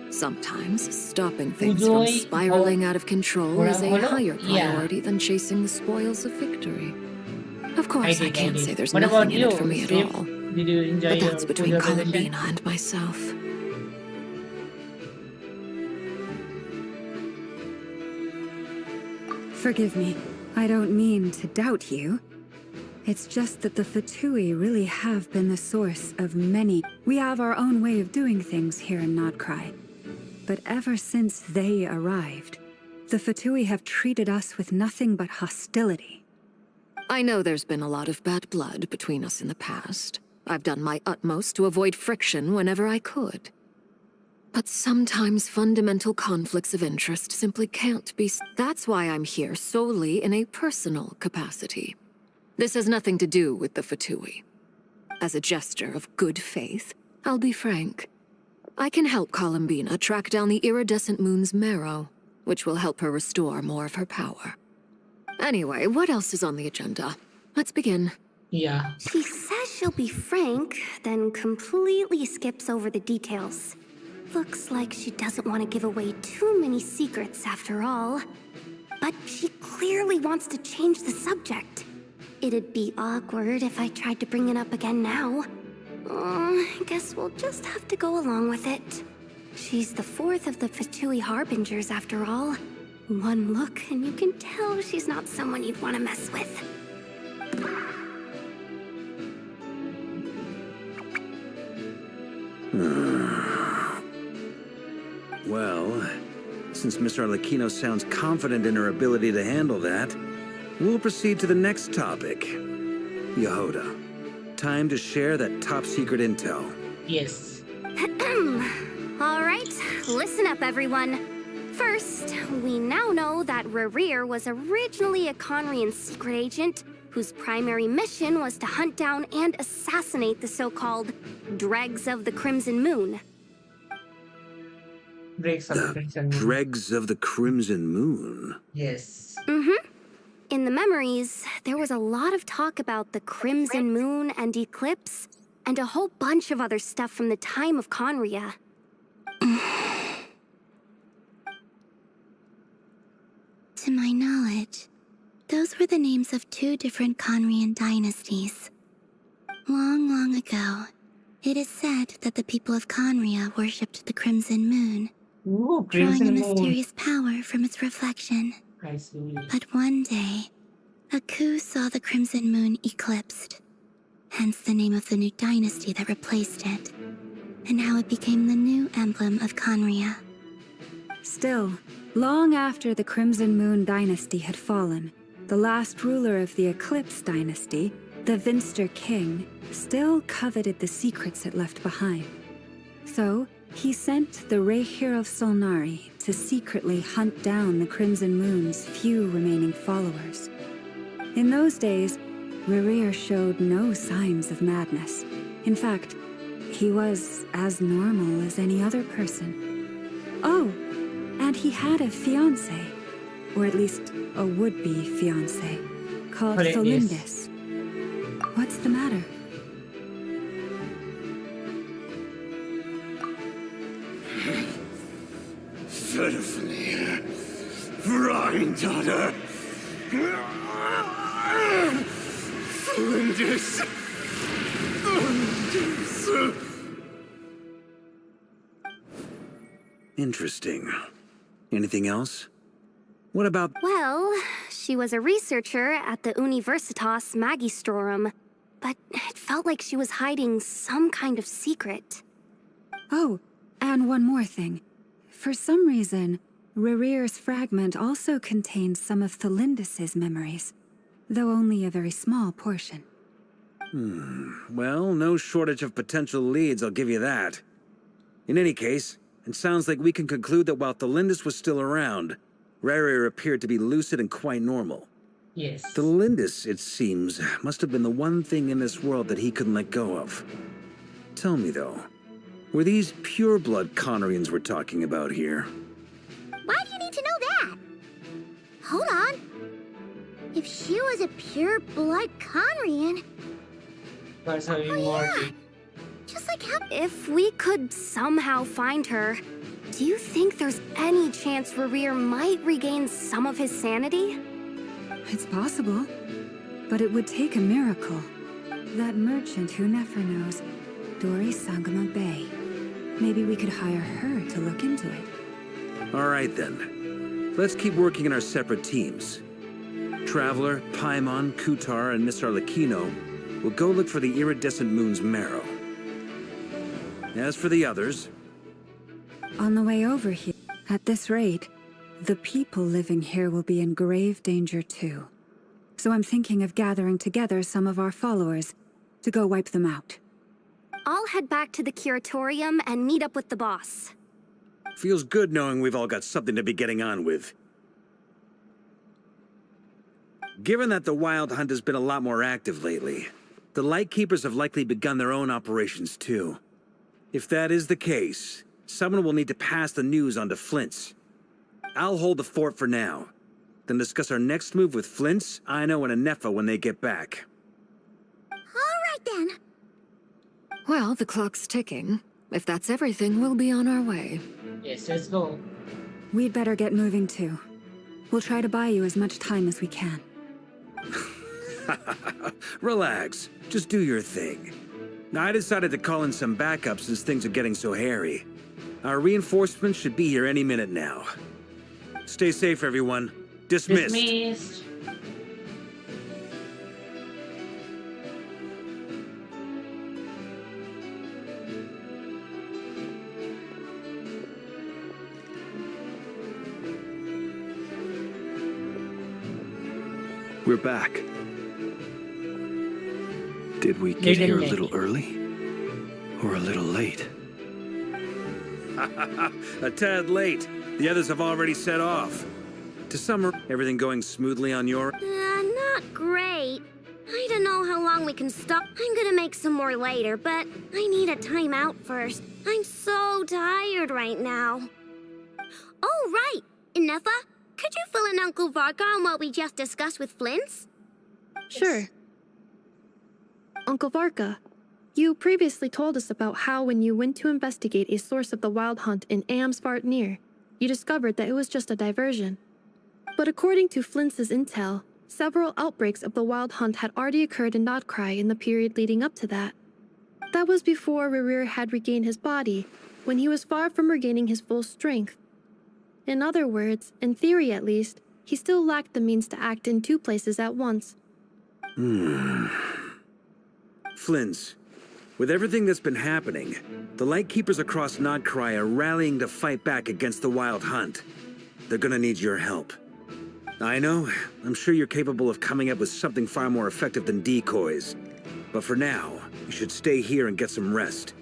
Sometimes, stopping things from spiraling out of control is a higher priority than chasing the spoils of victory. Of course, I can't say there's nothing in it for me at all. Did you enjoy But that's between your Columbina and myself. Forgive me. I don't mean to doubt you. It's just that the Fatui really have been the source of many. We have our own way of doing things here in Nodcry. But ever since they arrived, the Fatui have treated us with nothing but hostility. I know there's been a lot of bad blood between us in the past. I've done my utmost to avoid friction whenever I could. But sometimes fundamental conflicts of interest simply can't be... That's why I'm here solely in a personal capacity. This has nothing to do with the Fatui. As a gesture of good faith, I'll be frank. I can help Columbina track down the iridescent moon's marrow, which will help her restore more of her power. Anyway, what else is on the agenda? Let's begin. Yeah. She says she'll be frank, then completely skips over the details. Looks like she doesn't want to give away too many secrets after all. But she clearly wants to change the subject. It'd be awkward if I tried to bring it up again now. I guess we'll just have to go along with it. She's the fourth of the Fatui Harbingers after all. One look and you can tell she's not someone you'd want to mess with. Well, since Miss Arlecchino sounds confident in her ability to handle that, we'll proceed to the next topic. Yehoda, time to share that top-secret intel. Yes. All right, listen up, everyone. First, we now know that Rerir was originally a Conrian secret agent whose primary mission was to hunt down and assassinate the so-called Dregs of the Crimson Moon. Dregs of the Crimson Moon? Yes. In the memories, there was a lot of talk about the Crimson Moon and Eclipse, and a whole bunch of other stuff from the time of Conria. To my knowledge, those were the names of two different Conrian dynasties. Long, long ago, it is said that the people of Conria worshipped the Crimson Moon, drawing a mysterious power from its reflection. I see. But one day, a coup saw the Crimson Moon eclipsed, hence the name of the new dynasty that replaced it, and how it became the new emblem of Conria. Still, long after the Crimson Moon dynasty had fallen, the last ruler of the Eclipse dynasty, the Vinster King, still coveted the secrets it left behind. So, he sent the Rehir of Solnari to secretly hunt down the Crimson Moon's few remaining followers. In those days, Rerir showed no signs of madness. In fact, he was as normal as any other person. Oh, and he had a fiancé, or at least a would-be fiancé, called Tholindis. What's the matter? Certainly, Granddaughter. Flinders. Interesting. Anything else? What about... Well, she was a researcher at the Universitas Magistrorum, but it felt like she was hiding some kind of secret. Oh, and one more thing. For some reason, Rerir's fragment also contains some of Tholindis' memories, though only a very small portion. Well, no shortage of potential leads, I'll give you that. In any case, and sounds like we can conclude that while Thelindis was still around, Rarier appeared to be lucid and quite normal. Yes. Thelindis, it seems, must have been the one thing in this world that he couldn't let go of. Tell me, though, were these pure-blood Conorians we're talking about here? Why do you need to know that? Hold on. If she was a pure-blood Conrian, That's how you want it. just like how... If we could somehow find her, do you think there's any chance Rerir might regain some of his sanity? It's possible, but it would take a miracle. That merchant who Nefer knows, Dori Sangama Bay. Maybe we could hire her to look into it. All right, then. Let's keep working in our separate teams. Traveler, Paimon, Kutar, and Miss Arlecchino will go look for the iridescent moon's marrow. As for the others... On the way over here, at this rate, the people living here will be in grave danger too. So I'm thinking of gathering together some of our followers to go wipe them out. I'll head back to the curatorium and meet up with the boss. Feels good knowing we've all got something to be getting on with. Given that the Wild Hunt has been a lot more active lately, the Lightkeepers have likely begun their own operations too. If that is the case, someone will need to pass the news on to Flint's. I'll hold the fort for now, then discuss our next move with Flint's, Aino, and Anefa when they get back. All right, then. Well, the clock's ticking. If that's everything, we'll be on our way. Yes, let's go. We'd better get moving too. We'll try to buy you as much time as we can. Relax. Just do your thing. I decided to call in some backup since things are getting so hairy. Our reinforcements should be here any minute now. Stay safe, everyone. Dismissed. Dismissed. We're back. Did we get here a late. little early? Or a little late? A tad late. The others have already set off. To summarize, everything going smoothly on your... Not great. I don't know how long we can stop. I'm gonna make some more later, but I need a timeout first. I'm so tired right now. Oh, right. Inefa, could you fill in Uncle Varka on what we just discussed with Flint's? Sure. Uncle Varka, you previously told us about how when you went to investigate a source of the Wild Hunt in Amsvartnir, you discovered that it was just a diversion. But according to Flint's intel, several outbreaks of the Wild Hunt had already occurred in Nodcry in the period leading up to that. That was before Rerir had regained his body, when he was far from regaining his full strength. In other words, in theory at least, he still lacked the means to act in two places at once. Flint's. With everything that's been happening, the Lightkeepers across Nodcry are rallying to fight back against the Wild Hunt. They're gonna need your help. I know, I'm sure you're capable of coming up with something far more effective than decoys. But for now, you should stay here and get some rest.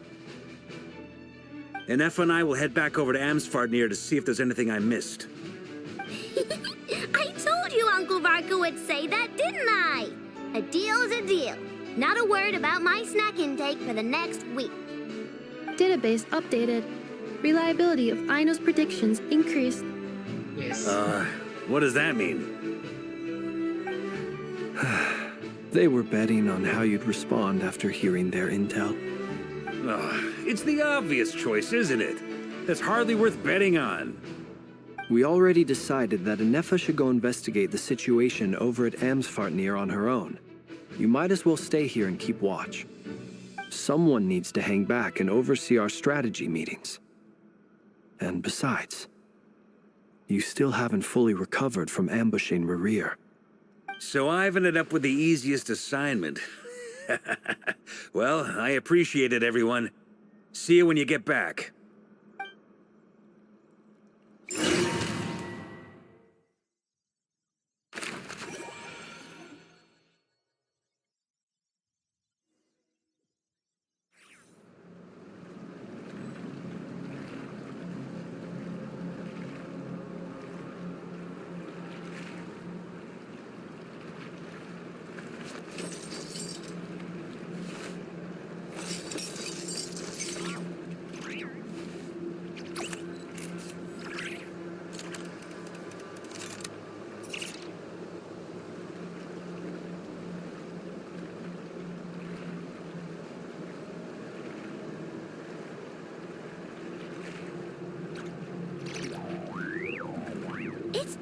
Anefa and I will head back over to Amsvartnir to see if there's anything I missed. I told you Uncle Varka would say that, didn't I? A deal is a deal. Not a word about my snack intake for the next week. Database updated. Reliability of Aino's predictions increased. Yes. What does that mean? They were betting on how you'd respond after hearing their intel. It's the obvious choice, isn't it? That's hardly worth betting on. We already decided that Anefa should go investigate the situation over at Amsvartnir on her own. You might as well stay here and keep watch. Someone needs to hang back and oversee our strategy meetings. And besides, you still haven't fully recovered from ambushing Rerir. So I've ended up with the easiest assignment. Well, I appreciate it, everyone. See you when you get back.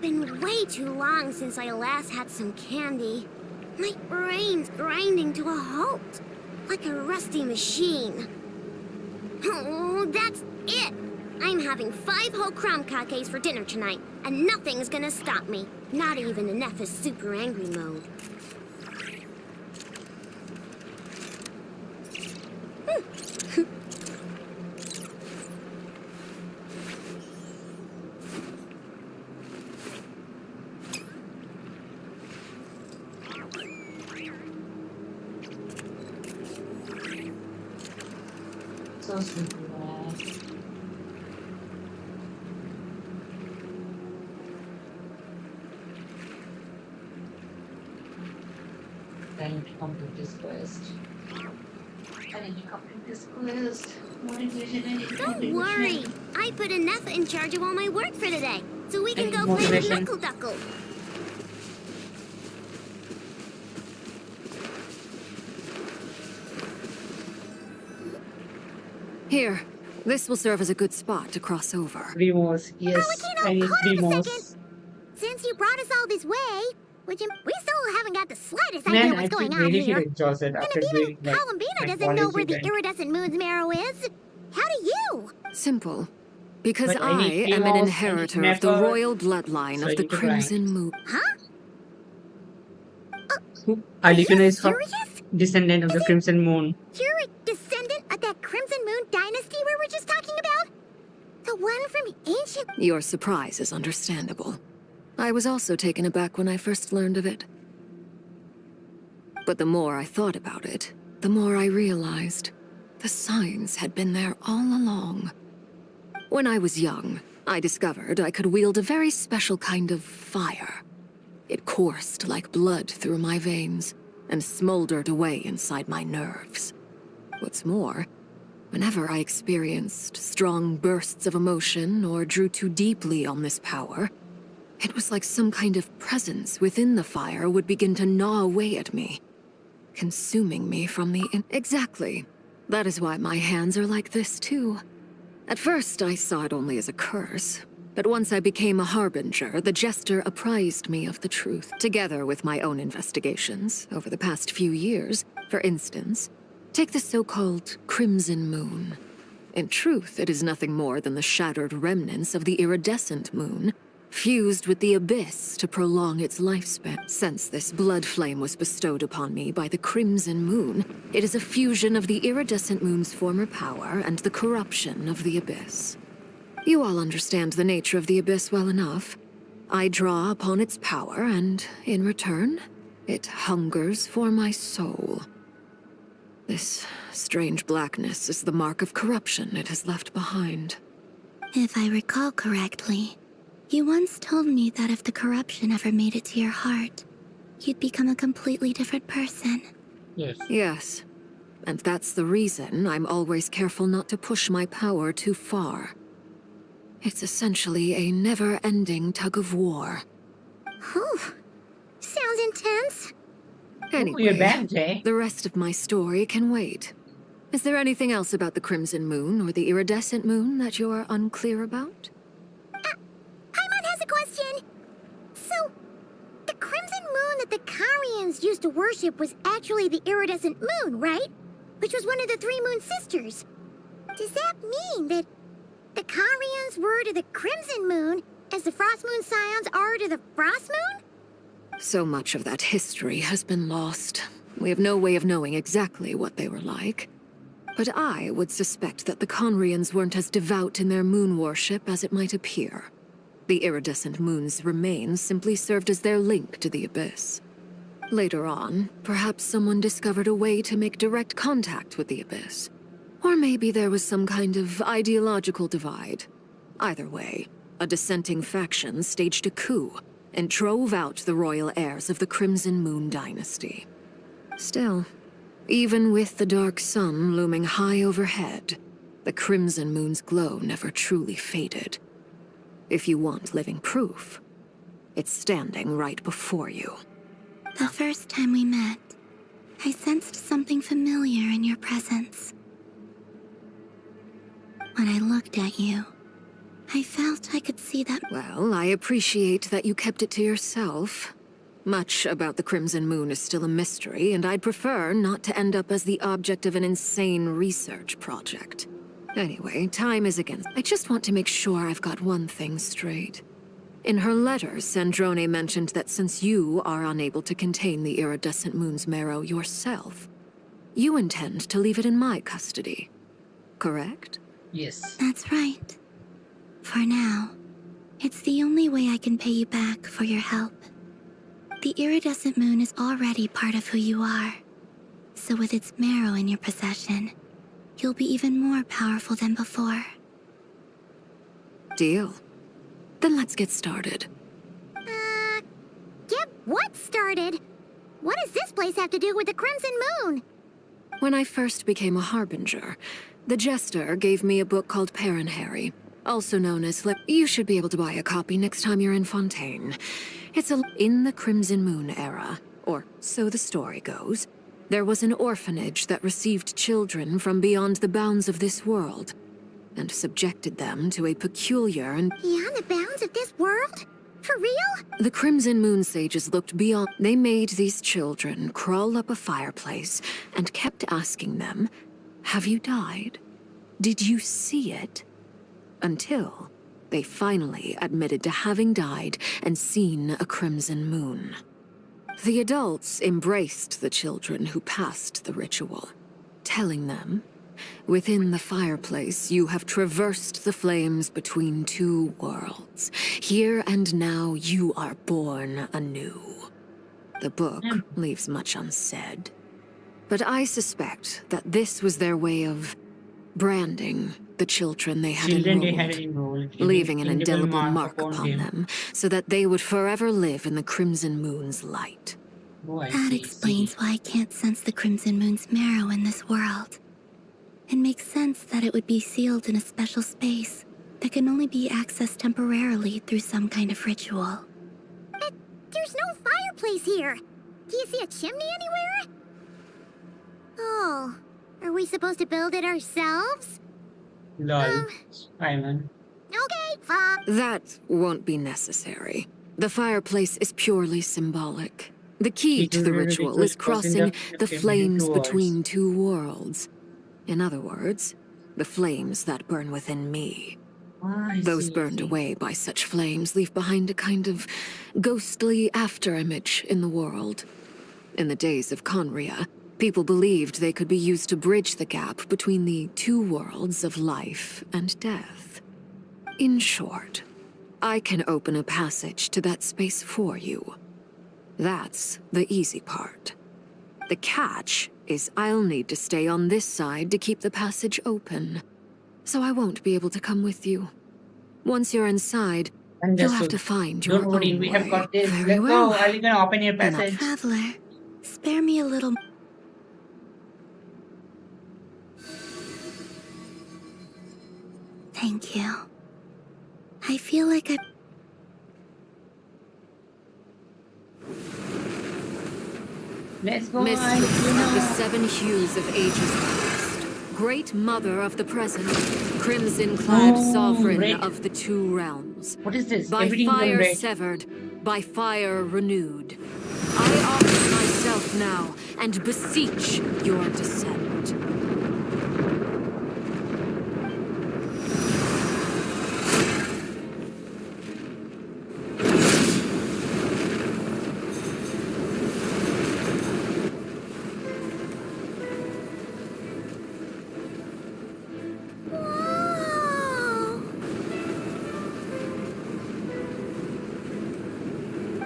been way too long since I last had some candy. My brain's grinding to a halt, like a rusty machine. Oh, that's it! I'm having 5 whole crumb cakes for dinner tonight, and nothing's gonna stop me. Not even in Neph's super angry mode. So simple. I need to complete this quest. Don't worry. I put Neph in charge of all my work for today, so we can go play with motivation. Knuckle Duckle. Here, this will serve as a good spot to cross over. 3 more. Yes, I need 3 more. Since you brought us all this way, we still haven't got the slightest Man, idea I what's feel going on really here. exhausted after And doing even like Columbina my doesn't know college where the event. iridescent moon's marrow is. How do you? Simple. Because But I I need am an Deimos, inheritor I need of the Mepper, royal bloodline so I of the need to grind. Crimson Moon. Huh? Arlecchino is her Serious? descendant of the Crimson Moon. You're a descendant of that Crimson Moon dynasty we were just talking about? The one from ancient... Your surprise is understandable. I was also taken aback when I first learned of it. But the more I thought about it, the more I realized the signs had been there all along. When I was young, I discovered I could wield a very special kind of fire. It coursed like blood through my veins and smoldered away inside my nerves. What's more, whenever I experienced strong bursts of emotion or drew too deeply on this power, it was like some kind of presence within the fire would begin to gnaw away at me, consuming me from the Exactly. That is why my hands are like this, too. At first, I saw it only as a curse. But once I became a harbinger, the jester apprised me of the truth. Together with my own investigations over the past few years, for instance, take the so-called Crimson Moon. In truth, it is nothing more than the shattered remnants of the iridescent moon, fused with the abyss to prolong its lifespan. Since this blood flame was bestowed upon me by the Crimson Moon, it is a fusion of the iridescent moon's former power and the corruption of the abyss. You all understand the nature of the abyss well enough. I draw upon its power, and in return, it hungers for my soul. This strange blackness is the mark of corruption it has left behind. If I recall correctly, you once told me that if the corruption ever made it to your heart, you'd become a completely different person. Yes. Yes. And that's the reason I'm always careful not to push my power too far. It's essentially a never-ending tug-of-war. Whew. Sounds intense. Anyway, you're back, Jay. The rest of my story can wait. Is there anything else about the Crimson Moon or the Iridescent Moon that you're unclear about? Paimon has a question. So, the Crimson Moon that the Karians used to worship was actually the Iridescent Moon, right? Which was one of the 3 Moon Sisters. Does that mean that the Karians were to the Crimson Moon as the Frost Moon Scions are to the Frost Moon? So much of that history has been lost. We have no way of knowing exactly what they were like. But I would suspect that the Conrians weren't as devout in their moon worship as it might appear. The iridescent moon's remains simply served as their link to the abyss. Later on, perhaps someone discovered a way to make direct contact with the abyss. Or maybe there was some kind of ideological divide. Either way, a dissenting faction staged a coup and drove out the royal heirs of the Crimson Moon dynasty. Still, even with the dark sun looming high overhead, the Crimson Moon's glow never truly faded. If you want living proof, it's standing right before you. The first time we met, I sensed something familiar in your presence. When I looked at you, I felt I could see that. Well, I appreciate that you kept it to yourself. Much about the Crimson Moon is still a mystery, and I'd prefer not to end up as the object of an insane research project. Anyway, time is against. I just want to make sure I've got one thing straight. In her letter, Sandrone mentioned that since you are unable to contain the iridescent moon's marrow yourself, you intend to leave it in my custody. Correct? Yes. That's right. For now, it's the only way I can pay you back for your help. The iridescent moon is already part of who you are. So with its marrow in your possession, you'll be even more powerful than before. Deal. Then let's get started. Get what started? What does this place have to do with the Crimson Moon? When I first became a Harbinger, the Jester gave me a book called Harry, also known as You should be able to buy a copy next time you're in Fontaine. It's in the Crimson Moon era, or so the story goes. There was an orphanage that received children from beyond the bounds of this world, and subjected them to a peculiar and... Beyond the bounds of this world? For real? The Crimson Moon sages looked beyond. They made these children crawl up a fireplace and kept asking them, "Have you died? Did you see it?" Until they finally admitted to having died and seen a crimson moon. The adults embraced the children who passed the ritual, telling them, "Within the fireplace, you have traversed the flames between two worlds. Here and now, you are born anew." The book leaves much unsaid, but I suspect that this was their way of branding the children they had enrolled, leaving an indelible mark upon them, so that they would forever live in the Crimson Moon's light. That explains why I can't sense the Crimson Moon's marrow in this world. It makes sense that it would be sealed in a special space that can only be accessed temporarily through some kind of ritual. But there's no fireplace here. Do you see a chimney anywhere? Oh, are we supposed to build it ourselves? Lol. Simon. Okay, fine. That won't be necessary. The fireplace is purely symbolic. The key to the ritual is crossing the flames between two worlds. In other words, the flames that burn within me. Those burned away by such flames leave behind a kind of ghostly afterimage in the world. In the days of Conria, people believed they could be used to bridge the gap between the two worlds of life and death. In short, I can open a passage to that space for you. That's the easy part. The catch is I'll need to stay on this side to keep the passage open, so I won't be able to come with you. Once you're inside, you'll have to find your Don't worry, own we way. have got this. Very Let's well. go. Are you gonna open your passage? Traveler, spare me a little... Thank you. I feel like I... Let's go. Mistress of the seven hues of ages past, great mother of the present, crimson-clad sovereign red. of the two realms. What is this? By Everything's fire red. severed, by fire renewed. I offer myself now and beseech your descent.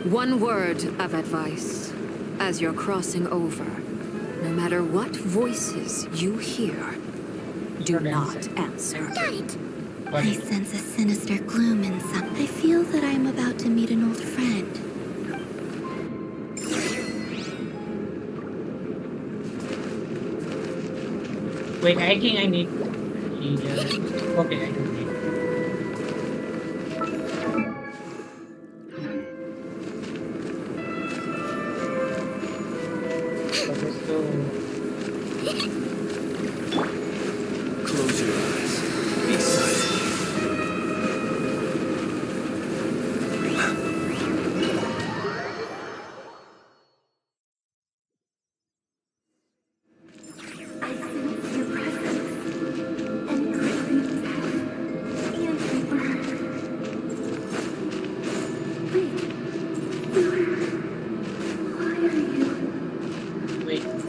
One word of advice. As you're crossing over, no matter what voices you hear, do not answer. Got it. I sense a sinister gloom in some... I feel that I'm about to meet an old friend. Wait, I think I need... Okay, I don't need. Close your eyes. Be silent.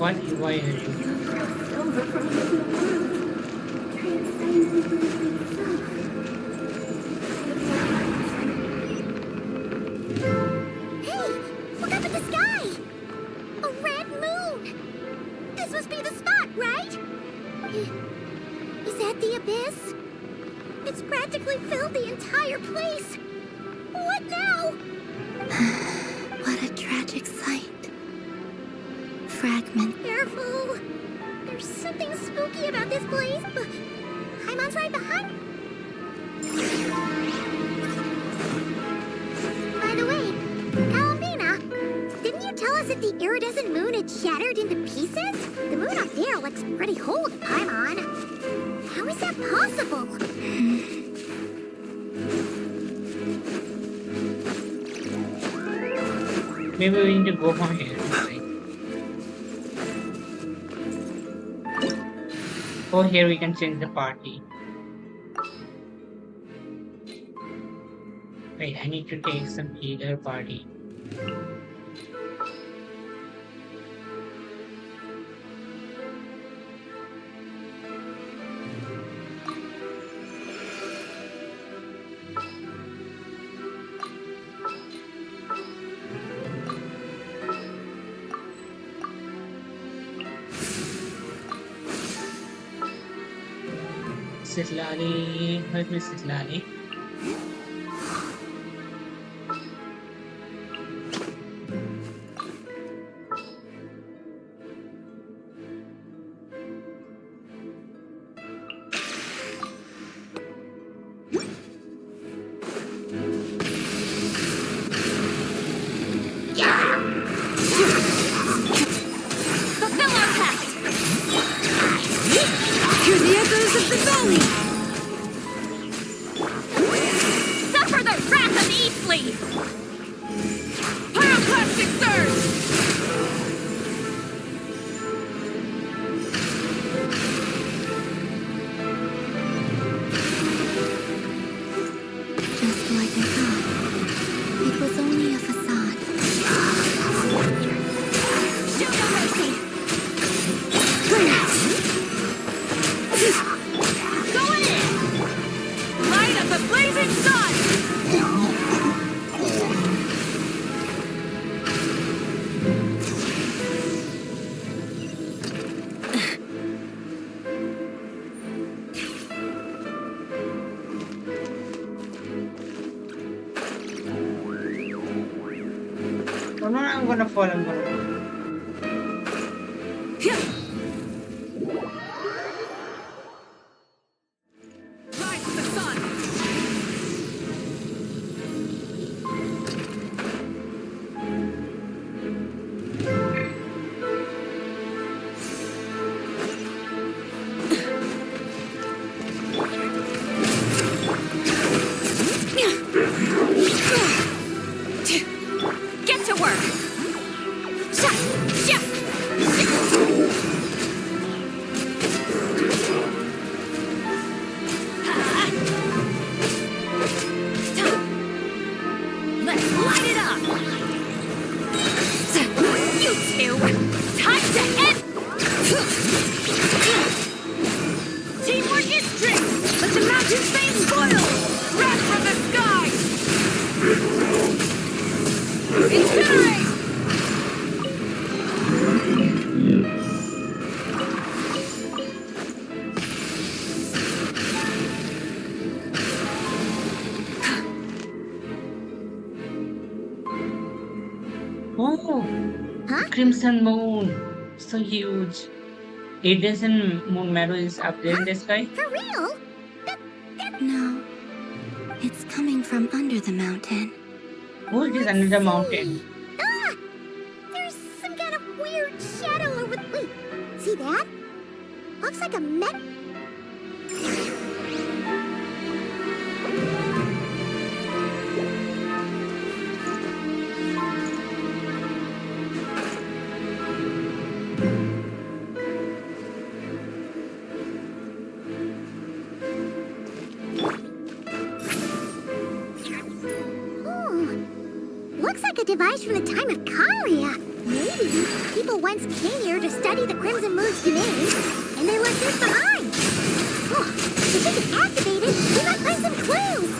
What? Why are you? Hey, look up at the sky! A red moon! This must be the spot, right? Is that the abyss? It's practically filled the entire place. What now? What a tragic sight. Fragment. Careful! There's something spooky about this place, but Paimon's right behind. By the way, Alambina, didn't you tell us that the iridescent moon had shattered into pieces? The moon up there looks pretty whole to Paimon. How is that possible? Maybe we need to go from here. Oh, here we can change the party. Wait, I need to take some healer party. Sislali, where is Sislali? Fulfill our pact! Hear the echoes of the valley! Suffer the wrath of Eastleigh! Pyroclastic surge! Just like I thought. It was only a facade. Show no mercy! Going in! Light of the blazing sun! Oh no, I'm gonna fall, I'm gonna fall. Rise of the sun! Get to work! Sha! Sha! Let's light it up! You two! Time to end! Teamwork is strength! Let the mountains fame spoil! Wrath from the sky! Incinerate! Oh, Crimson Moon, so huge. Iridescent moon meadow is up there in the sky. For real? No. It's coming from under the mountain. Oh, it is under the mountain. Ah! There's some kind of weird shadow over. Wait, see that? Looks like a met. Looks like a device from the time of Kalia. Maybe? Maybe people once came here to study the Crimson Moon's domains, and they left this behind. Oh, if we can activate it, we might find some clues.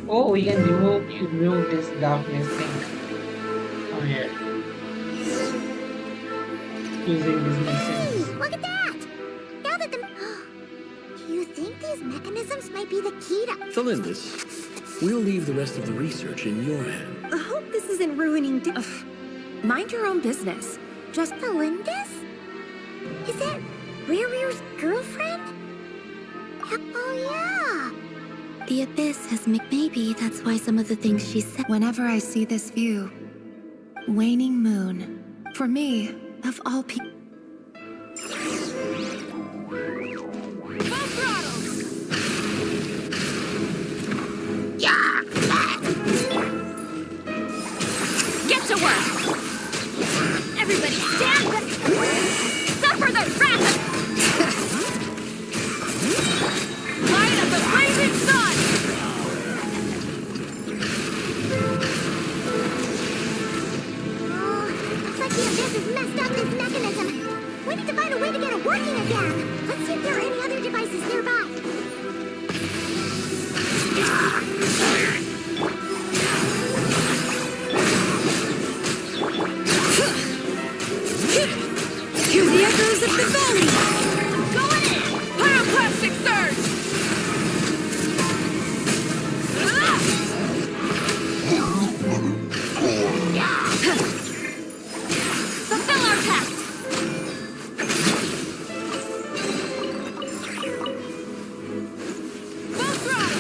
Oh, we can remove this darkness thing. Oh yeah. Using this Hey, message. look at that! Now that the... Do you think these mechanisms might be the key to... Thelindis, we'll leave the rest of the research in your hand. I hope this isn't ruining... Mind your own business. Just... Felindis? Is that Rear's girlfriend? Oh, yeah! The Abyss has maybe that's why some of the things she said. Whenever I see this view, waning moon, for me, of all people... Yeah! Get to work! Everybody stand back! Suffer the wrath! Light of the blazing sun! Oh, looks like the Abyss has messed up this mechanism. We need to find a way to get it working again. Let's see if there are any other devices nearby. Hear the echoes of the valley! Going in! Pyroclastic surge! Fulfill our pact! Full throttle!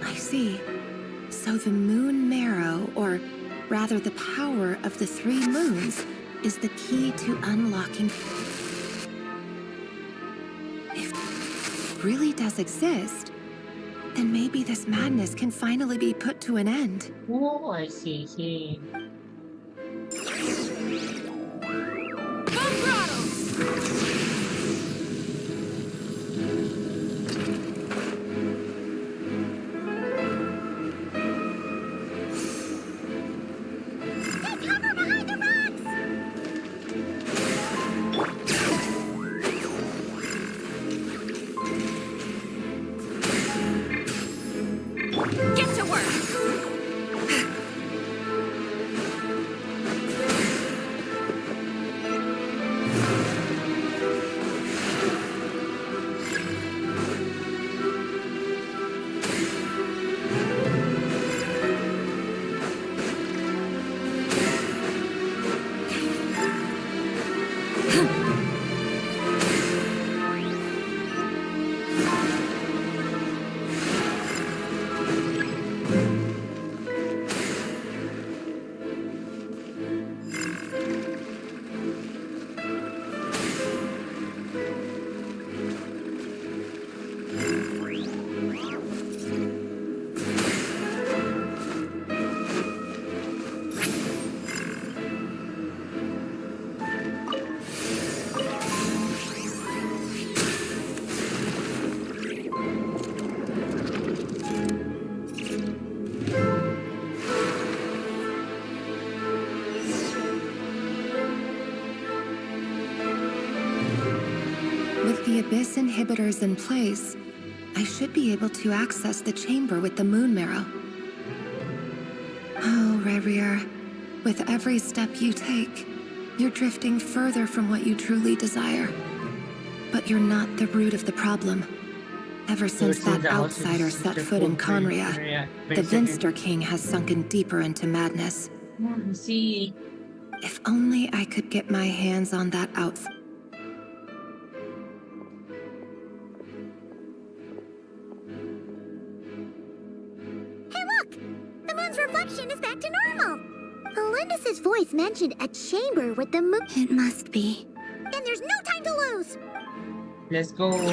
I see. So the moon marrow, or rather the power of the three moons, is the key to unlocking... If it really does exist, then maybe this madness can finally be put to an end. Oh, I see. He... Full throttle! Take cover behind the rocks! Get to work! With the Abyss inhibitors in place, I should be able to access the chamber with the moon marrow. Oh, Rerir, with every step you take, you're drifting further from what you truly desire. But you're not the root of the problem. Ever since that outsider set foot in Conria, the Vinster King has sunken deeper into madness. See. If only I could get my hands on that moon's reflection is back to normal. Elendis' voice mentioned a chamber with the moon. It must be. Then there's no time to lose. Let's go. Burn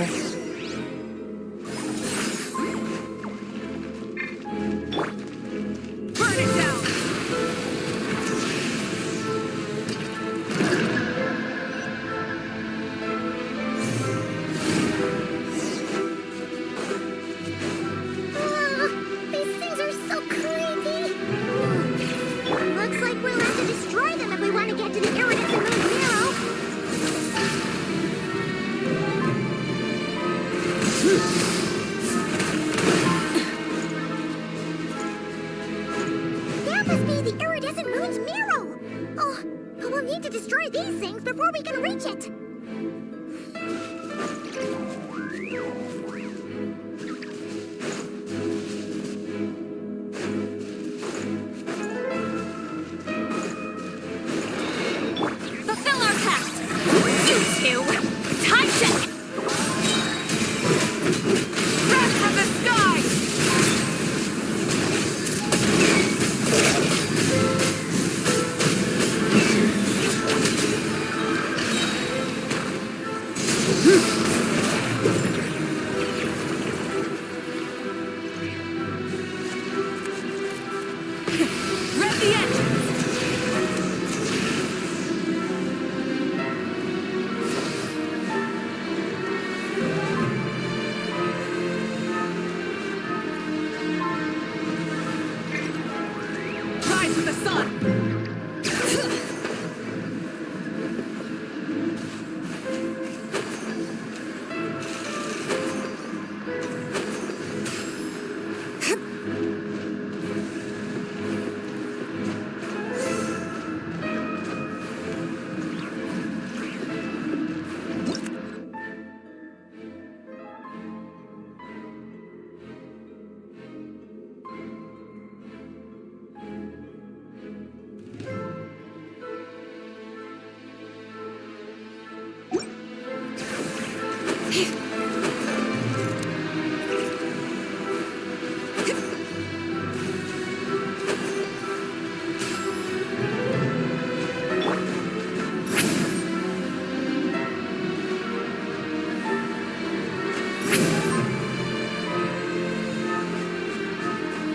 it down. These things are so creepy. Looks like we'll have to destroy them if we want to get to the iridescent moon's marrow. That must be the iridescent moon's marrow. Oh, but we'll need to destroy these things before we can reach it. Fulfill our pact! You two! Time check! Wrath of the sky! Rev the engine! Rise with the sun!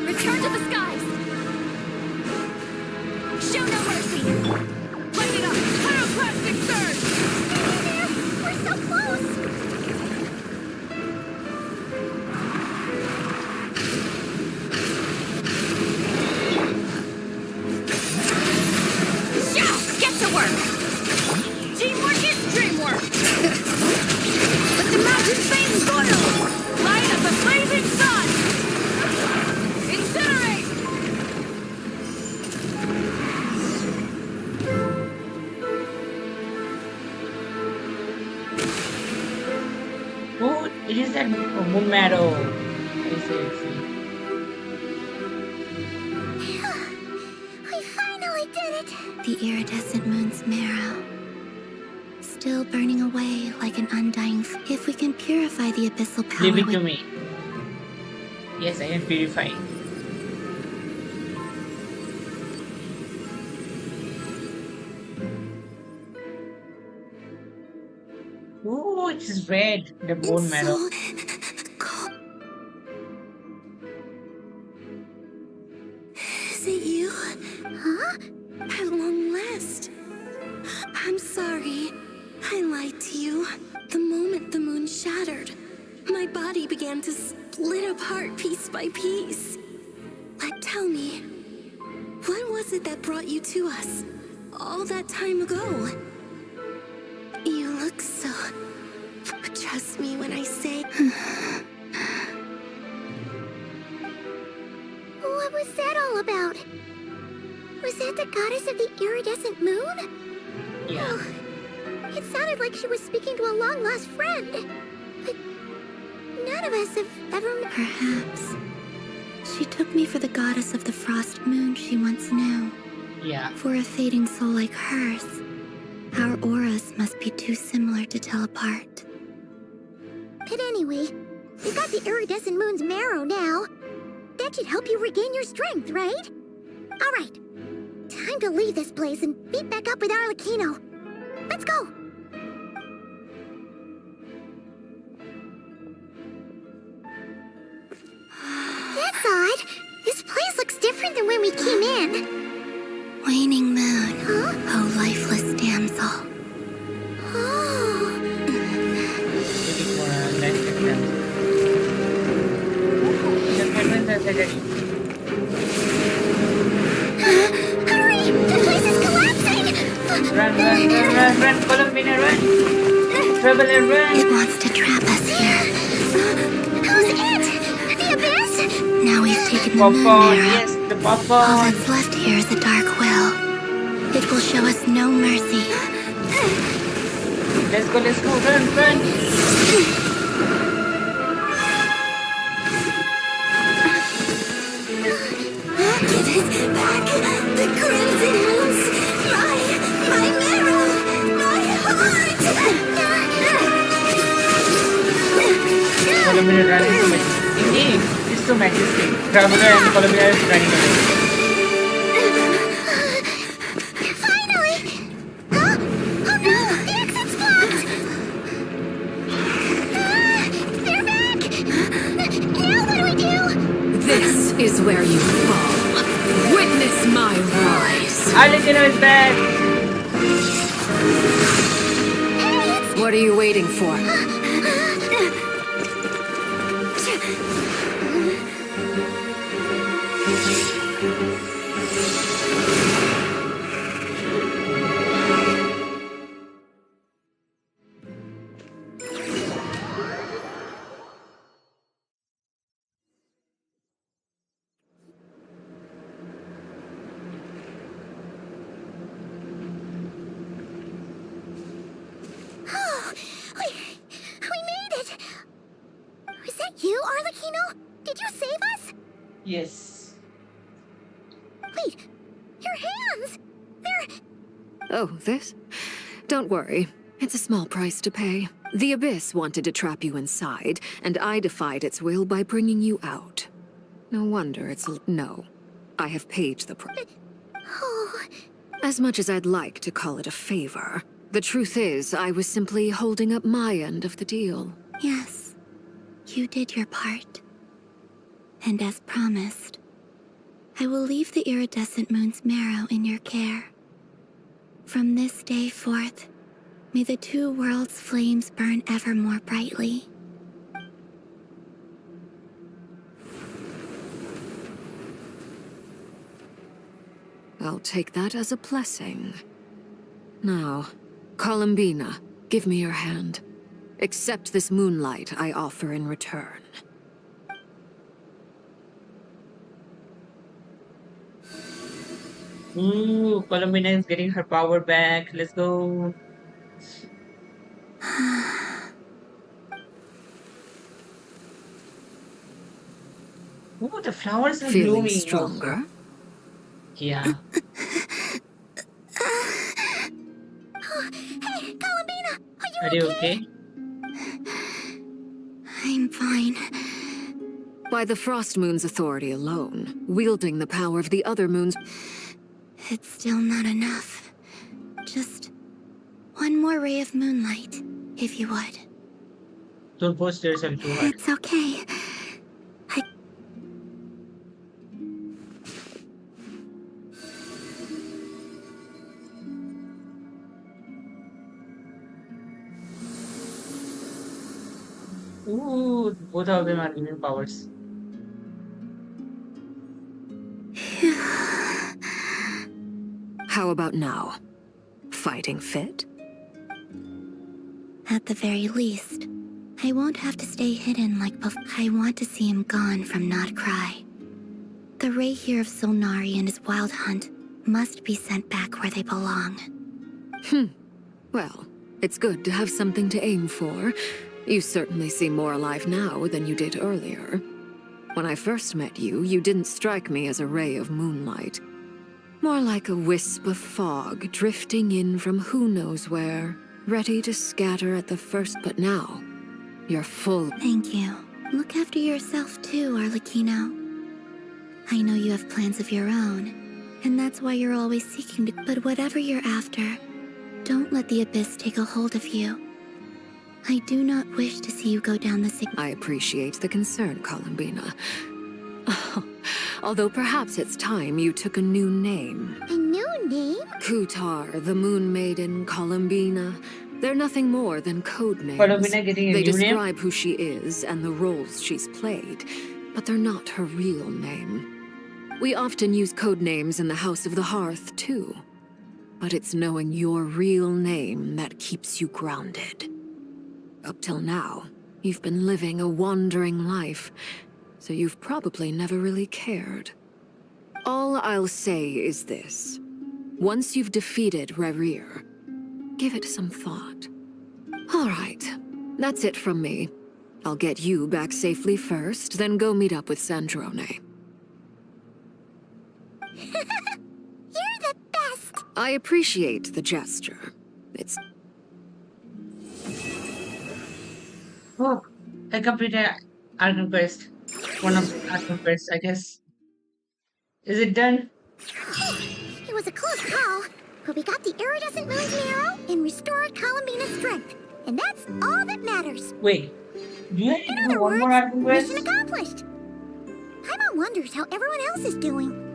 Return to the skies! Show no mercy! Light it up! Pyroclastic surge! We're so close! Yeah! Get to work! Teamwork is dreamwork! Let the mountain flames boil! Light up the blazing sun! Incinerate! Oh, it is that moon marrow. I see. We finally did it! The iridescent moon's marrow. Still burning away like an undying if we can purify the abyssal power Leave it to with- me. Yes, I can purify. Oh, it is red. The bone marrow. Is it you? Huh? At long last. I'm sorry. I lied to you. The moment the moon shattered, my body began to split apart piece by piece. Tell me, what was it that brought you to us all that time ago? You look so... Trust me when I say... What was that all about? Was that the goddess of the iridescent moon? Yeah. Oh, it sounded like she was speaking to a long-lost friend. But none of us have ever met... Perhaps. She took me for the goddess of the frost moon she once knew. Yeah. For a fading soul like hers, our auras must be too similar to tell apart. But anyway, we've got the iridescent moon's marrow now. that should help you regain your strength, right? Alright. Time to leave this place and meet back up with Arlecchino. Let's go! That's odd. This place looks different than when we came in. Waning moon, oh lifeless damsel. Oh. Waiting for a next exam. The heavens are ready. Hurry! The place is collapsing! Run, Columbina, run! Traveler, run! It wants to trap us here. Who's it? The Abyss? Now we've taken the Popcorn, moon marrow. yes, the All popcorn. that's left here is a dark will. It will show us no mercy. Let's go, run! Give it back! The crimson moons! My marrow! My heart! Columbina running so majestic. Indeed, it's so majestic. Traveler and Columbina is running away. Finally! Huh? Oh no! The exit's blocked! They're back! Now what do we do? This is where you fall. Witness my rise. Arlecchino is back! What are you waiting for? Oh, we made it! Was that you, Arlecchino? Did you save us? Yes. Wait, your hands! They're... Oh, this? Don't worry. It's a small price to pay. The Abyss wanted to trap you inside, and I defied its will by bringing you out. No wonder it's no. I have paid the price. Oh, As much as I'd like to call it a favor, the truth is I was simply holding up my end of the deal. Yes, you did your part. And as promised, I will leave the iridescent moon's marrow in your care. From this day forth, may the two worlds' flames burn ever more brightly. I'll take that as a blessing. Now, Columbina, give me your hand. Accept this moonlight I offer in return. Ooh, Columbina is getting her power back. Let's go. Ooh, the flowers are Feeling blooming. stronger? Yeah. hey, Columbina! Are you okay? I'm fine. By the Frost Moon's authority alone, wielding the power of the other moons... It's still not enough. Just one more ray of moonlight, if you would. Don't push yourself too hard. It's okay. Ooh, both of them are giving powers. How about now? Fighting fit? At the very least, I won't have to stay hidden like before. I want to see him gone from Not Cry. The Rahier of Solnari and his wild hunt must be sent back where they belong. Well, it's good to have something to aim for. You certainly seem more alive now than you did earlier. When I first met you, you didn't strike me as a ray of moonlight. More like a wisp of fog drifting in from who knows where, ready to scatter at the first. But now, you're full. Thank you. Look after yourself too, Arlecchino. I know you have plans of your own, and that's why you're always seeking to. But whatever you're after, don't let the abyss take a hold of you. I do not wish to see you go down the same. I appreciate the concern, Columbina. Although perhaps it's time you took a new name. A new name? Kutar, the Moon Maiden, Columbina. They're nothing more than code names. Columbina getting a They new name? describe who she is and the roles she's played, but they're not her real name. We often use code names in the House of the Hearth, too. But it's knowing your real name that keeps you grounded. Up till now, you've been living a wandering life, so you've probably never really cared. All I'll say is this. Once you've defeated Rerir, give it some thought. All right, that's it from me. I'll get you back safely first, then go meet up with Sandrone. You're the best! I appreciate the gesture. It's... Oh, I completed Archon Quest. One of the Archon Quests, I guess. Is it done? It was a close call, but we got the iridescent moon's arrow and restored Columbina's strength. And that's all that matters. Wait, do you need In to do other one words, more Archon Quest? mission accomplished. Paimon wonders how everyone else is doing.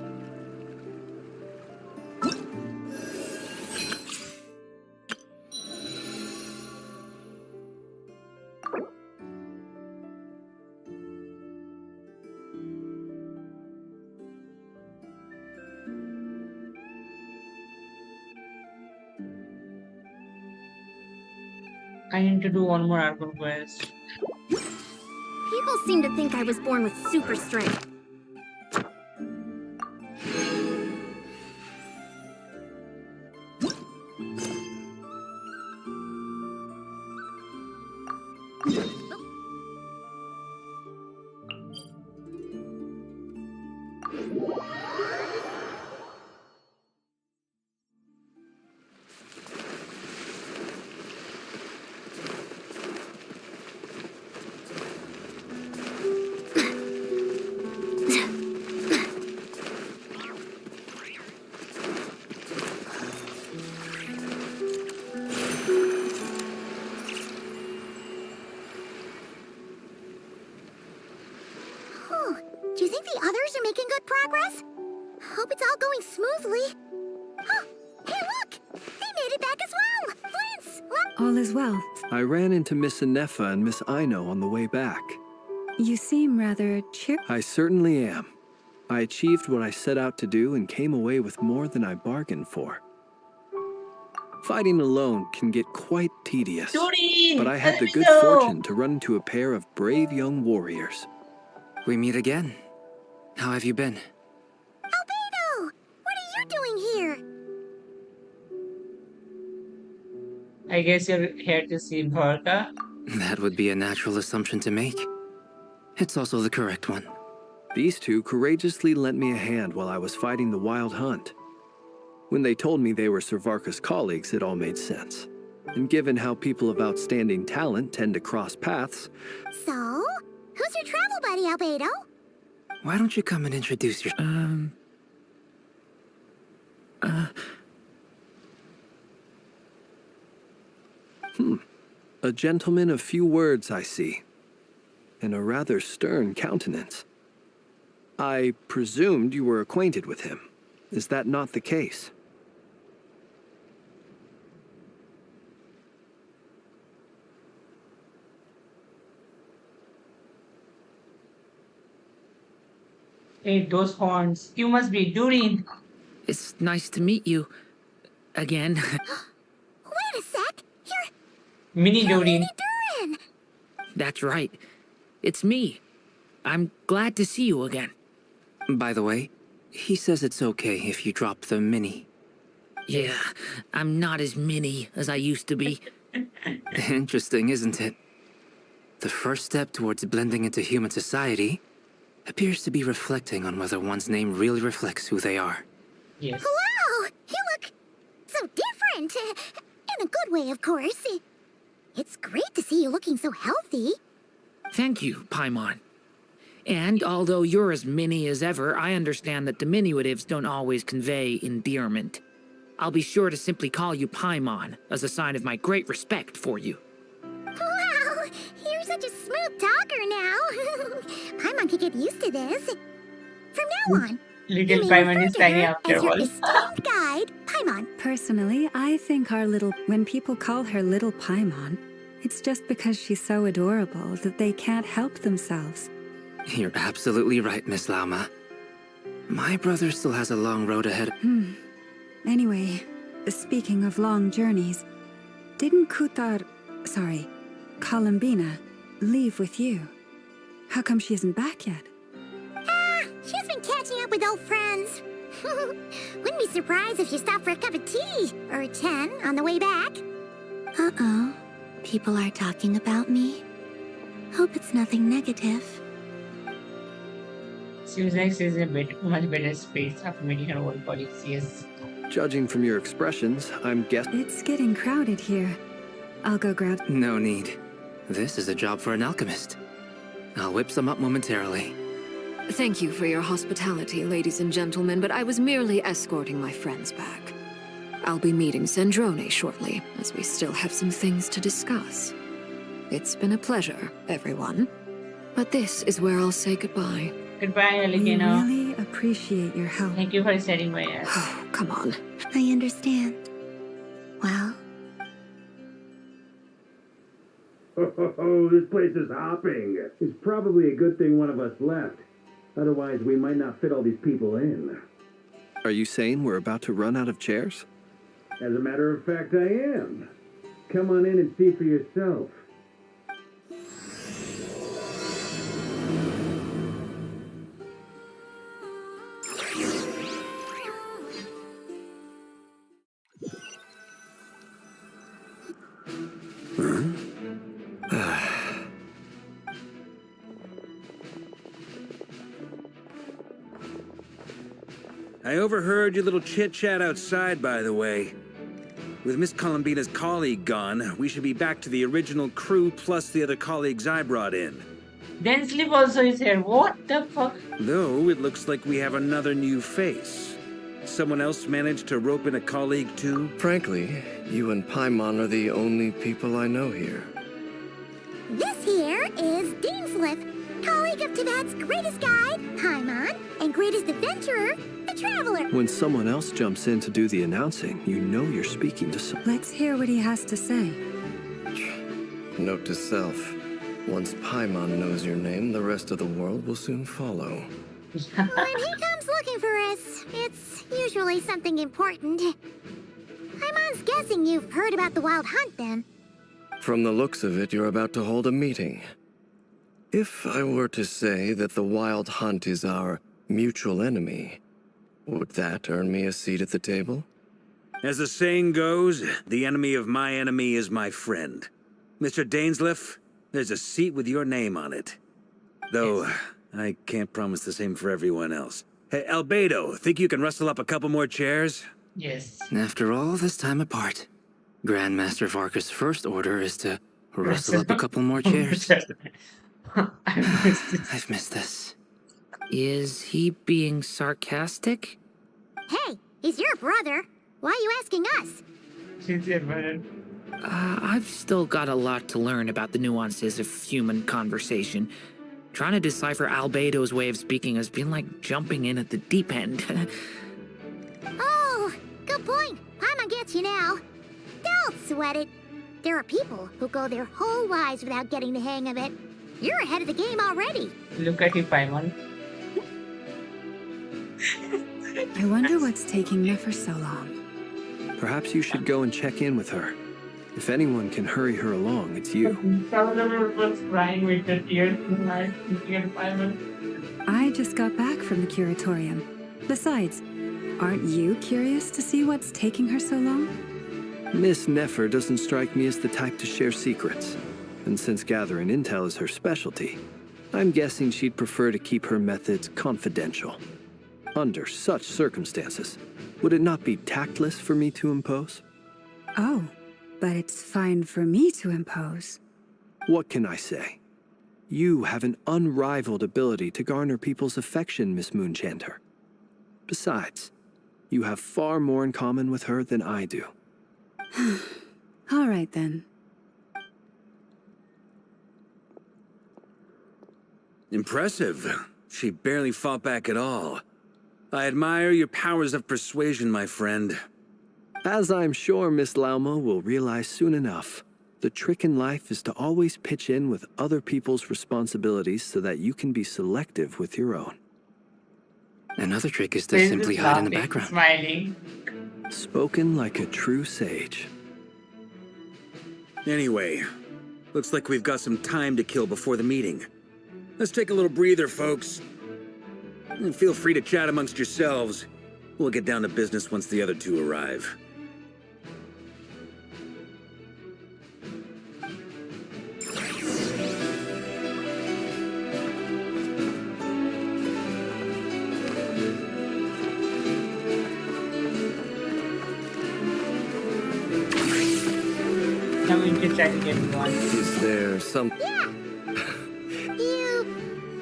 I need to do one more Archon Quest. People seem to think I was born with super strength. Do you think the others are making good progress? Hope it's all going smoothly. Oh, hey look! They made it back as well! Lance! All is well. I ran into Miss Inefa and Miss Aino on the way back. You seem rather cheer. I certainly am. I achieved what I set out to do and came away with more than I bargained for. Fighting alone can get quite tedious, Doreen, but I had the good hello. fortune to run into a pair of brave young warriors. We meet again. How have you been? Albedo! What are you doing here? I guess you're here to see Bharka. That would be a natural assumption to make. It's also the correct one. These two courageously lent me a hand while I was fighting the wild hunt. When they told me they were Servarka's colleagues, it all made sense. And given how people of outstanding talent tend to cross paths... So, who's your travel buddy, Albedo? Why don't you come and introduce your... A gentleman of few words, I see. And a rather stern countenance. I presumed you were acquainted with him. Is that not the case? Hey, those horns. You must be Doreen. It's nice to meet you. Again. Wait a sec! Mini Doreen. Durin! That's right. It's me. I'm glad to see you again. By the way, he says it's okay if you drop the mini. Yeah, I'm not as mini as I used to be. Interesting, isn't it? The first step towards blending into human society appears to be reflecting on whether one's name really reflects who they are. Yes. Wow! You look so different! In a good way, of course. It's great to see you looking so healthy. Thank you, Paimon. And although you're as mini as ever, I understand that diminutives don't always convey endearment. I'll be sure to simply call you Paimon, as a sign of my great respect for you. Wow, you're such a smooth talker now. Paimon could get used to this. From now on, Little you may Paimon refer is to tiny her after as your all. esteemed guide, Paimon. Personally, I think when people call her Little Paimon, it's just because she's so adorable that they can't help themselves. You're absolutely right, Miss Lauma. My brother still has a long road ahead. Anyway, speaking of long journeys, didn't Columbina, leave with you? How come she isn't back yet? She's been catching up with old friends. Wouldn't be surprised if she stopped for a cup of tea or a 10 on the way back. Uh-oh. People are talking about me. Hope it's nothing negative. Seems like she's in a much better space after meeting her old colleagues, yes. Judging from your expressions, I'm guessing... It's getting crowded here. I'll go grab... No need. This is a job for an alchemist. I'll whip some up momentarily. Thank you for your hospitality, ladies and gentlemen, but I was merely escorting my friends back. I'll be meeting Sandrone shortly, as we still have some things to discuss. It's been a pleasure, everyone. But this is where I'll say goodbye. Goodbye, We Aligino. really appreciate your help. Thank you for setting my ass. Oh, come on. I understand. Well, Oh, this place is hopping. It's probably a good thing one of us left. Otherwise, we might not fit all these people in. Are you saying we're about to run out of chairs? As a matter of fact, I am. Come on in and see for yourself. I overheard your little chit-chat outside, by the way. With Miss Columbina's colleague gone, we should be back to the original crew plus the other colleagues I brought in. Then Sleep also is here. What the fuck? Though it looks like we have another new face. Someone else managed to rope in a colleague too? Frankly, you and Paimon are the only people I know here. This here is Deanslip, colleague of Tibet's greatest guide, Paimon, and greatest adventurer, the Traveler. When someone else jumps in to do the announcing, you know you're speaking to someone. Let's hear what he has to say. Note to self. Once Paimon knows your name, the rest of the world will soon follow. When he comes looking for us, it's usually something important. Paimon's guessing you've heard about the Wild Hunt, then. From the looks of it, you're about to hold a meeting. If I were to say that the Wild Hunt is our mutual enemy, would that earn me a seat at the table? As the saying goes, the enemy of my enemy is my friend. Mr. Dainsleif, there's a seat with your name on it. Though, I can't promise the same for everyone else. Hey, Albedo, think you can rustle up a couple more chairs? Yes. After all this time apart, Grandmaster Varka's first order is to rustle up a couple more chairs. I've missed this. Is he being sarcastic? Hey, he's your brother. Why are you asking us? She's your brother. I've still got a lot to learn about the nuances of human conversation. Trying to decipher Albedo's way of speaking has been like jumping in at the deep end. Oh, good point. Paimon gets you now. Don't sweat it. There are people who go their whole lives without getting the hang of it. You're ahead of the game already. Look at you, Paimon. I wonder what's taking Nefer so long. Perhaps you should go and check in with her. If anyone can hurry her along, it's you. Traveler was crying with the tears in her eyes, looking at Paimon. I just got back from the curatorium. Besides, aren't you curious to see what's taking her so long? Miss Nefer doesn't strike me as the type to share secrets. And since gathering intel is her specialty, I'm guessing she'd prefer to keep her methods confidential. Under such circumstances, would it not be tactless for me to impose? Oh, but it's fine for me to impose. What can I say? You have an unrivaled ability to garner people's affection, Miss Moonchanter. Besides, you have far more in common with her than I do. All right, then. Impressive. She barely fought back at all. I admire your powers of persuasion, my friend. As I'm sure Miss Lauma will realize soon enough, the trick in life is to always pitch in with other people's responsibilities so that you can be selective with your own. Another trick is to Prince simply is hide in the laughing, background. smiling. Spoken like a true sage. Anyway, looks like we've got some time to kill before the meeting. Let's take a little breather, folks. And feel free to chat amongst yourselves. We'll get down to business once the other two arrive. Now we can try to get one. Is there some... Yeah. You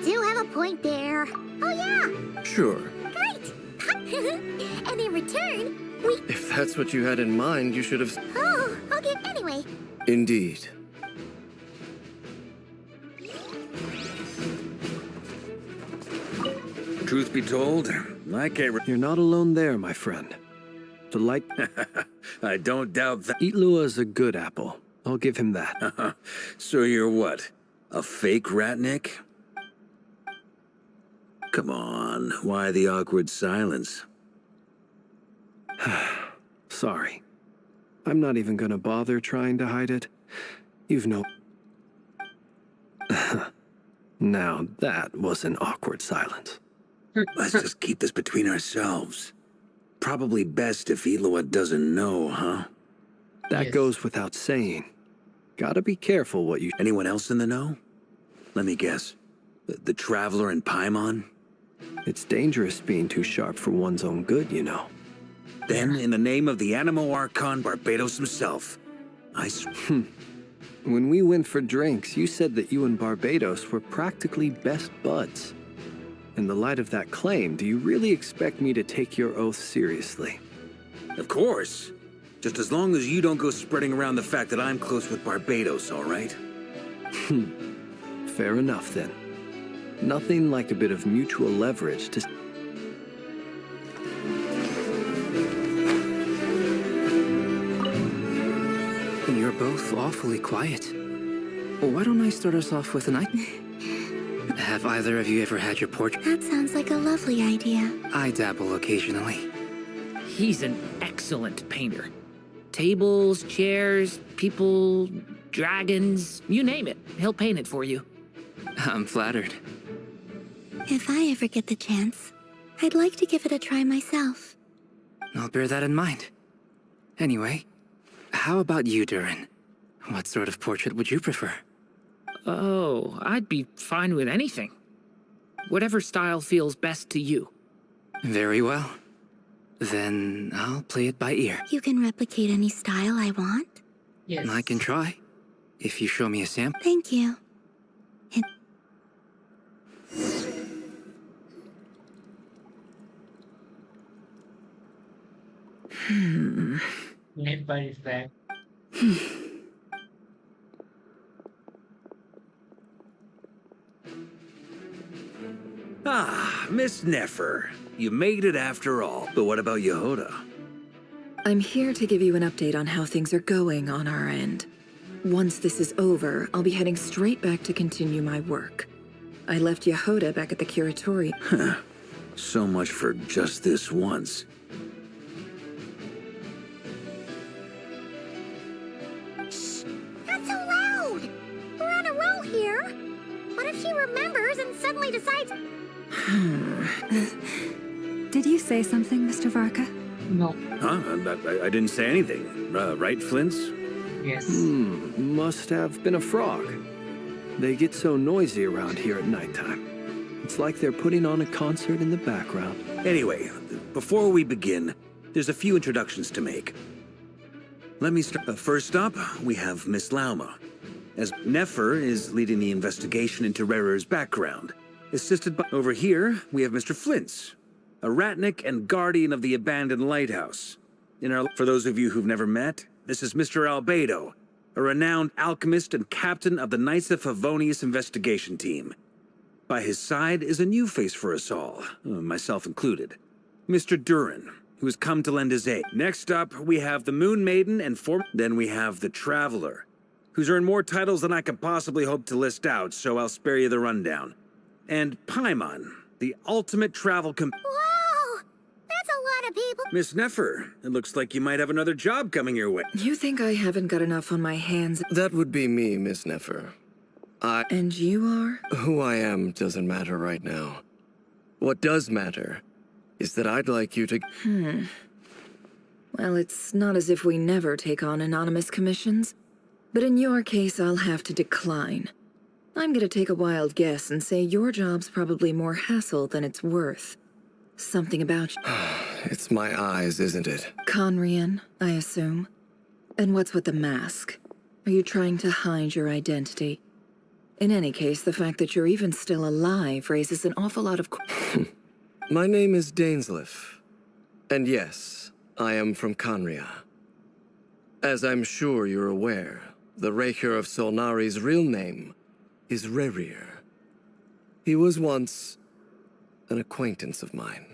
do have a point there. Oh, yeah. Sure. Great. And in return, we... If that's what you had in mind, you should have... Oh, okay. Anyway. Indeed. Truth be told, I can't... You're not alone there, my friend. I don't doubt that. Itlua is a good apple. I'll give him that. So you're what? A fake Ratnik? Come on, why the awkward silence? Sorry. I'm not even gonna bother trying to hide it. You've no... Now that was an awkward silence. Let's just keep this between ourselves. Probably best if Itlua doesn't know, huh? That goes without saying. Gotta be careful what you... Anyone else in the know? Let me guess. The Traveler and Paimon? It's dangerous being too sharp for one's own good, you know. Then, in the name of the Animo Archon Barbados himself, When we went for drinks, you said that you and Barbados were practically best buds. In the light of that claim, do you really expect me to take your oath seriously? Of course. Just as long as you don't go spreading around the fact that I'm close with Barbados, all right? Fair enough, then. Nothing like a bit of mutual leverage to... You're both awfully quiet. Why don't I start us off with a night? Have either of you ever had your portrait? That sounds like a lovely idea. I dabble occasionally. He's an excellent painter. Tables, chairs, people, dragons, you name it. He'll paint it for you. I'm flattered. If I ever get the chance, I'd like to give it a try myself. I'll bear that in mind. Anyway, how about you, Durin? What sort of portrait would you prefer? Oh, I'd be fine with anything. Whatever style feels best to you. Very well. Then I'll play it by ear. You can replicate any style I want? Yes. I can try, if you show me a sample. Thank you. Neighbor is back. Ah, Miss Nefer. You made it after all. But what about Yehoda? I'm here to give you an update on how things are going on our end. Once this is over, I'll be heading straight back to continue my work. I left Yehoda back at the Curatorium. So much for just this once. Not so loud! We're on a roll here. What if she remembers and suddenly decides... Did you say something, Mr. Varka? No. Huh? I didn't say anything. Right, Flints? Yes. Must have been a frog. They get so noisy around here at nighttime. It's like they're putting on a concert in the background. Anyway, before we begin, there's a few introductions to make. Let me start. First up, we have Miss Lauma. as Nefer is leading the investigation into Rarer's background. Assisted by... Over here, we have Mr. Flint's, a ratnik and guardian of the abandoned lighthouse. For those of you who've never met, this is Mr. Albedo, a renowned alchemist and captain of the Knights of Favonius investigation team. By his side is a new face for us all, myself included, Mr. Durin, who has come to lend his aid. Next up, we have the Moon Maiden and Then we have the Traveler, who's earned more titles than I could possibly hope to list out, so I'll spare you the rundown. And Paimon, the ultimate travel Wow! That's a lot of people. Miss Nefer, it looks like you might have another job coming your way. You think I haven't got enough on my hands? That would be me, Miss Nefer. And you are? Who I am doesn't matter right now. What does matter is that I'd like you to... Well, it's not as if we never take on anonymous commissions. But in your case, I'll have to decline. I'm gonna take a wild guess and say your job's probably more hassle than it's worth. Something about you. It's my eyes, isn't it? Conrian, I assume. And what's with the mask? Are you trying to hide your identity? In any case, the fact that you're even still alive raises an awful lot of... My name is Dainsleif. And yes, I am from Conria. As I'm sure you're aware, the Raker of Solnari's real name is Rerir. He was once an acquaintance of mine.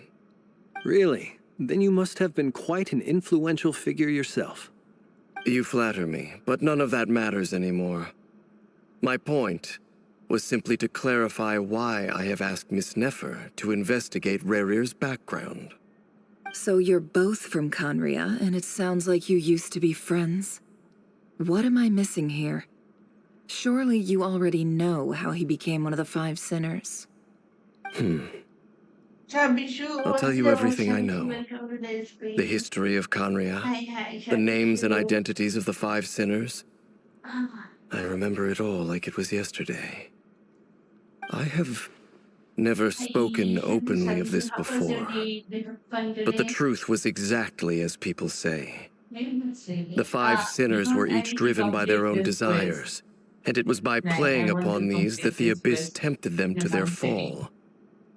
Really? Then you must have been quite an influential figure yourself. You flatter me, but none of that matters anymore. My point was simply to clarify why I have asked Miss Nefer to investigate Rerir's background. So you're both from Conria, and it sounds like you used to be friends? What am I missing here? Surely you already know how he became one of the Five Sinners. I'll tell you everything I know. The history of Conria, the names and identities of the Five Sinners. I remember it all like it was yesterday. I have never spoken openly of this before, but the truth was exactly as people say. The Five Sinners were each driven by their own desires, and it was by playing upon these that the Abyss tempted them to their fall,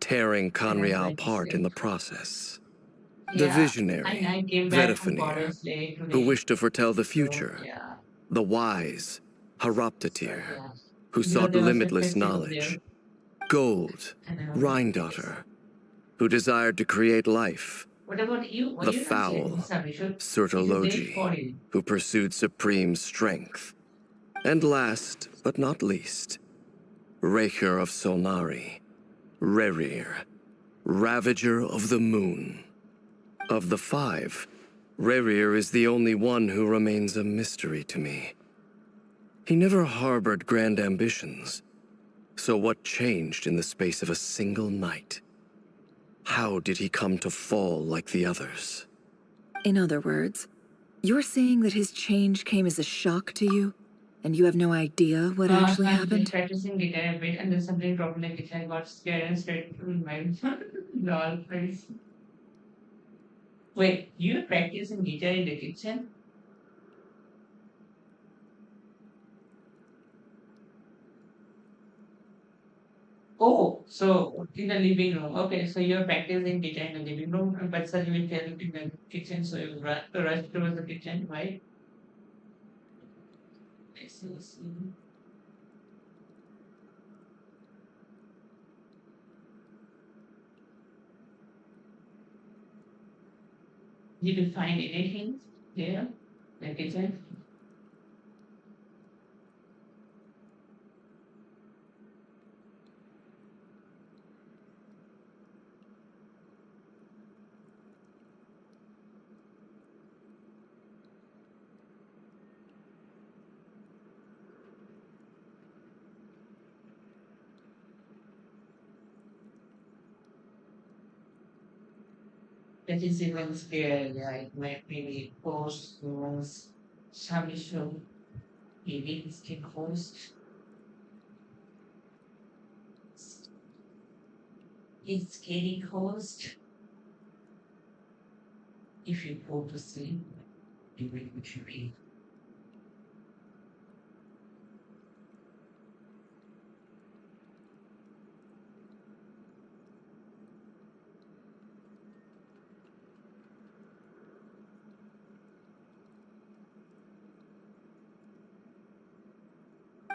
tearing Conria apart in the process. The visionary, Vedifenir, who wished to foretell the future. The wise, Haroptatir, who sought limitless knowledge. Gold, Rhine-daughter, who desired to create life. The foul, Surtologi, who pursued supreme strength. And last, but not least, Raker of Solnari, Rerir, Ravager of the Moon. Of the five, Rerir is the only one who remains a mystery to me. He never harbored grand ambitions. So what changed in the space of a single night? How did he come to fall like the others? In other words, you're saying that his change came as a shock to you, and you have no idea what actually happened? Practicing guitar a bit, and then something dropped in the kitchen. I got scared and straight to my lol, please. Wait, you practicing guitar in the kitchen? Oh, so in the living room. Okay, so you're practicing guitar in the living room, but suddenly you fell in the kitchen, so you rush towards the kitchen, right? I see, I see. Did you find anything there? The kitchen? That is even scary, like maybe post was Shamisho, maybe it's can host. It's getting host. If you go to sleep, you will be.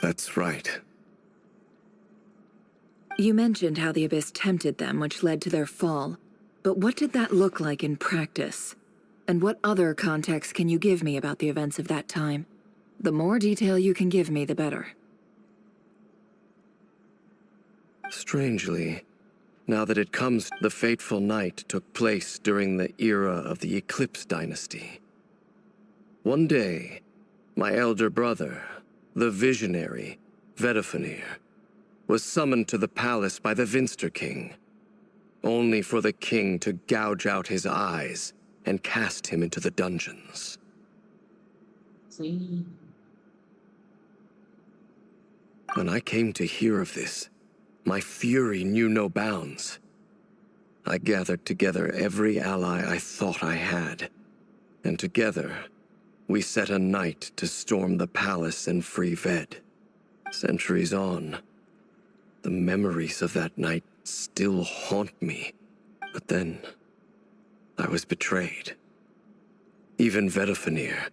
That's right. You mentioned how the Abyss tempted them, which led to their fall. But what did that look like in practice? And what other context can you give me about the events of that time? The more detail you can give me, the better. Strangely, now that it comes, the fateful night took place during the era of the Eclipse dynasty. One day, my elder brother, the visionary, Vedifenir, was summoned to the palace by the Vinster King, only for the king to gouge out his eyes and cast him into the dungeons. See. When I came to hear of this, my fury knew no bounds. I gathered together every ally I thought I had, and together, we set a night to storm the palace and free Ved. Centuries on, the memories of that night still haunt me. But then, I was betrayed. Even Vedifenir,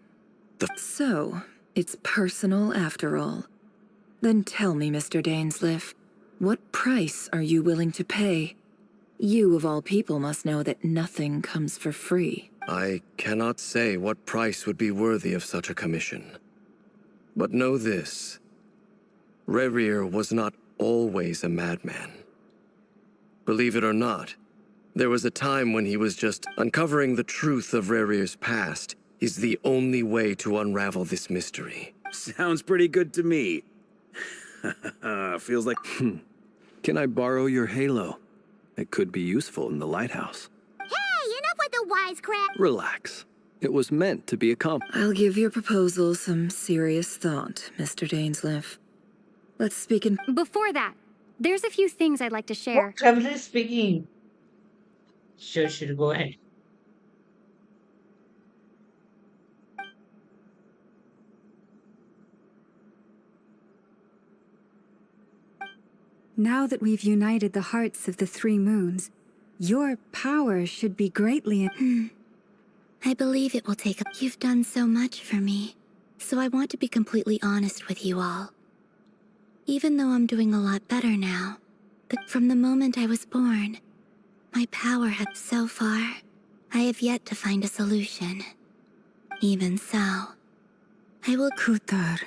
So, it's personal after all. Then tell me, Mr. Dainsleif, what price are you willing to pay? You, of all people, must know that nothing comes for free. I cannot say what price would be worthy of such a commission. But know this. Rerir was not always a madman. Believe it or not, there was a time when he was just uncovering the truth of Rerir's past is the only way to unravel this mystery. Sounds pretty good to me. Feels like... Can I borrow your halo? It could be useful in the lighthouse. Hey, enough with the wisecrack! Relax. It was meant to be accomplished. I'll give your proposal some serious thought, Mr. Dainsleif. Let's speak in... Before that, there's a few things I'd like to share. Traveler is speaking. Sure, go ahead. Now that we've united the hearts of the three moons, your power should be greatly... I believe it will take up. You've done so much for me, so I want to be completely honest with you all. Even though I'm doing a lot better now, but from the moment I was born, my power has so far, I have yet to find a solution. Even so, I will... Kutar.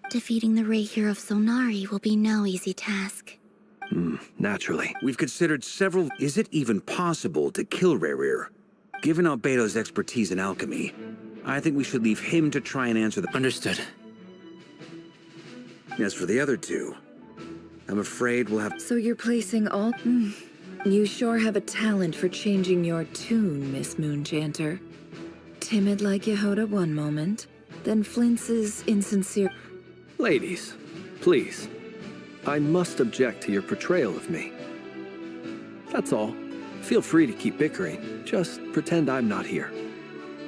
Defeating the Reikir of Solnari will be no easy task. Naturally. We've considered several... Is it even possible to kill Rerir? Given Albedo's expertise in alchemy, I think we should leave him to try and answer the... Understood. As for the other two, I'm afraid we'll have... So you're placing all... You sure have a talent for changing your tune, Miss Moonchanter. Timid like Yehoda one moment, then flinches insincere... Ladies, please. I must object to your portrayal of me. That's all. Feel free to keep bickering. Just pretend I'm not here.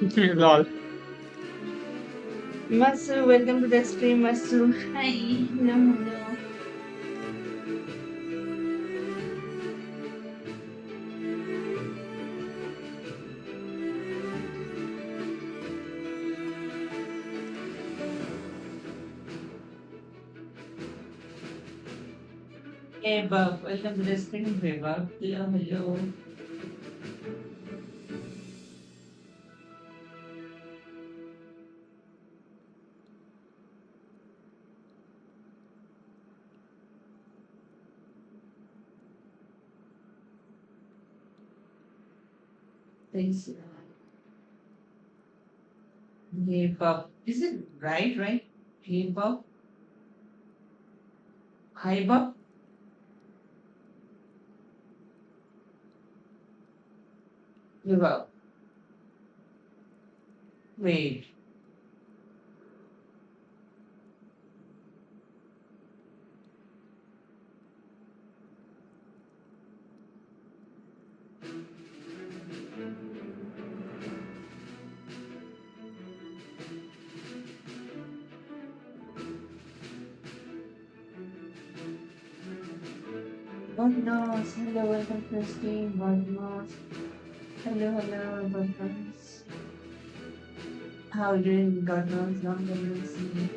Lol. Masu, welcome to the stream, Masu. Hi. Hello. Hey, Bob. Welcome to the stream, Bob. Hello. Thanks. Hey, Bob. Is it right? Hey, Bob. Hi, Bob. Bob. Wait. God knows. Hello, welcome to the stream. God knows. Hello, God knows. How are you doing? God knows. Long time no see.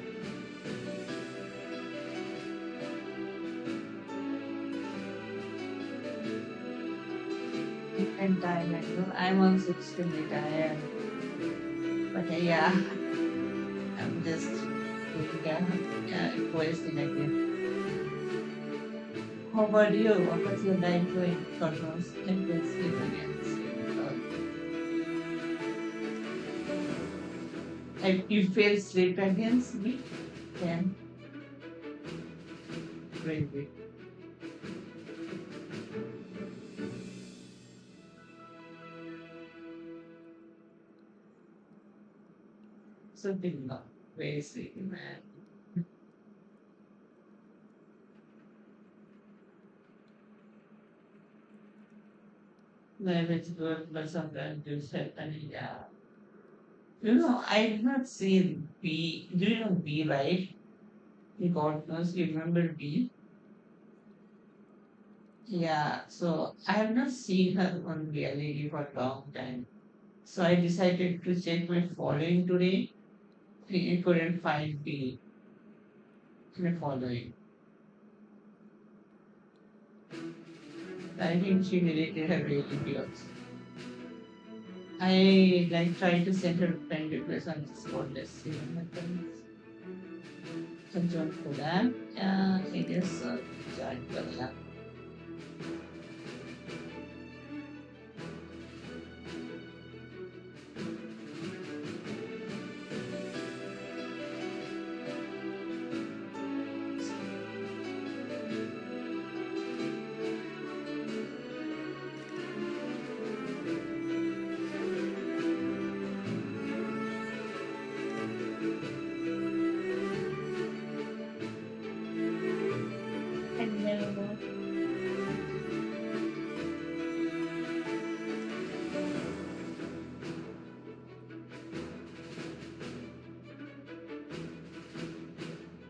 I'm tired. I'm also extremely tired. But yeah, I'm just doing a question again. How about you? What was your night going? Cosmos, let us sleep again. If you feel sleep against me, then great. Something not basic, man. Life is good, but sometimes you set an yeah. I've not seen B. Do you know B, right? God knows you remember B. Yeah, so I have not seen her on reality for a long time. So I decided to check my following today. I couldn't find B in my following. I think she deleted her reality also. I like tried to send her friend request on Discord. Let's see what happens. So join for that. I guess join for that. Hello.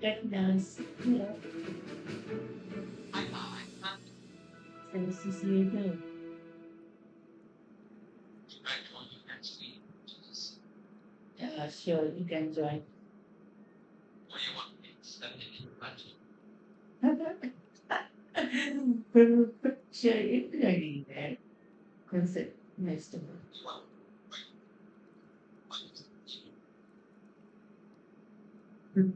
That does. Yeah. Nice to see you too. Yeah, sure, you can join. Sure, you can join there. Concept. Nice to meet you.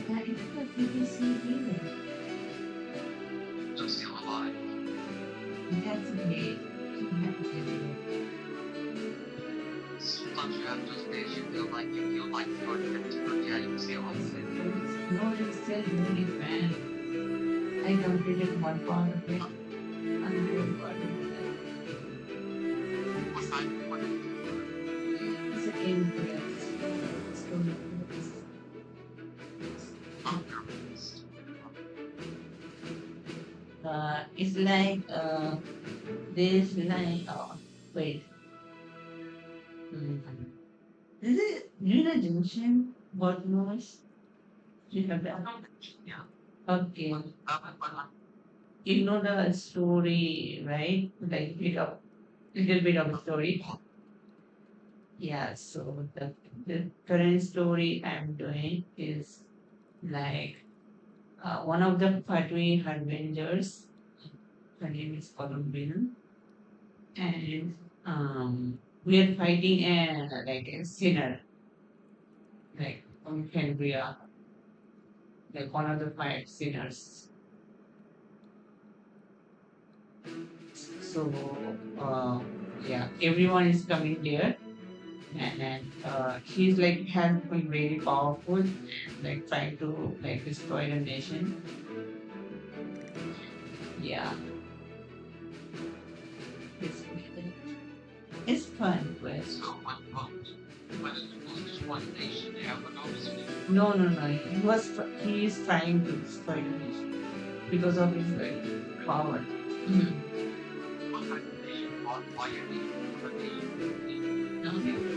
Yeah, it's a BBC either. I'm still alive. That's great. Sometimes you have those days you feel like you're going to forget you still alive. No, it's still really bad. I completed one part of it. I'm doing part of it. What's that? It's a game for us. It's going to it's like this line. Oh, wait. Is it Luna Junction? What noise? Do you have that? Yeah. Okay. You know the story, right? Like little bit of story. Yeah. So the current story I'm doing is like one of the Fatui Avengers. Her name is Columbina, and we are fighting like a sinner, like from Cambria, like one of the five sinners. So yeah, everyone is coming there, and he's like has been very powerful, like trying to like destroy the nation. Yeah, it's it's fun quest. No, no, no. He is trying to destroy the nation because of his power.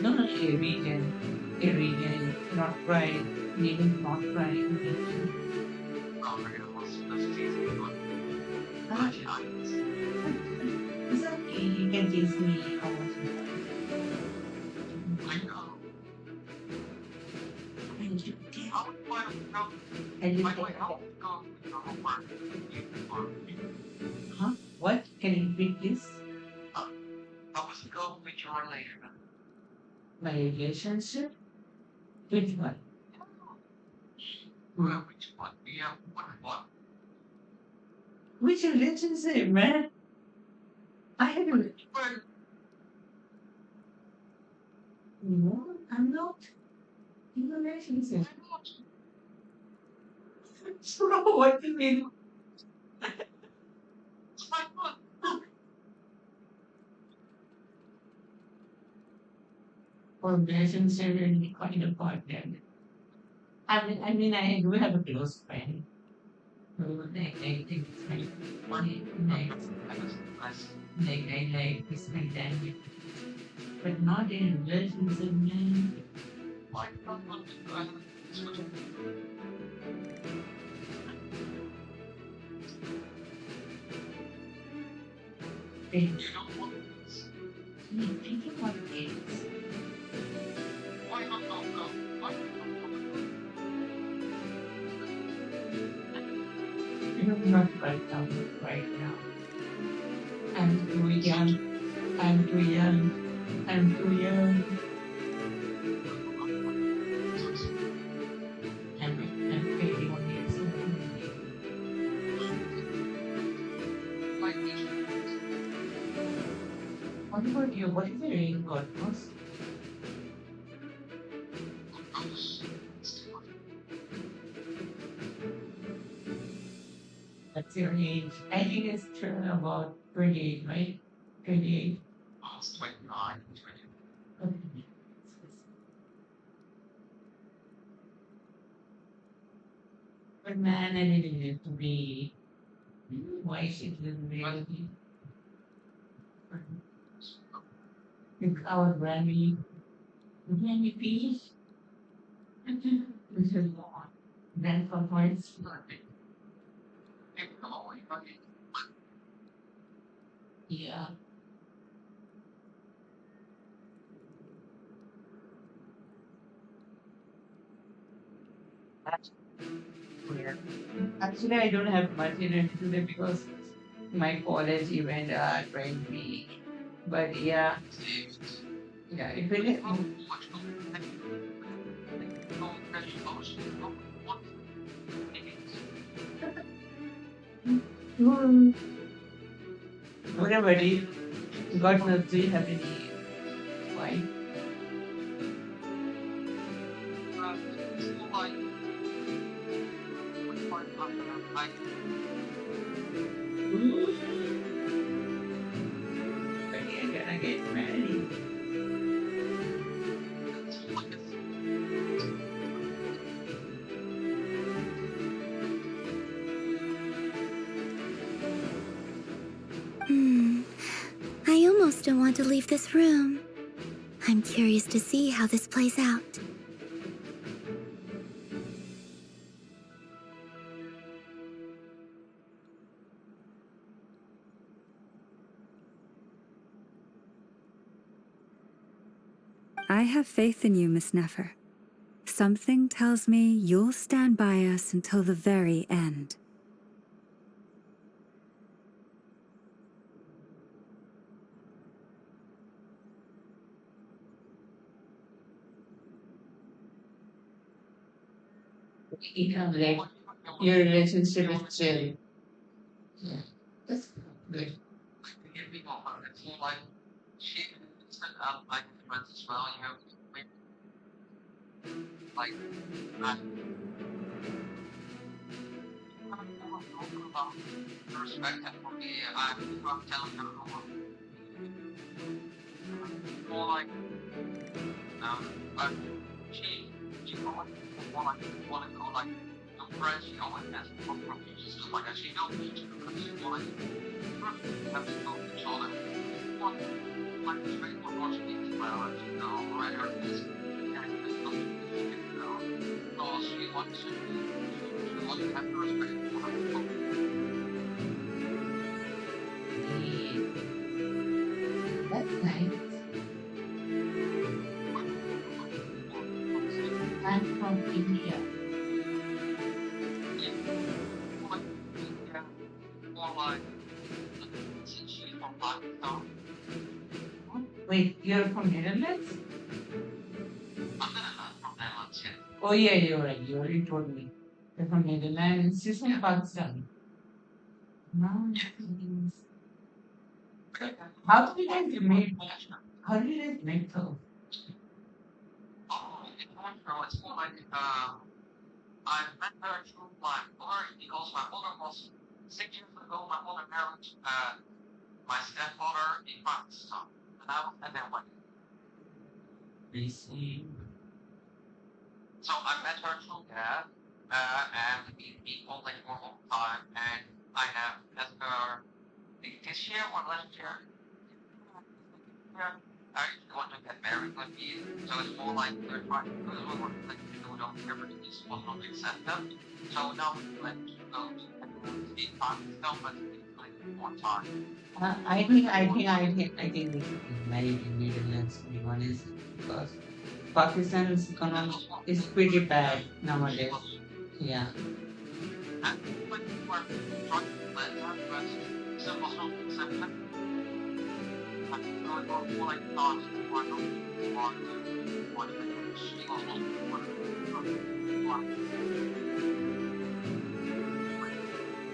No, no, a region, not right, name not right, nation. It's okay, he can chase me how much he wants. Thank you. And you take Huh? What? Can you repeat this? My relationship? Which one? Which relationship, man? I haven't. No, I'm not in a relationship. So what do you mean? For relationship and kind of partner. I do have a close friend who I think it's my I like is my dad, but not in a relationship, man. Thinking about kids. I'm not right now. I'm too young. I'm too young. I'm too young. I'm 21 years old. What about you? What is your age, Cosmos? That's your age. I think it's true about 28, right? 28. Okay. But man, I needed it to be. Why should it really? It's our Grammy piece. This is long. Then for points. Yeah. That's weird. Actually, I don't have much energy today because my college event are trying me. But yeah, if it is. Hmm. Whatever it is, God knows, do you have any why? When you're gonna get married. I almost don't want to leave this room. I'm curious to see how this plays out. I have faith in you, Miss Nefer. Something tells me you'll stand by us until the very end. Like your relationship is chill. Yeah, that's good. But she always want to go like to friends. She always asks for permission stuff like that. She don't need to because she want to have to know each other. Want like respect for what she needs as well. And she know right her is and it's not you know. So she wants to have the respect for her. That's nice. I'm from India. Wait, you're from Netherlands? Oh yeah, you're right. You already told me. You're from Netherlands. She's from Pakistan. Nice. How did you guys meet? How did you guys meet though? It's more like I met her through my mother because my mother was 6 years ago. My mother married my stepfather in Pakistan, and I was at their wedding. I see. So I met her through that, and we contact for a long time, and I have asked her this year or last year. I want to get married with me, so it's more like we're trying because we want to like do it over here, but this was not accepted. So now we plan to go to speak Pakistan, but it's like more time. I think we should be married in Netherlands, to be honest, because Pakistan's economy is pretty bad nowadays. Yeah. And when we were trying to plan that, but still was not accepted. So it was more like thoughts for no one she was not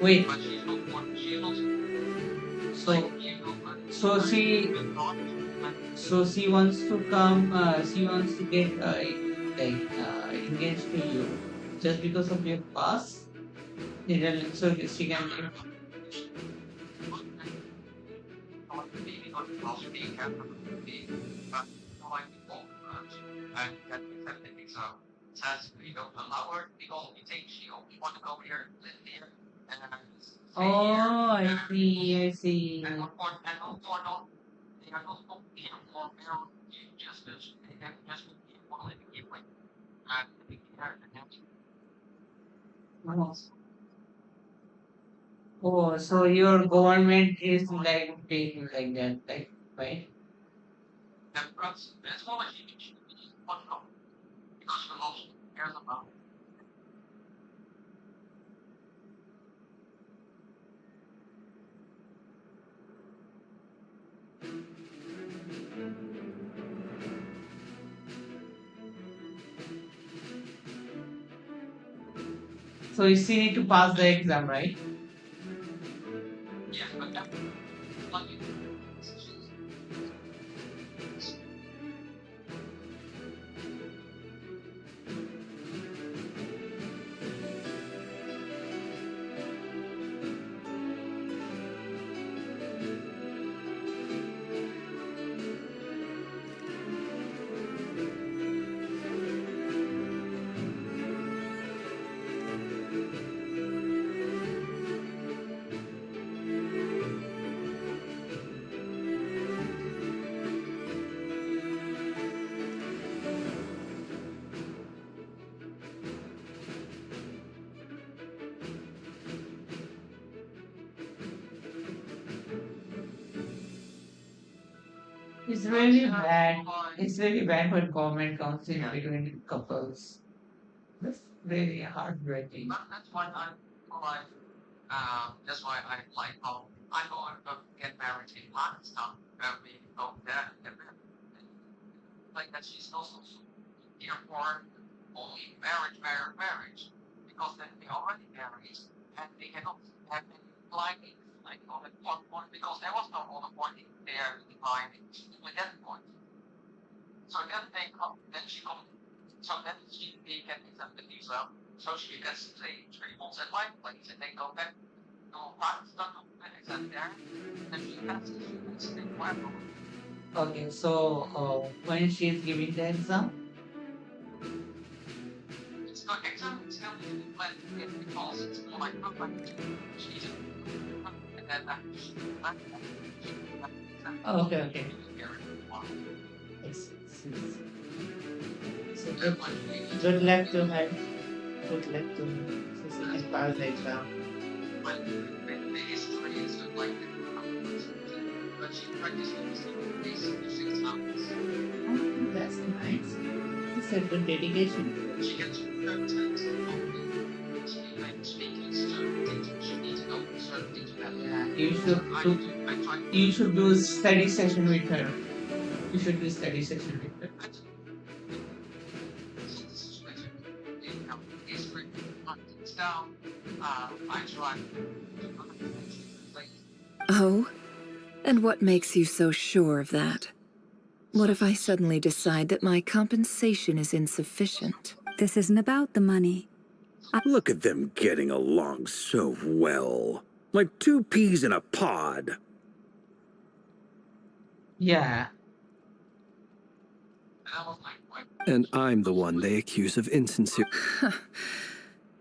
Wait. But she's not one. She's not. So she wants to come. She wants to get engaged to you just because of your past. So she can. And that accepted it. So says we don't allow her because we think she only want to go here, live here, and Oh, I see. And of course, and also not they are not here for marriage justice. They have just here for living here with living here and Oh, so your government is like taking like that, like right? That's more like she wants to because she loves cares about. So you still need to pass the exam, right? Yeah, but that like It's really bad. It's really bad when government comes in between couples. That's really heartbreaking. that's why I like that's why I like how I go and get married in Pakistan. We go there and get married. Like that she's also here for only marriage. Because then they already married and they cannot have any lining like on the point because there was no other point in there lining with that point. So then they come then she comes so then they can accept the visa. So she can stay 3 months at my place and then go back to Pakistan and accept there. Then she can stay forever. Okay, so when she is giving the exam, it's not exam, it's not even plan because it's more like she's and then okay, okay. Yes, yes. So good luck to her. Good luck to her. So she can pass the exam. But the history is like but she practiced these 6 hours. Oh, that's nice. It's a good dedication. She gets good text. Like speaking certain things, she needs to know certain things about. Yeah, you should do study session with her. You should do study session with her. Down. I try. Oh? And what makes you so sure of that? What if I suddenly decide that my compensation is insufficient? This isn't about the money. Look at them getting along so well. Like two peas in a pod. Yeah. And I'm the one they accuse of insincere.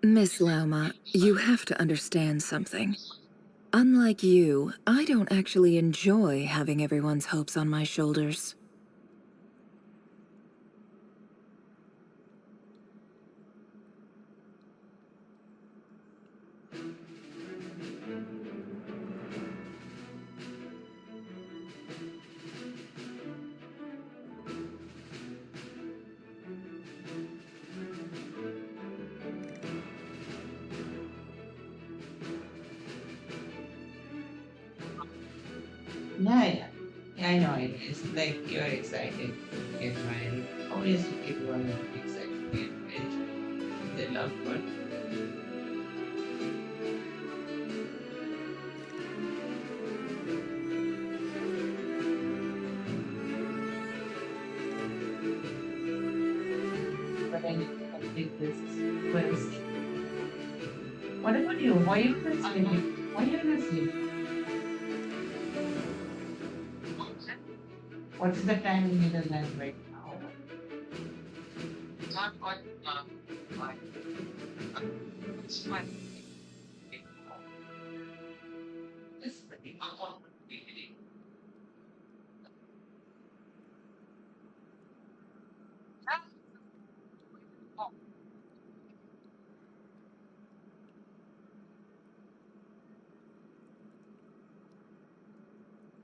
Miss Lauma, you have to understand something. Unlike you, I don't actually enjoy having everyone's hopes on my shoulders. Yeah, yeah. Yeah, I know it is. Like you're excited to get married. Always everyone is excited to get married. They love one. But I need to complete this first. What about you? Why you not sleeping? Why you not sleeping? What's the time in Netherlands right now? Time like it's like it's pretty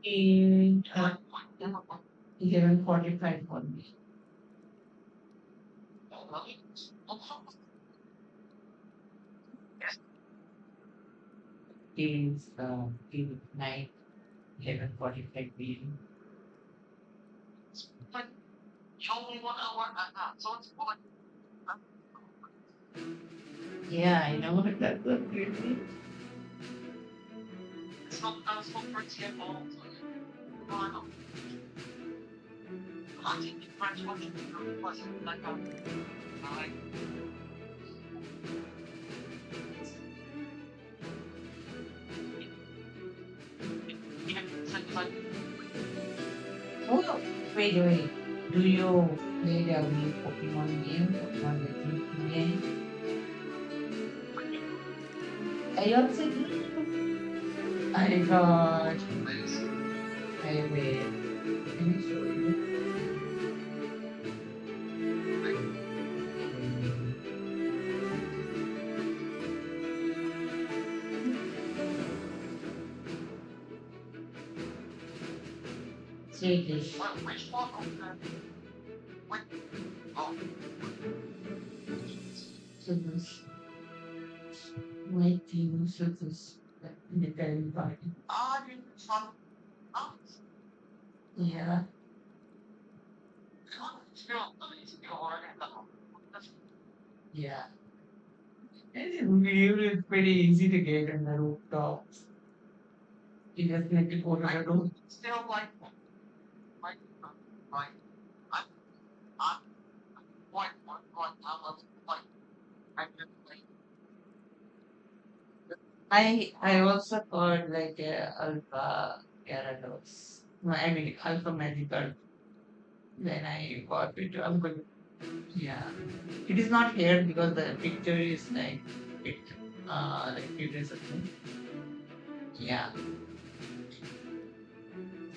in 11:45 for me. Is in night 11:45 p.m. But you only 1 hour so it's like yeah, I know that's so crazy. It's not for TFO. Oh, I know. I think the French watching was like like yeah, it's like oh wait. Do you play the new Pokemon game? Pokemon Legends game? I also do. I got I will. Let me show you. See this. Which one of them? Wait. Oh. So this. Waiting. So this. In the very bottom. Ah, you fun. Ah. Yeah. Yeah. It's really pretty easy to get on the rooftops. You just need to go to the roof. Still like, like, I, what, like, I just like, I also called like a Alpha Gyarados. I mean, alpha magical. Then I got it. Yeah, it is not here because the picture is like it, like it is something. Yeah,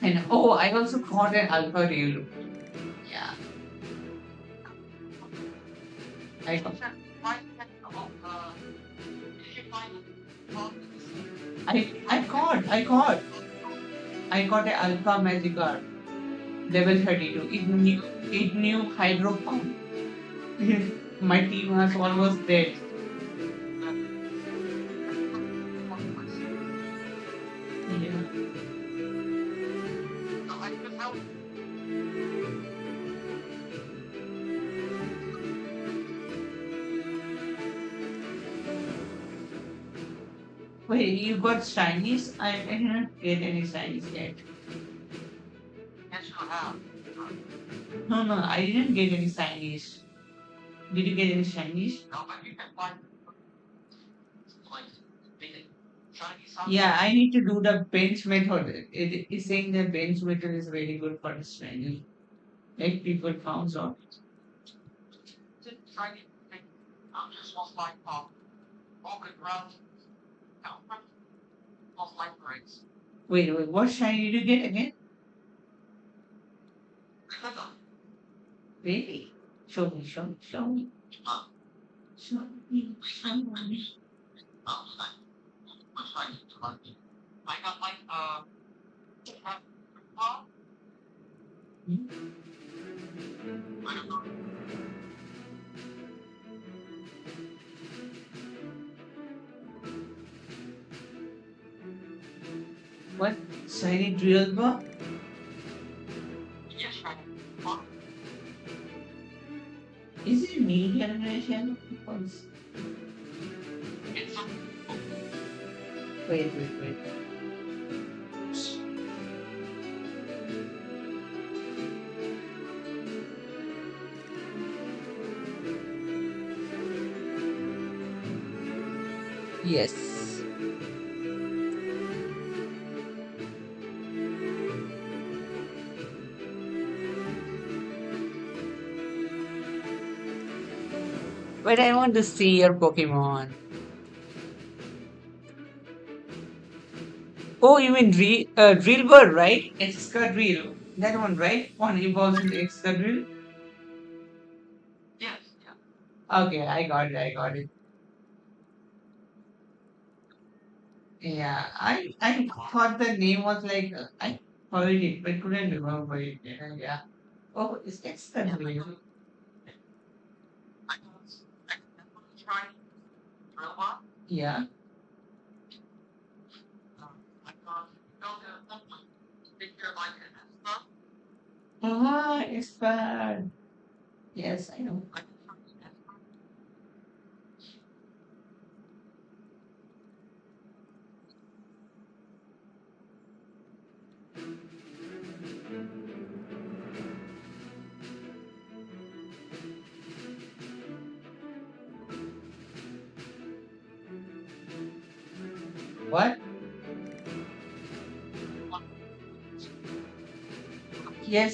and oh, I also got an alpha reel. Yeah, I got. I got an alpha magical level 32. It knew hydro pump. My team was almost dead. Yeah. Wait, you got shinies? I didn't get any shinies yet. Yes, you have. No, no, I didn't get any shinies. Did you get any shinies? No, but you can find like yeah, I need to do the bench method. It is saying the bench method is very good for the shiny. Like people found out. I'm just was like walking around of libraries. Wait, what shiny did you get again? Really? Show me, show me, show me. Show me, show me. I got like what? Shiny drill ball? Yes, right. Is it new generation? Because wait. Yes. But I want to see your Pokemon. Oh, you mean drill bird, right? Excadrill. That one, right? One evolves into Excadrill. Yes. Yeah. Okay, I got it. I got it. Yeah, I thought the name was like I heard it, but couldn't remember it. Yeah. Oh, it's Excadrill. Yeah. Ah, it's bad. Yes, I know. What? Yes,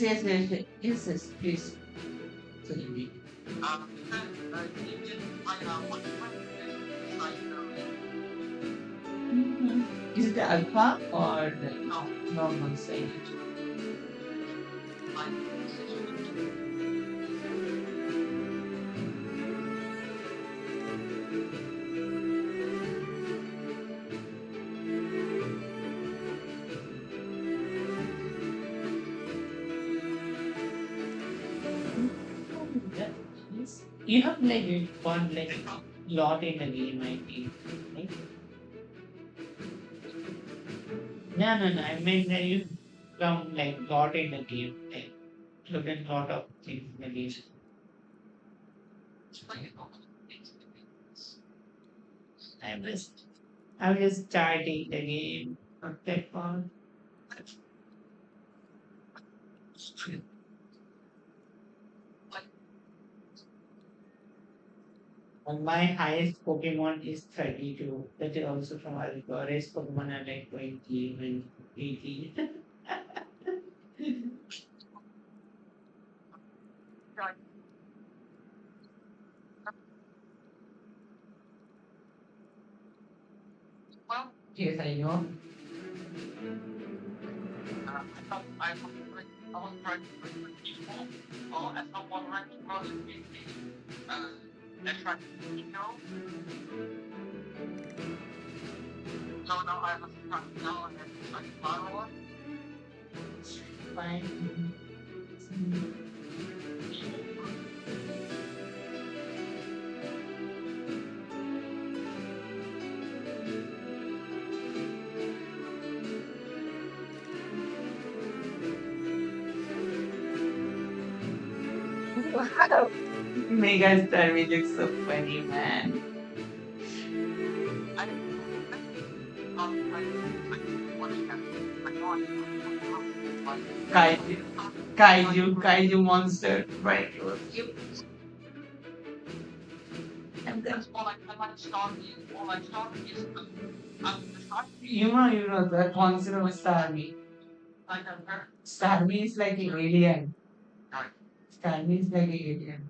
please. Tell me. Is it the alpha or the normal signage? You have like one like lot in the game, I think. Right? No. I mean that you come like lot in the game, like look at lot of things in the game. I'm just I'm just starting the game. Not that far. And my highest Pokemon is 32. That is also from Alpha. Rest Pokemon are like 20 and 18. Well, Yes, I know. I thought I was trying to bring the people, as someone went across the community, they tried to, so now I have a strike now and then try to follow up. Fine. Wow. Mega Star looks so funny, man. Kaiju, kaiju monster, right? And then, you know the concept of Starmie. Starmie is like an alien. Starmie is like an alien,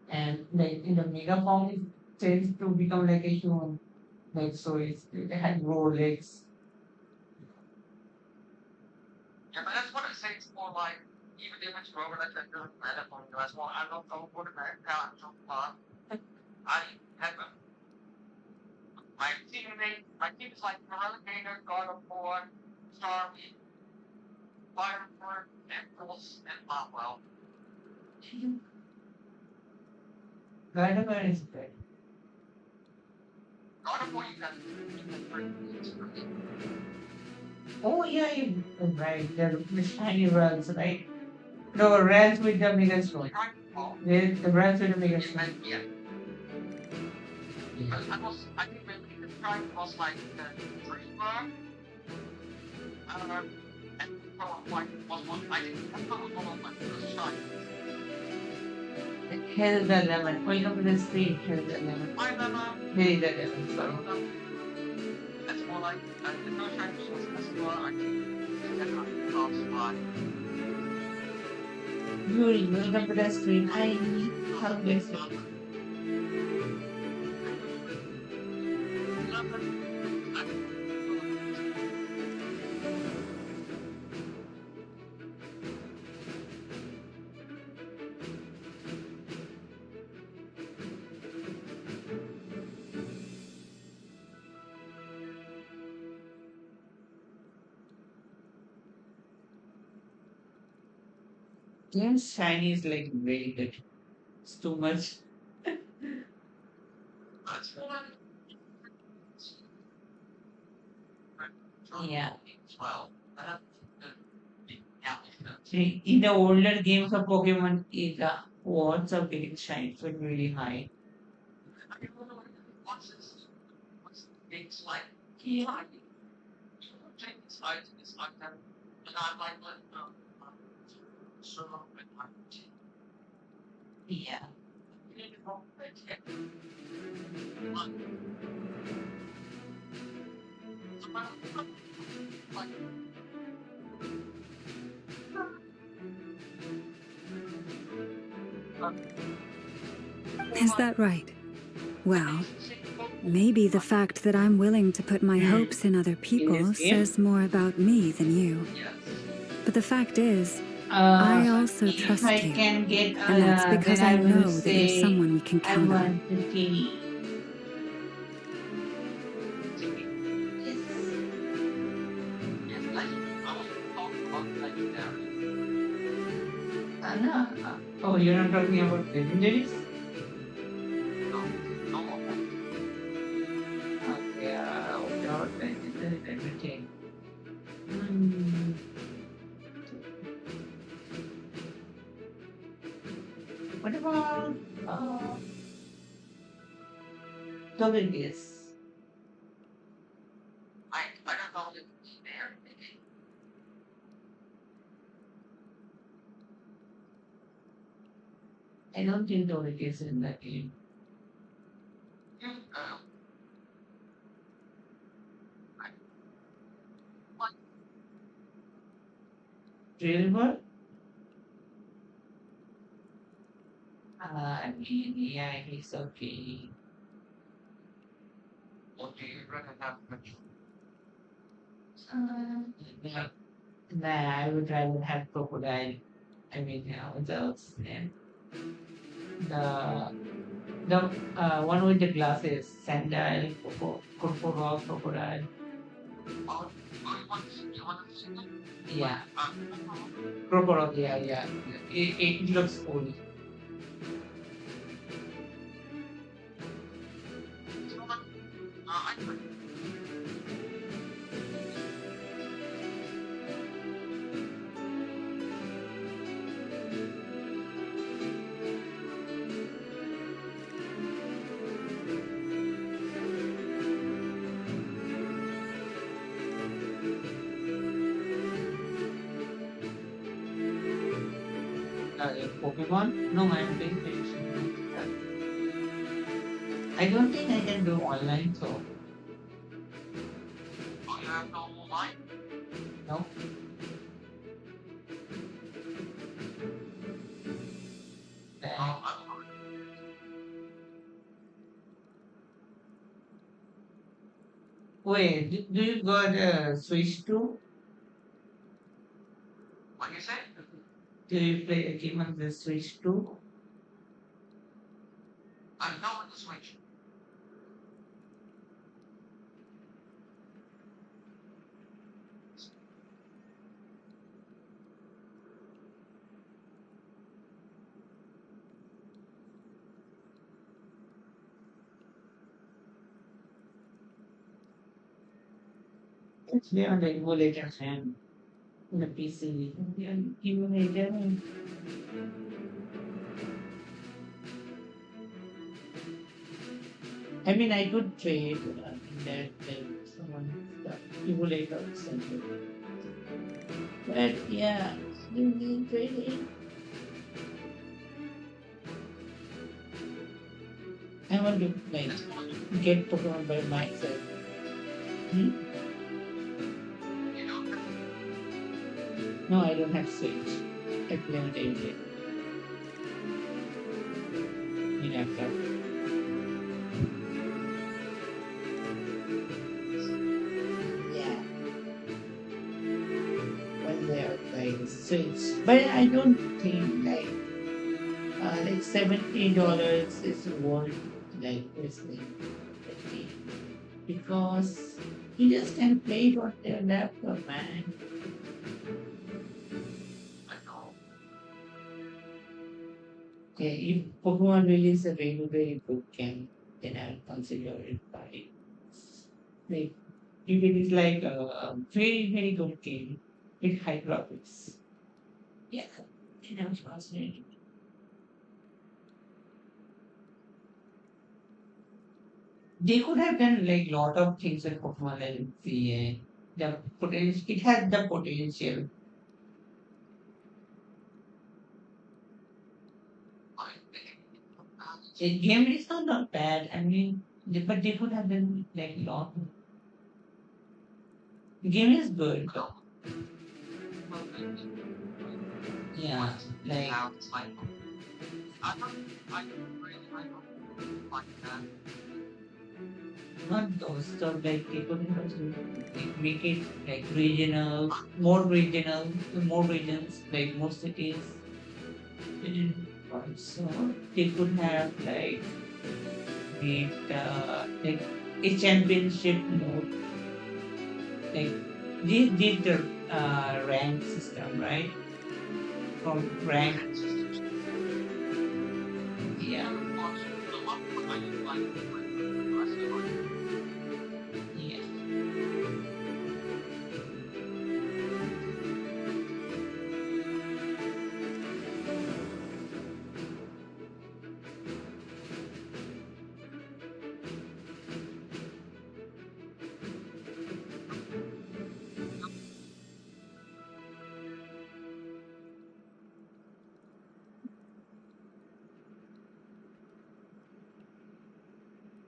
and like in the mega form, it tends to become like a human. Like so, it had raw legs. Yeah, but that's what I say. It's more like, even if it's Robert, I said, doesn't matter for me. That's why I don't know what America so far. I have my team is like Relegator, God of War, Starmie, Firebird, Impulse, and Botwell. God of War is good. God of War, you can bring Oh yeah, you're right. The shiny runs, right? No, runs with the mega sword. The runs with the mega sword. Yeah. Because I think maybe the strike was like the Dreamer. And PowerPoint was one. I think that was one of my first strikes. Hell the lemon. Oh, you know the screen. Hell the lemon. I remember. Hey the lemon. Sorry. That's more like the first strike was as well. I think that's not the top spot. Yuri, welcome to the screen. Hi. How bless you. Yeah, shiny is like very good. It's too much. Yeah. See, in the older games of Pokemon, the odds of getting shines were really high. It's like, yeah, take this side, and I'm like, so Yeah. Is that right? Well, maybe the fact that I'm willing to put my hopes in other people says more about me than you. But the fact is, I also trust I you. can get, And that's because then I I will know that you're say someone we can I count on. want to be. Oh, you're not talking about legendaries? Okay, without legendaries, everything. What about Togekiss? I don't know if it's there. I don't think Togekiss is in that game. Real world? Yeah, it's okay. What do you rather have? Like, nah, I would rather have crocodile. I mean, without name. The one with the glasses, sandal, crocodile. Oh, you want to see that? Yeah, crocodile. Yeah, yeah. It looks cool. You know what? I could. Pokemon? No, I'm paying attention. I don't think I can do online, so Oh, you have no online? no. Oh, I'm sorry. Wait, do you got a Switch too? What you say? Do you play a game on the Switch too? I know on the Switch. It's there on the emulator and on the PC. The emulator. I mean, I could trade in that someone stuff emulator or something. But yeah, you need trading. I want to like get Pokemon by myself. Hmm? You don't have No, I don't have Switch. I play on the emulator. In laptop. Yeah, when they're like Switch. But I don't think like $70 is worth like this thing. Because you just can play it on your laptop, man. I know. Okay, if Pokemon release a very, very good game, then I'll consider it by like if it is like a very, very good game with high graphics. Yeah, then I was considering it. They could have done like lot of things with Pokemon Legacy and the potential it has the potential. I think. The game is not bad. I mean, but they could have done like lot. The game is good, but yeah, like Now it's like, I don't really, I don't like that. not those stuff like they could have also like, make it like regional, more regional, more regions, like more cities. And also, they could have made like a championship mode. Like they did the rank system, right? From rank, yeah, yeah.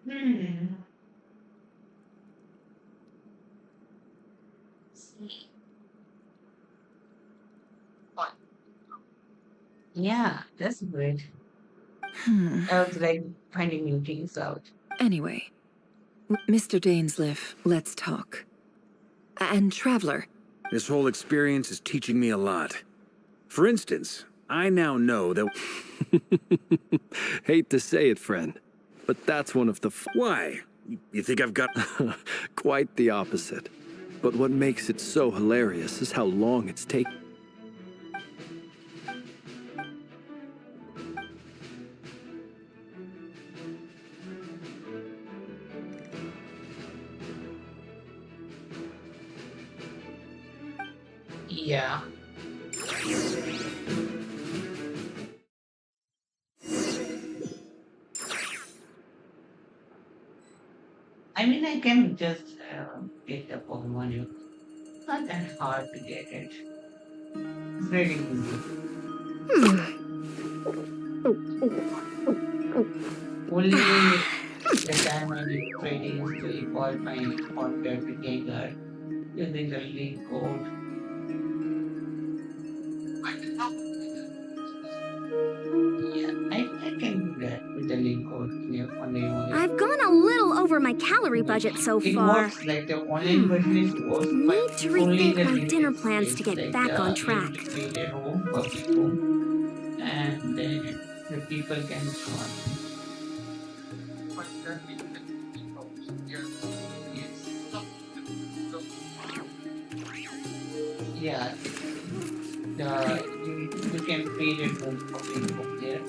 Hmm. Yeah, that's great. I was like finding new things out. Anyway, Mr. Dainsleif, let's talk. And Traveler. This whole experience is teaching me a lot. For instance, I now know that... Hate to say it, friend, but that's one of the... Why? You think I've got... Quite the opposite. But what makes it so hilarious is how long it's taken. Yeah. I mean, I can just get the Pokemon. It's not that hard to get it. It's very easy. Only the time I need trading is to evolve my Haunter to Gengar using the link code. Yeah, I can do that with the link code on the online. I've gone a little over my calorie budget so It far. works like the online version is worse, Need but to only rethink the my link dinner is plans to get like back on you track. need to create a room, public room, and then the people can join. Yeah, you can create a room for people there.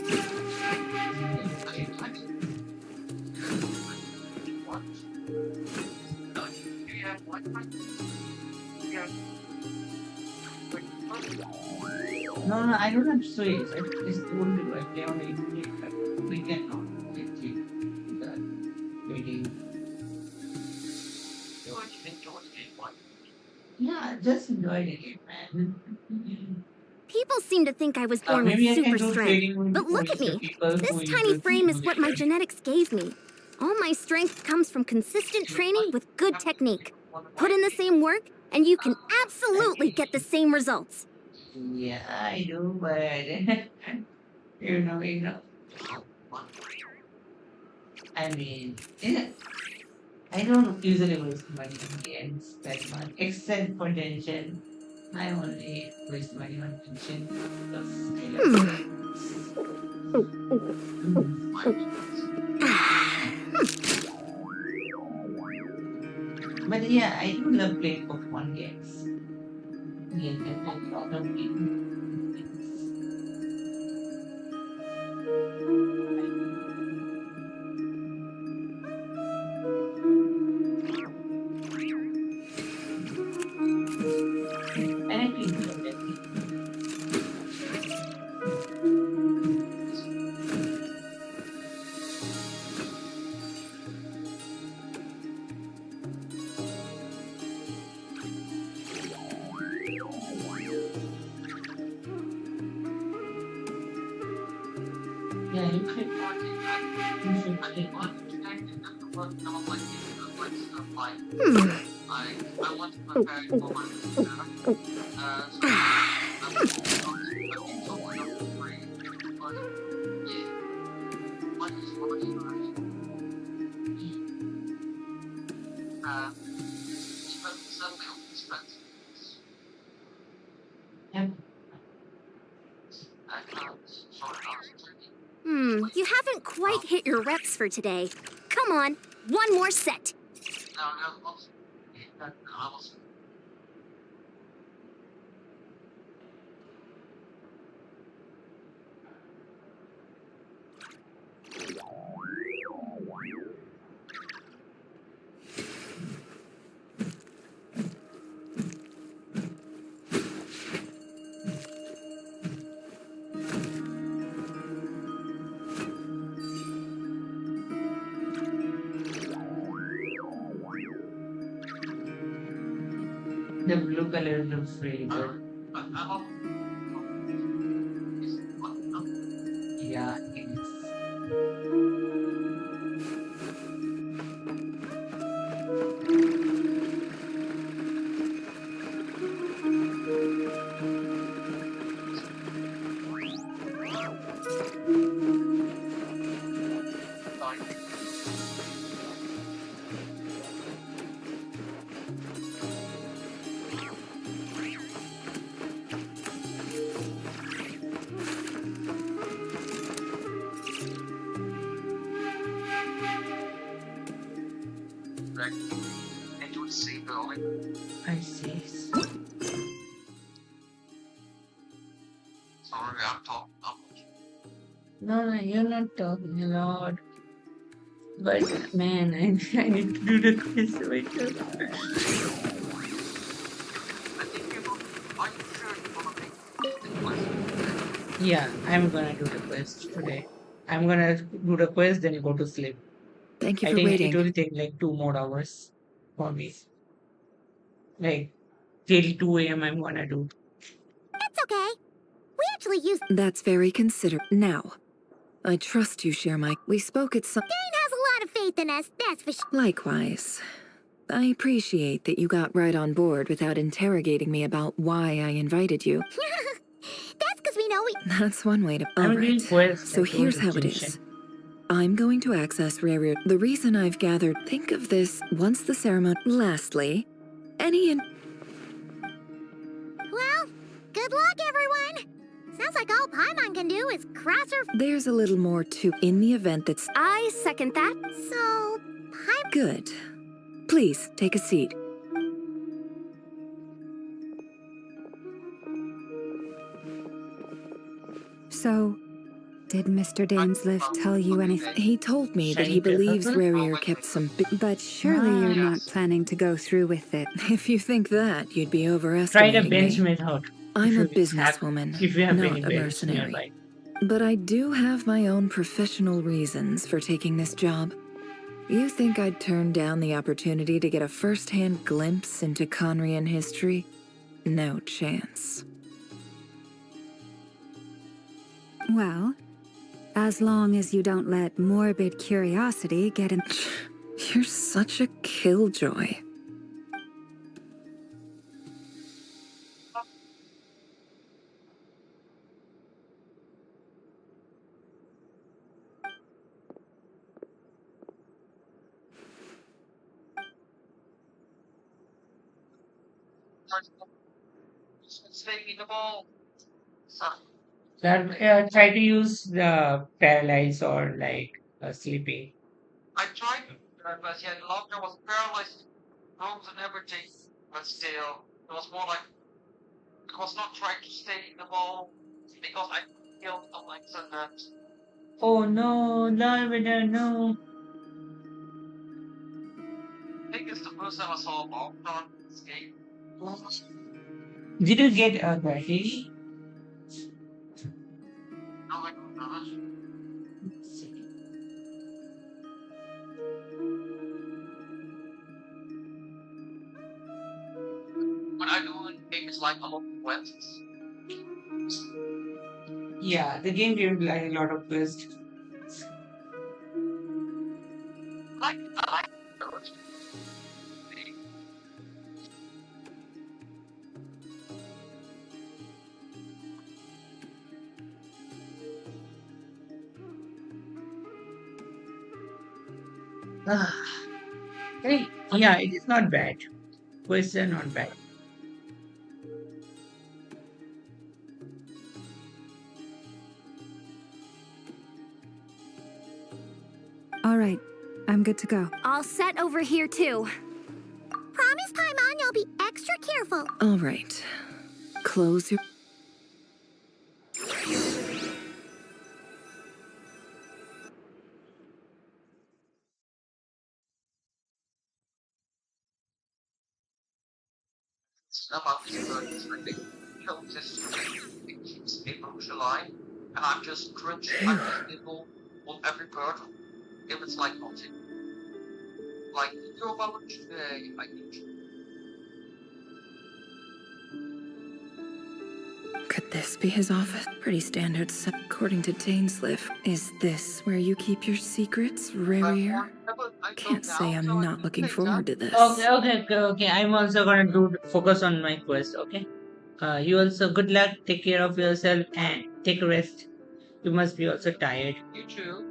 No, I don't have Switch. I just told you I play on the internet. We cannot get you that waiting. Yeah, just enjoy the game, man. People seem to think I was born with Maybe I can super do strength. trading with But look only at the me. people who This use tiny the frame is what my simulator. genetics gave me. All my strength comes from consistent training with good technique. Put in the same work, and you can absolutely get the same results. Yeah, I do, but you know. I mean, yeah, I don't usually waste money on games that much, except for tension. I only waste money on tension because I love But yeah, I do love playing Pokemon games. Yeah, I lot of games. And I feel good at it. Yeah, you should watch it. You should watch it. I want to prepare it for my future. You haven't quite hit your reps for today. Come on, one more set. The blue color looks really good. Yeah, it is. See early. I see. Sorry, I'm talking up. No, you're not talking a lot. But man, I need to do the quiz myself. Yeah, I'm gonna do the quiz today. I'm gonna do the quiz, then go to sleep. Thank you I for think it waiting. will take like 2 more hours for me. Like till 2 a.m. I'm gonna do. It's okay. We actually use. That's very considerate. Now, I trust you share my. We spoke at some. Dane has a lot of faith in us, that's for sure. Likewise. I appreciate that you got right on board without interrogating me about why I invited you. That's because we know we. That's one way to. I'm Alright, doing quest. so here's how it is. I'm going to access Rare. The reason I've gathered. Think of this once the ceremony. Lastly, any. Well, good luck, everyone. Sounds like all Paimon can do is cross her. There's a little more to. In the event that's. I second that. So, Good. Please, take a seat. So, did Mr. Dainsliff tell you anything? He told me that he believes Rarier kept some. But surely you're not planning to go through with it. If you think that, you'd be Try the overestimating bench me. method. I'm a If you businesswoman, if you have not any a bench mercenary. nearby. But I do have my own professional reasons for taking this job. You think I'd turn down the opportunity to get a first-hand glimpse into Conrian history? No chance. Well, as long as you don't let morbid curiosity get in. You're such a killjoy. Staying in the ball. So, Try to use the paralyze or like sleeping. I tried, but yeah, the locker was paralyzed, rooms and everything. But still, it was more like I was not trying to stay in the ball because I killed Alexa and that. Oh no, no. I think it's the first time I saw a archon escape. Did you get a ready? No, I don't know. What I do in game is like a lot of quests. Yeah, the game gave like a lot of twist. I like it. Hey, yeah, it is not bad. Quests are not bad. All right, I'm good to go. All set over here too. Promise, Paimon, you'll be extra careful. All right. Close your... About this bird is like they killed this it keeps April alive, and I'm just crunching, I just nibble on every bird if it's like nothing. Like, you're about today, I need you. Could this be his office? Pretty standard. According to Dainsliff, is this where you keep your secrets, Rarier? Can't say I'm not looking forward to this. Okay. I'm also gonna focus on my quest. Okay. You also good luck. Take care of yourself and take a rest. You must be also tired. You too.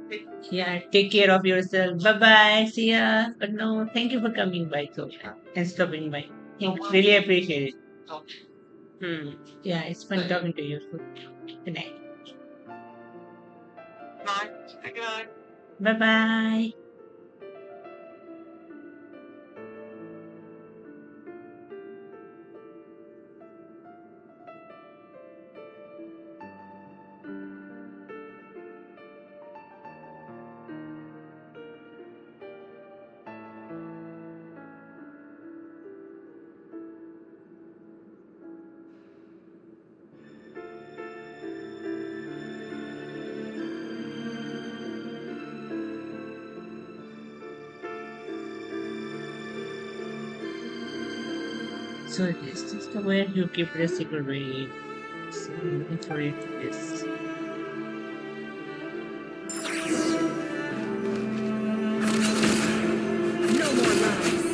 Yeah. Take care of yourself. Bye bye. See ya. But no, thank you for coming by so and stopping by. Really appreciate it. Yeah, it's fun talking to you. Good night. Good night. Bye bye. So this is the way you keep it a secret. So I'm looking for it. Yes. No more lies.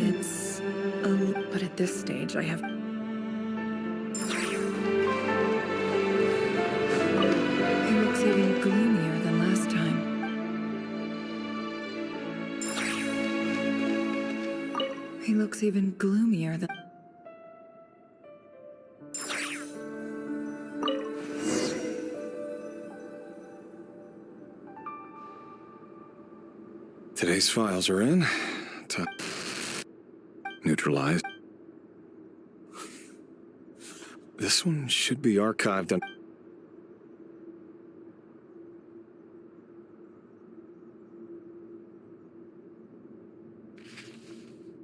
It's a... But at this stage, I have... He looks even gloomier than last time. He looks even gloomier than... Today's files are in. Neutralized. This one should be archived on...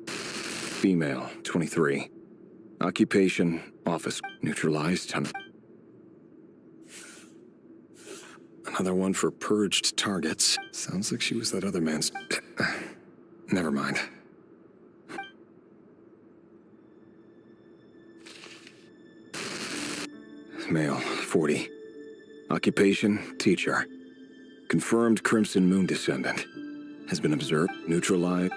Female, 23. Occupation, office, neutralized. Another one for purged targets. Sounds like she was that other man's... Never mind. Male, 40. Occupation, teacher. Confirmed Crimson Moon descendant. Has been observed, neutralized.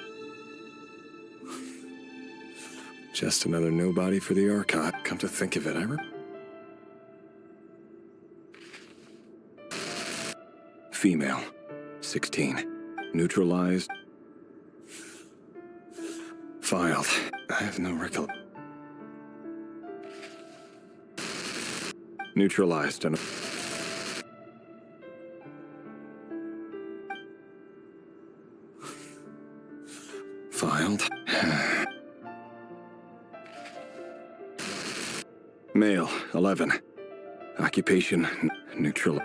Just another nobody for the archive. Come to think of it, Female, 16. Neutralized. Filed. I have no recollection. Neutralized and... Filed. Male, 11. Occupation, neutral.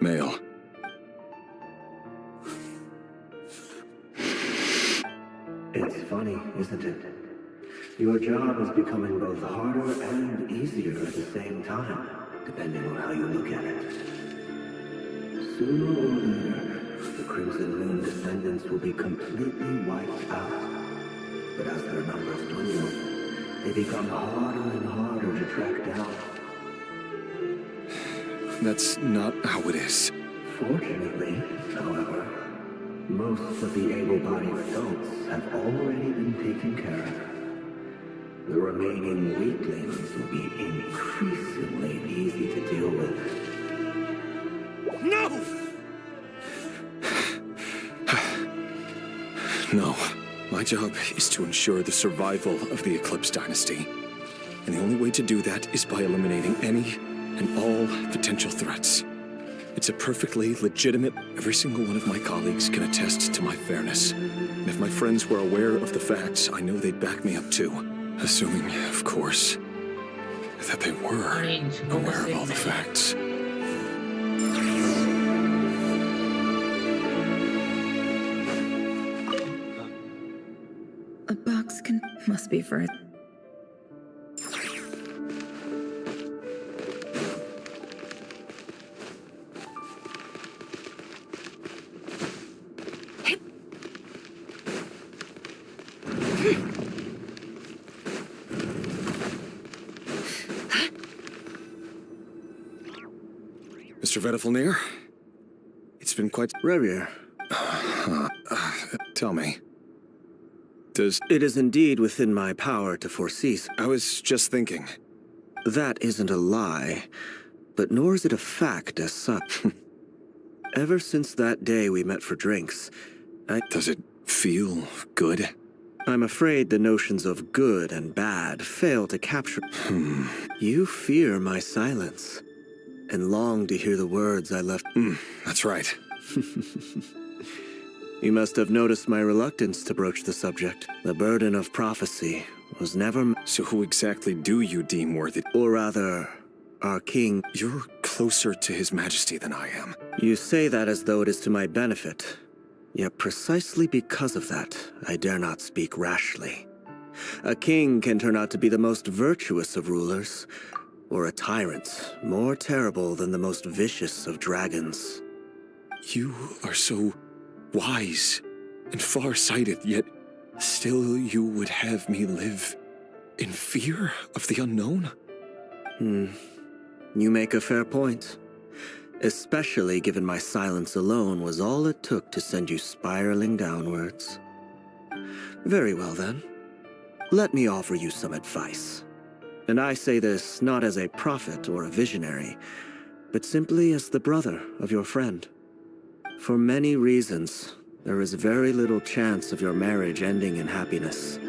Male. It's funny, isn't it? Your job is becoming both harder and easier at the same time, depending on how you look at it. Sooner or later, the Crimson Moon descendants will be completely wiped out. But as their numbers dwindle, they become harder and harder to track down. That's not how it is. Fortunately, however, most of the able-bodied adults have already been taken care of. The remaining weaklings will be increasingly easy to deal with. No! No. My job is to ensure the survival of the Eclipse Dynasty. And the only way to do that is by eliminating any and all potential threats. It's a perfectly legitimate... Every single one of my colleagues can attest to my fairness. And if my friends were aware of the facts, I know they'd back me up too. Assuming, of course, that they were aware of all the facts. A box can... must be for it. Mr. Vedifalnir? It's been quite... Rarier. Tell me. It is indeed within my power to foresee... I was just thinking. That isn't a lie, but nor is it a fact as such. Ever since that day we met for drinks, Does it feel good? I'm afraid the notions of good and bad fail to capture... You fear my silence, and long to hear the words I left... That's right. You must have noticed my reluctance to broach the subject. The burden of prophecy was never... So who exactly do you deem worthy? Or rather, our king... You're closer to His Majesty than I am. You say that as though it is to my benefit. Yet precisely because of that, I dare not speak rashly. A king can turn out to be the most virtuous of rulers, or a tyrant more terrible than the most vicious of dragons. You are so wise and far-sighted, yet still you would have me live in fear of the unknown? You make a fair point. Especially given my silence alone was all it took to send you spiraling downwards. Very well then. Let me offer you some advice. And I say this not as a prophet or a visionary, but simply as the brother of your friend. For many reasons, there is very little chance of your marriage ending in happiness.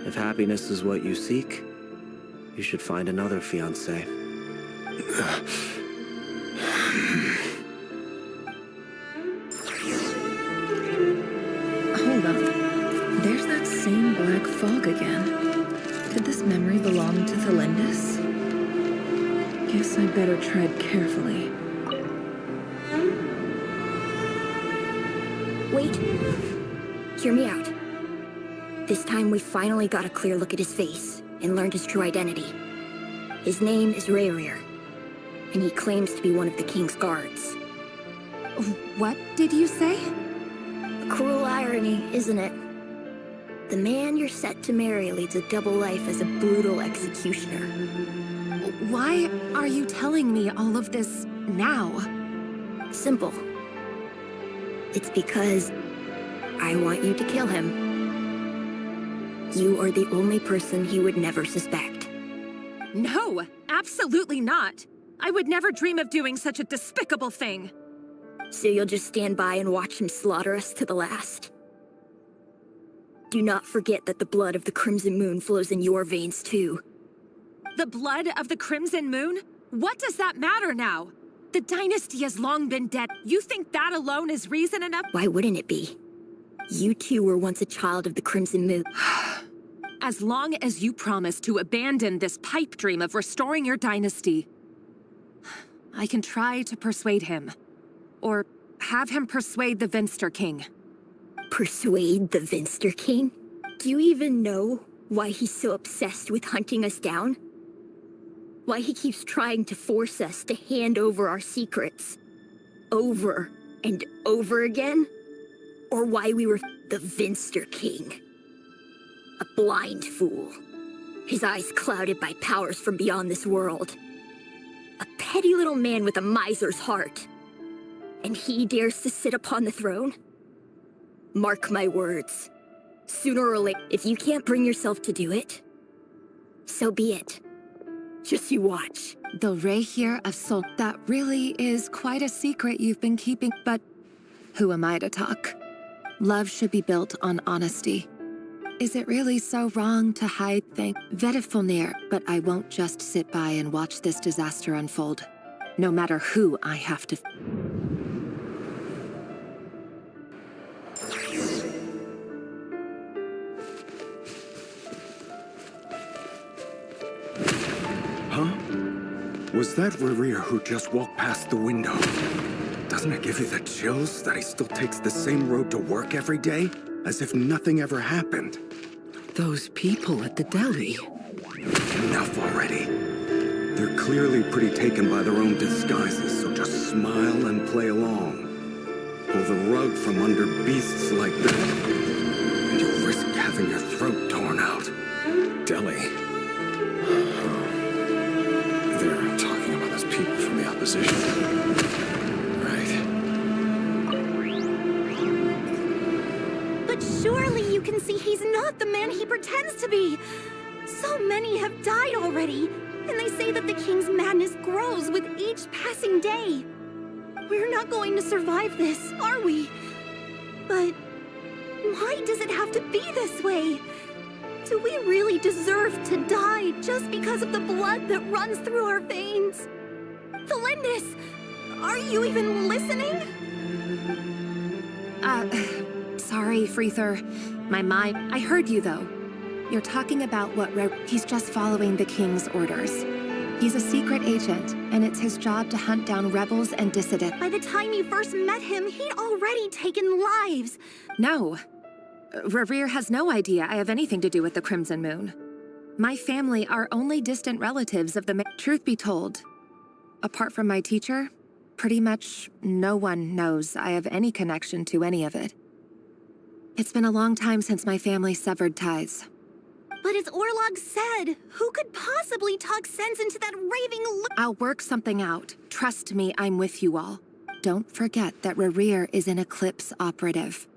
If happiness is what you seek, you should find another fiancé. Hold up. There's that same black fog again. Did this memory belong to Thelindis? Guess I'd better tread carefully. Wait. Hear me out. This time we finally got a clear look at his face and learned his true identity. His name is Rayrir, and he claims to be one of the king's guards. What did you say? A cruel irony, isn't it? The man you're set to marry leads a double life as a brutal executioner. Why are you telling me all of this now? Simple. It's because I want you to kill him. You are the only person he would never suspect. No, absolutely not. I would never dream of doing such a despicable thing. So you'll just stand by and watch him slaughter us to the last? Do not forget that the blood of the Crimson Moon flows in your veins too. The blood of the Crimson Moon? What does that matter now? The dynasty has long been dead. You think that alone is reason enough? Why wouldn't it be? You too were once a child of the Crimson Moon. As long as you promise to abandon this pipe dream of restoring your dynasty, I can try to persuade him. Or have him persuade the Vinster King. Persuade the Vinster King? Do you even know why he's so obsessed with hunting us down? Why he keeps trying to force us to hand over our secrets? Over and over again? Or why we were the Vinster King? A blind fool. His eyes clouded by powers from beyond this world. A petty little man with a miser's heart. And he dares to sit upon the throne? Mark my words. Sooner or later, if you can't bring yourself to do it, so be it. Just you watch. The Rayrir of Sol. That really is quite a secret you've been keeping, but who am I to talk? Love should be built on honesty. Is it really so wrong to hide things? Vetifonir, but I won't just sit by and watch this disaster unfold. No matter who I have to... Huh? Was that Rayrir who just walked past the window? Doesn't it give you the chills that he still takes the same road to work every day? As if nothing ever happened. Those people at the deli. Enough already. They're clearly pretty taken by their own disguises, so just smile and play along. Pull the rug from under beasts like that, and you'll risk having your throat torn out. Deli. They're talking about those people from the opposition. Right. But surely you can see he's not the man he pretends to be. So many have died already, and they say that the king's madness grows with each passing day. We're not going to survive this, are we? But why does it have to be this way? Do we really deserve to die just because of the blood that runs through our veins? Thelindis, are you even listening? Sorry, Freether. My mind... I heard you, though. You're talking about what he's just following the King's orders. He's a secret agent, and it's his job to hunt down rebels and dissidents. By the time you first met him, he'd already taken lives. No. Rerir has no idea I have anything to do with the Crimson Moon. My family are only distant relatives of the... Truth be told, apart from my teacher, pretty much no one knows I have any connection to any of it. It's been a long time since my family severed ties. But as Orlog said, who could possibly talk sense into that raving I'll work something out. Trust me, I'm with you all. Don't forget that Rerir is an Eclipse operative.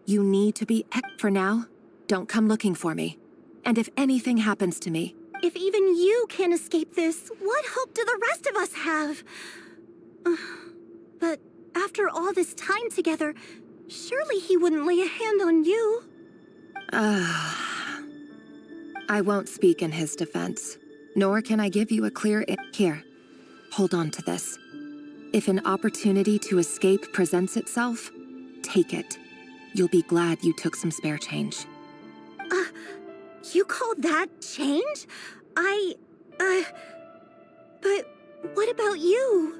You need to be... For now, don't come looking for me. And if anything happens to me... If even you can't escape this, what hope do the rest of us have? But after all this time together, surely he wouldn't lay a hand on you. I won't speak in his defense, nor can I give you a clear... Here, hold on to this. If an opportunity to escape presents itself, take it. You'll be glad you took some spare change. You call that change? But what about you?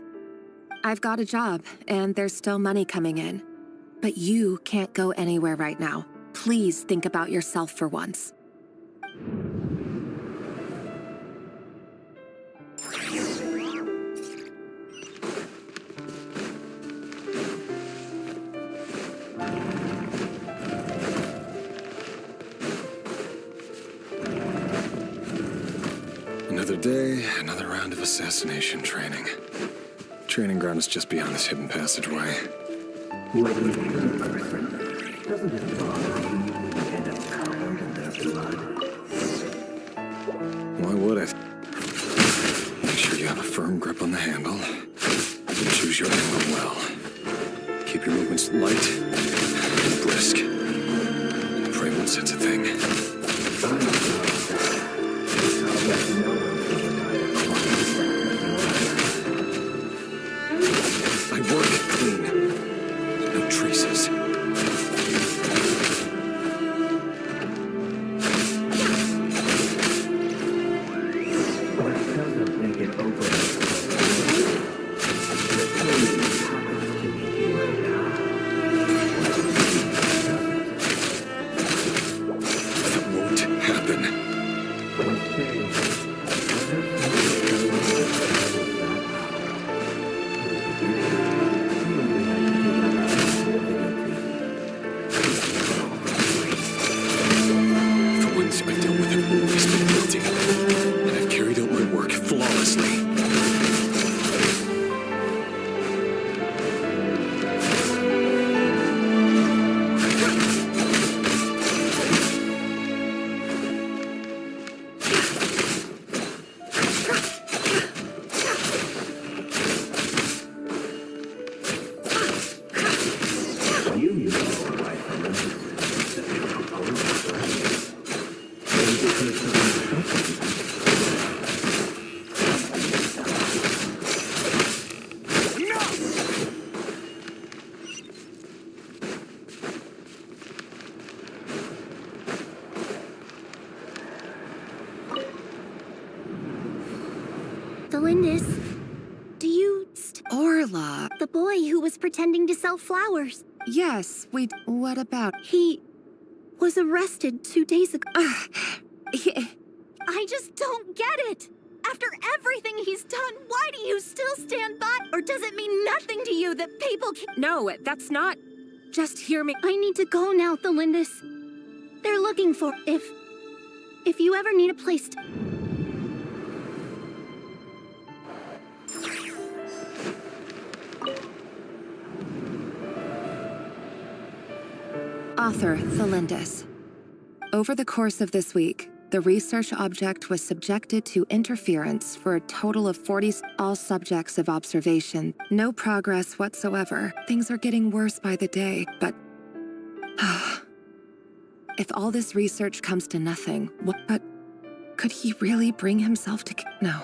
I've got a job, and there's still money coming in. But you can't go anywhere right now. Please think about yourself for once. Another day, another round of assassination training. Training ground is just beyond this hidden passageway. When you kill a person, doesn't it bother you when you end up covered in their blood? Why would I? Make sure you have a firm grip on the handle. And choose your angle well. Keep your movements light and brisk. Pray won't sense a thing. I work clean. No traces. Delindis, do you... Orla. The boy who was pretending to sell flowers. Yes, what about... He was arrested 2 days ago. I just don't get it. After everything he's done, why do you still stand by? Or does it mean nothing to you that people can... No, that's not... Just hear me. I need to go now, Delindis. They're looking for... If you ever need a place to... Author, Delindis. Over the course of this week, the research object was subjected to interference for a total of 40... All subjects of observation. No progress whatsoever. Things are getting worse by the day, but... If all this research comes to nothing, but... Could he really bring himself to... No.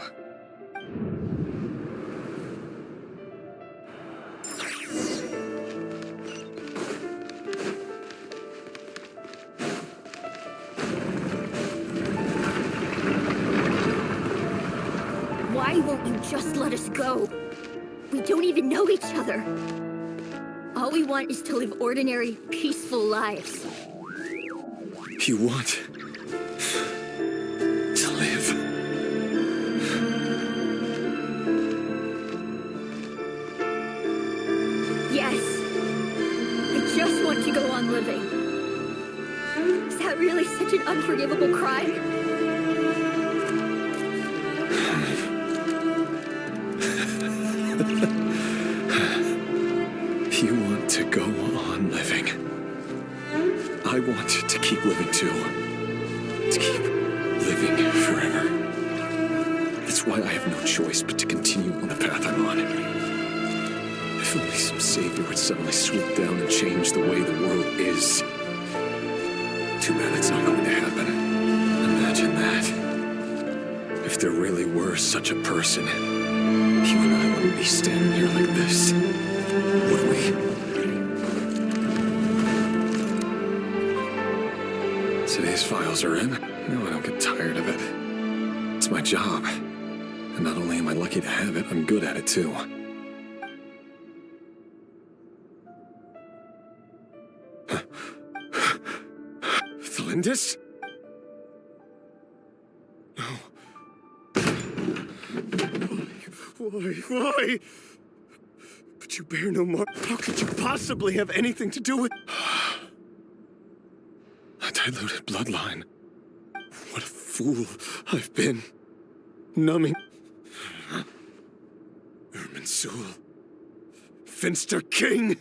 Just let us go. We don't even know each other. All we want is to live ordinary, peaceful lives. You want to live? Yes. I just want to go on living. Is that really such an unforgivable crime? You want to go on living. I want to keep living too. To keep living forever. That's why I have no choice but to continue on the path I'm on. If only some savior would suddenly swoop down and change the way the world is. Too bad it's not going to happen. Imagine that. If there really were such a person, you and I wouldn't be standing here like this, would we? Today's files are in. No, I don't get tired of it. It's my job. And not only am I lucky to have it, I'm good at it too. Thalindis? No. Why? But you bear no mark. How could you possibly have anything to do with... A diluted bloodline. What a fool I've been. Numbing. Irminsul. Finster King.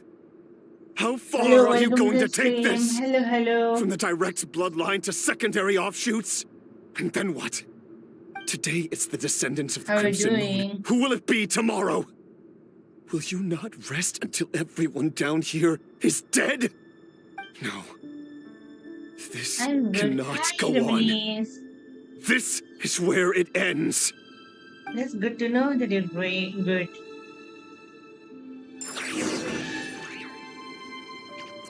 How far Hello, are you welcome going to to take stream. this? Hello. From the direct bloodline to secondary offshoots? And then what? Today it's the descendants of the How are you Crimson Moon. doing? Who will it be tomorrow? Will you not rest until everyone down here is dead? No. This I'm good. cannot Hi, go on. Denise. This is where it ends. That's good to know that you're doing good.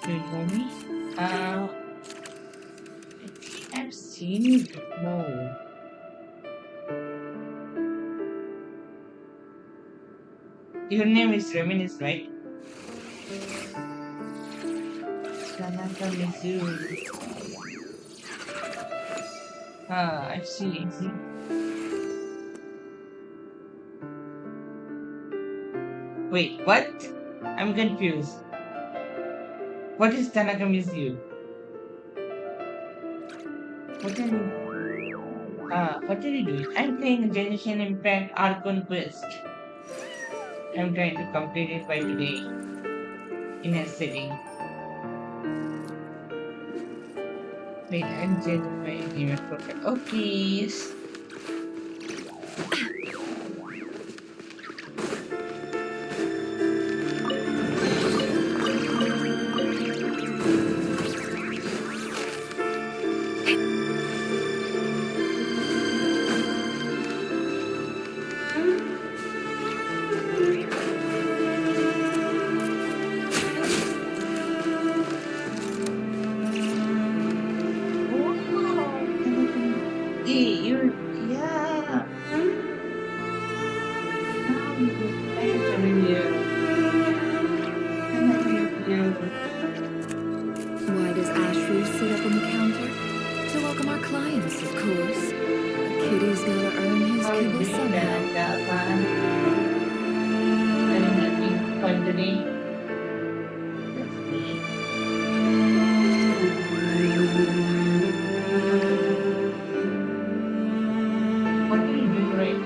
Do you know me? I think I've seen you before. Your name is Reminisce, right? Tanaka Mizu. I see. Wait, what? I'm confused. What is Tanaka Mizu? What are you doing? I'm playing Genshin Impact Archon Quest. I'm trying to complete it by today. In a sitting. Wait, I'm changing my email profile. Okay. Why does Ashru sit up on the counter? To welcome our clients, of course. A kitty's gotta earn his kibble somehow. What are you doing right now?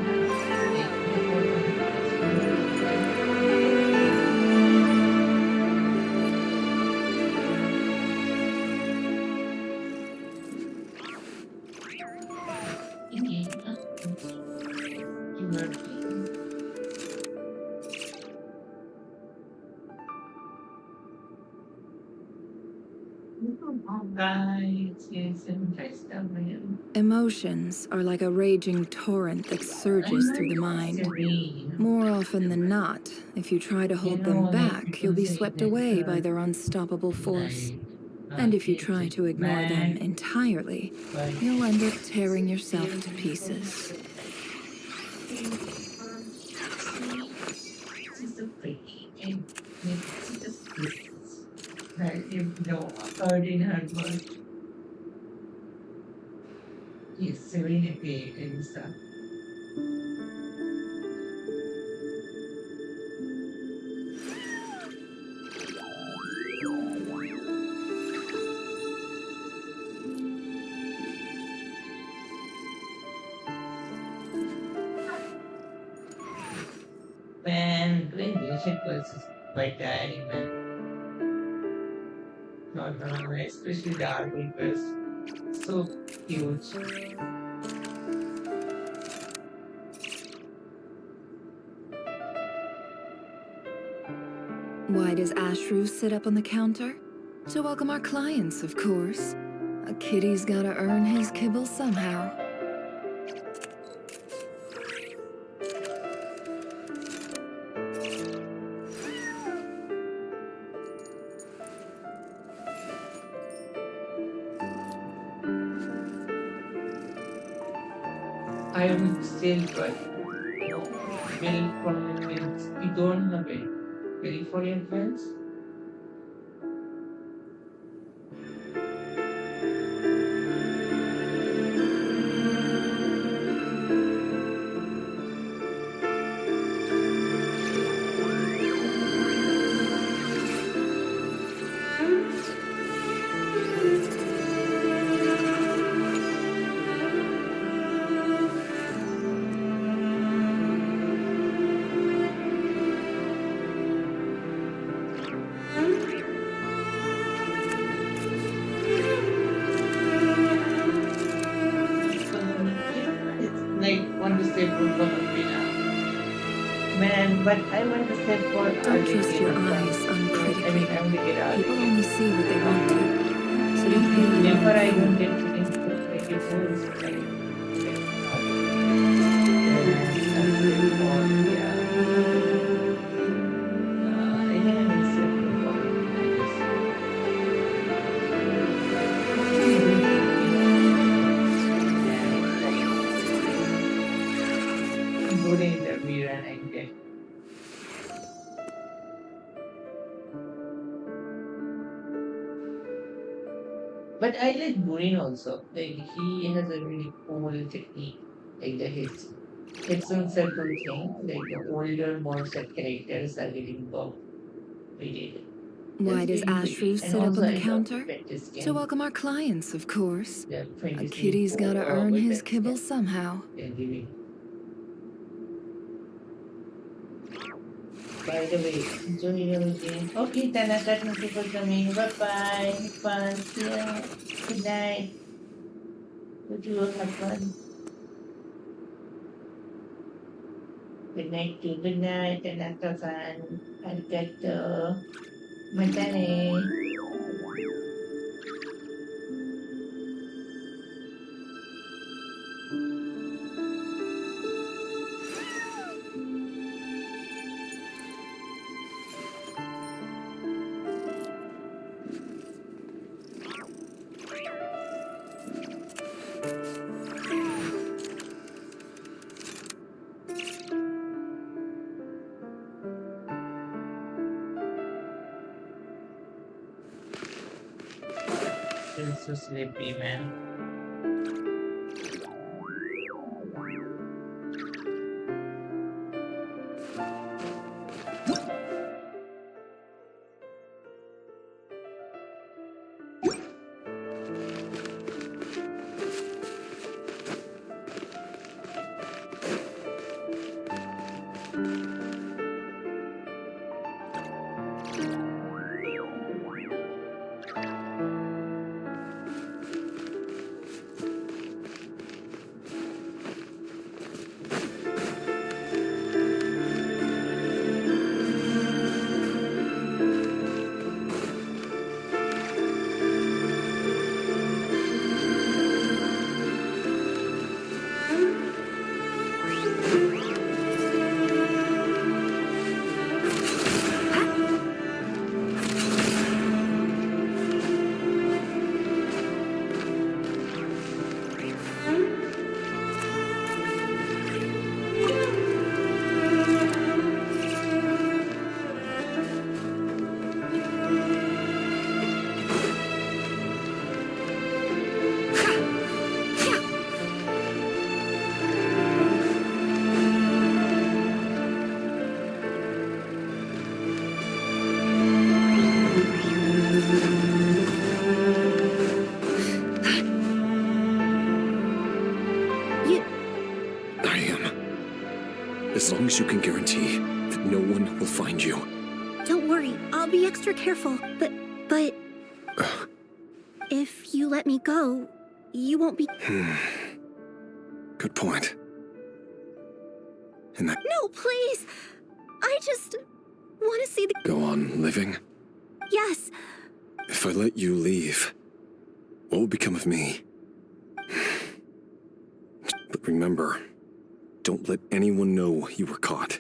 Emotions are like a raging torrent that surges through the mind. More often than not, if you try to hold them back, you'll be swept away by their unstoppable force. And if you try to ignore them entirely, you'll end up tearing yourself to pieces. pretty and it's just that if no heard in her word is serenity and stuff. Man, doing leadership was quite tiring, man. Not gonna lie, especially the artwork was so huge. Why does Ashru sit up on the counter? To welcome our clients, of course. A kitty's gotta earn his kibble somehow. I would still, but no, bill for your friends. You don't know bill for your friends? It's like want to say for Filipina. Man, but I want to say for Don't trust your eyes uncritically. I want to get out of People here. only see what they want to. So don't be a Whenever I fool. don't get to like it was like then I'll say for yeah. I think I will say for I guess. Including the rerun and get. But I like Burin also. Like he has a really cool technique. Like the hits on circle thing. Like the older, more set characters are getting buffed with it. Why That's does really pretty. Ashru And sit up also on the I love counter? Betty To skin. welcome our clients, of course. The A kitty's 2024 gotta earn with his Betty skin. kibble somehow. They're giving. By the way, enjoy your game. Okay, Tana, thank you for coming. Bye bye. Have fun. See ya. Good night. Good to have fun. Good night too. Good night, Tanaka-san. Arigato. Matane. Feel so sleepy, man. you can guarantee that no one will find you. Don't worry, I'll be extra careful. But if you let me go, you won't be. Good point. And that. No, please! I just want to see the. Go on living? Yes. If I let you leave, what will become of me? But remember, don't let anyone know you were caught.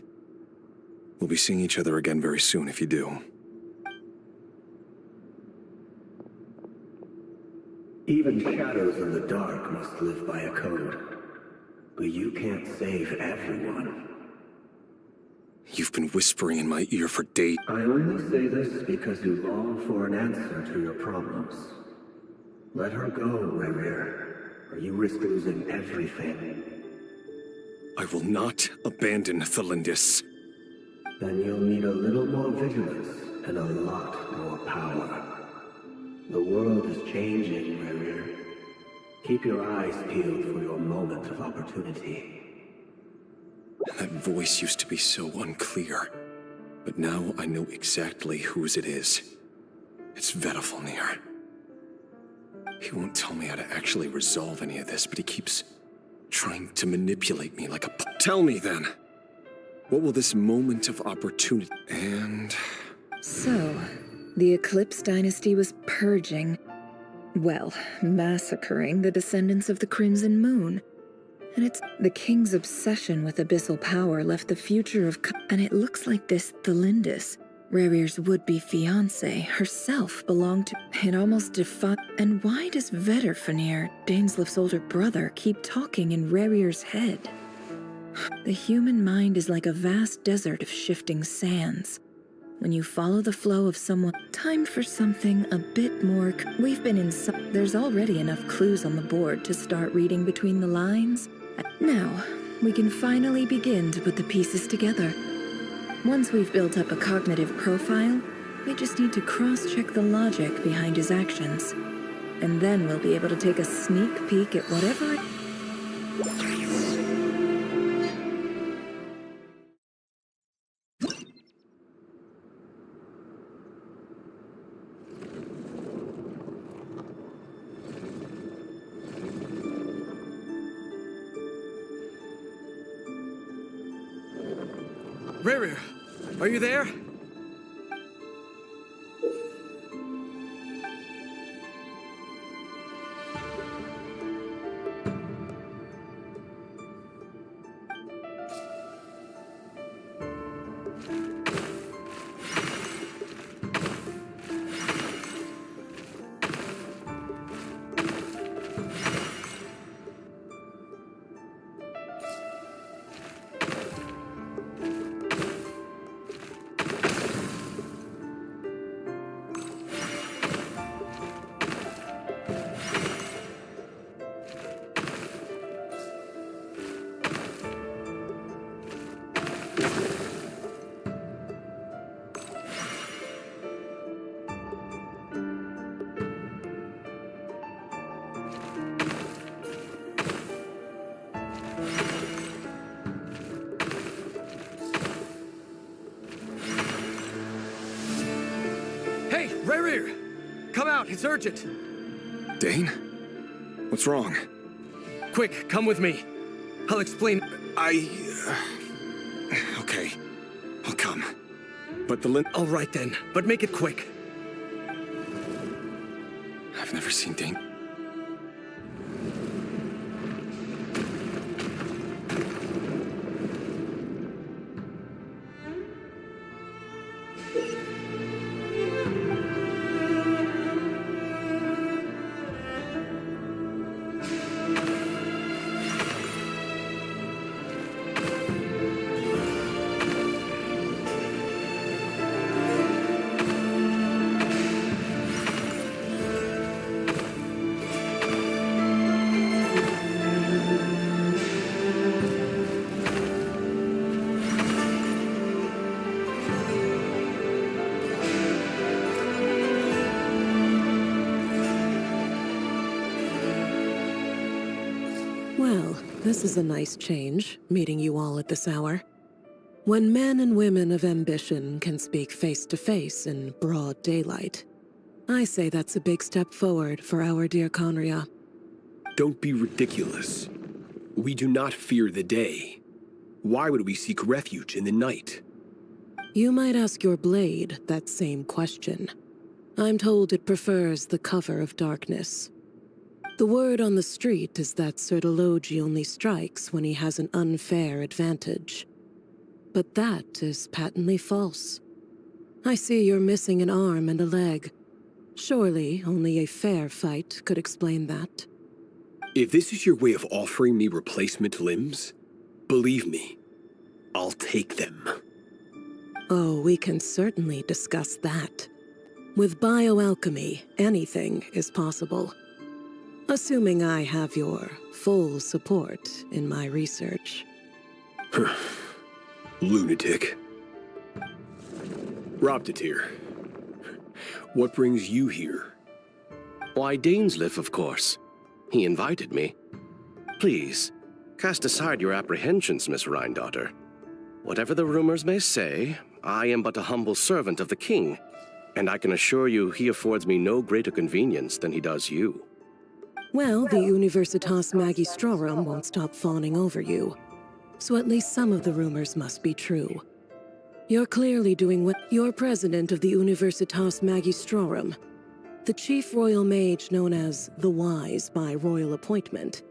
We'll be seeing each other again very soon if you do. Even shadows in the dark must live by a code. But you can't save everyone. You've been whispering in my ear for days. I only say this because you long for an answer to your problems. Let her go, Rerir, or you risk losing everything. I will not abandon Thelindis. Then you'll need a little more vigilance and a lot more power. The world is changing, Rerir. Keep your eyes peeled for your moment of opportunity. That voice used to be so unclear, but now I know exactly whose it is. It's Vedalfonir. He won't tell me how to actually resolve any of this, but he keeps trying to manipulate me like a Tell me then, what will this moment of opportunity and... So, the Eclipse dynasty was purging, well, massacring the descendants of the Crimson Moon. And it's the king's obsession with abyssal power left the future of... And it looks like this Thelindis, Rerir's would-be fiancée, herself belonged to... It almost defied... And why does Vedalfonir, Daneslif's older brother, keep talking in Rerir's head? The human mind is like a vast desert of shifting sands. When you follow the flow of someone... Time for something a bit more... We've been in some... There's already enough clues on the board to start reading between the lines. Now, we can finally begin to put the pieces together. Once we've built up a cognitive profile, we just need to cross-check the logic behind his actions. And then we'll be able to take a sneak peek at whatever it... Rerir, are you there? Hey, Rerir! Come out, it's urgent! Dane? What's wrong? Quick, come with me. I'll explain. Okay, I'll come. But the All right then, but make it quick. I've never seen Dane. Well, this is a nice change, meeting you all at this hour. When men and women of ambition can speak face to face in broad daylight, I say that's a big step forward for our dear Conria. Don't be ridiculous. We do not fear the day. Why would we seek refuge in the night? You might ask your blade that same question. I'm told it prefers the cover of darkness. The word on the street is that Sir Delogi only strikes when he has an unfair advantage. But that is patently false. I see you're missing an arm and a leg. Surely only a fair fight could explain that. If this is your way of offering me replacement limbs, believe me, I'll take them. Oh, we can certainly discuss that. With bioalchemy, anything is possible. Assuming I have your full support in my research. Lunatic. Robtatir, what brings you here? Why, Dainsleif, of course. He invited me. Please, cast aside your apprehensions, Miss Rhindaughter. Whatever the rumors may say, I am but a humble servant of the king, and I can assure you he affords me no greater convenience than he does you. Well, the Universitas Magistrorum won't stop fawning over you. So at least some of the rumors must be true. You're clearly doing what you're president of the Universitas Magistrorum, the chief royal mage known as the Wise by royal appointment,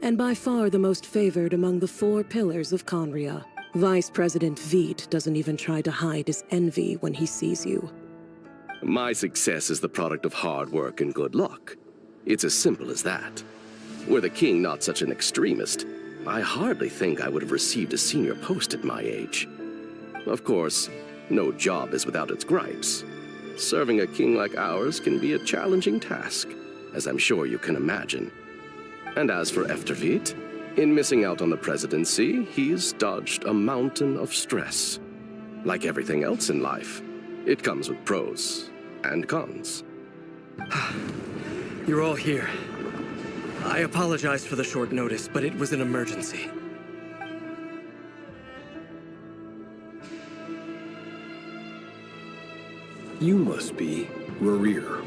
and by far the most favored among the 4 pillars of Conria. Vice President Veet doesn't even try to hide his envy when he sees you. My success is the product of hard work and good luck. It's as simple as that. Were the king not such an extremist, I hardly think I would have received a senior post at my age. Of course, no job is without its gripes. Serving a king like ours can be a challenging task, as I'm sure you can imagine. And as for Eftervit, in missing out on the presidency, he's dodged a mountain of stress. Like everything else in life, it comes with pros and cons. You're all here. I apologize for the short notice, but it was an emergency. You must be Rarir.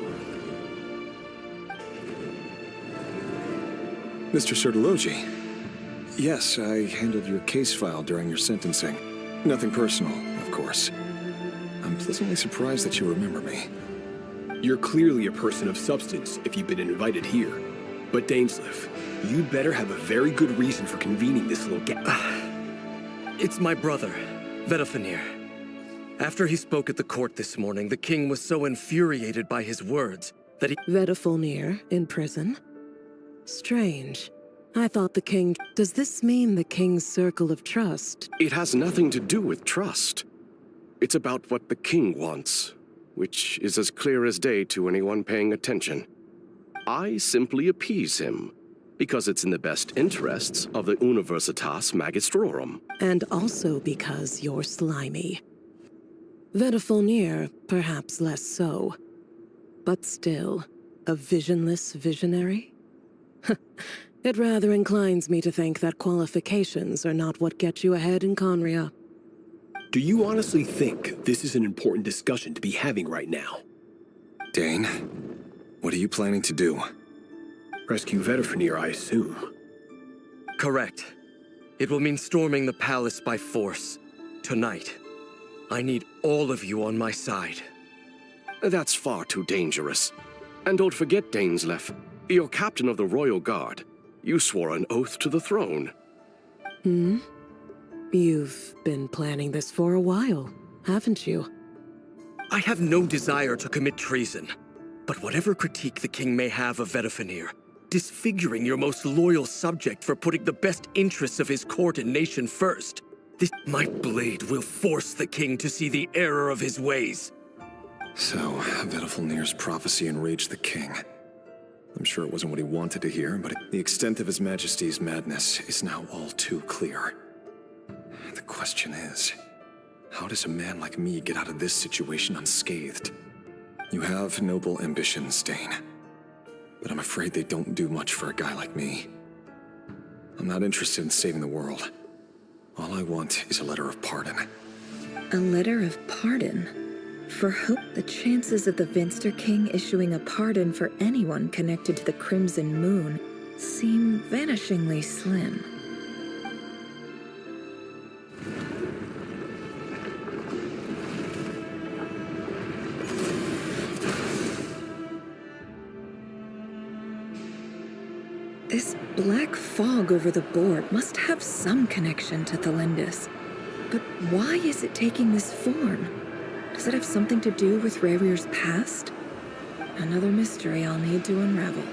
Mr. Serdelogi. Yes, I handled your case file during your sentencing. Nothing personal, of course. I'm pleasantly surprised that you remember me. You're clearly a person of substance if you've been invited here. But Dainsleif, you better have a very good reason for convening this little It's my brother, Vedafenir. After he spoke at the court this morning, the king was so infuriated by his words that he— Vedafenir in prison? Strange. I thought the king— Does this mean the king's circle of trust? It has nothing to do with trust. It's about what the king wants, which is as clear as day to anyone paying attention. I simply appease him, because it's in the best interests of the Universitas Magistrorum. And also because you're slimy. Vedafenir, perhaps less so. But still, a visionless visionary? It rather inclines me to think that qualifications are not what get you ahead in Conria. Do you honestly think this is an important discussion to be having right now? Dane, what are you planning to do? Rescue Vedafenir, I assume. Correct. It will mean storming the palace by force. Tonight. I need all of you on my side. That's far too dangerous. And don't forget, Dainsleif, you're captain of the Royal Guard. You swore an oath to the throne. You've been planning this for a while, haven't you? I have no desire to commit treason. But whatever critique the king may have of Vedafenir, disfiguring your most loyal subject for putting the best interests of his court and nation first, my blade will force the king to see the error of his ways. So, Vedafenir's prophecy enraged the king. I'm sure it wasn't what he wanted to hear, but the extent of His Majesty's madness is now all too clear. The question is, how does a man like me get out of this situation unscathed? You have noble ambitions, Dane, but I'm afraid they don't do much for a guy like me. I'm not interested in saving the world. All I want is a letter of pardon. A letter of pardon? For Hope, the chances of the Vinster King issuing a pardon for anyone connected to the Crimson Moon seem vanishingly slim. This black fog over the board must have some connection to Thelindis. But why is it taking this form? Does it have something to do with Rarir's past? Another mystery I'll need to unravel.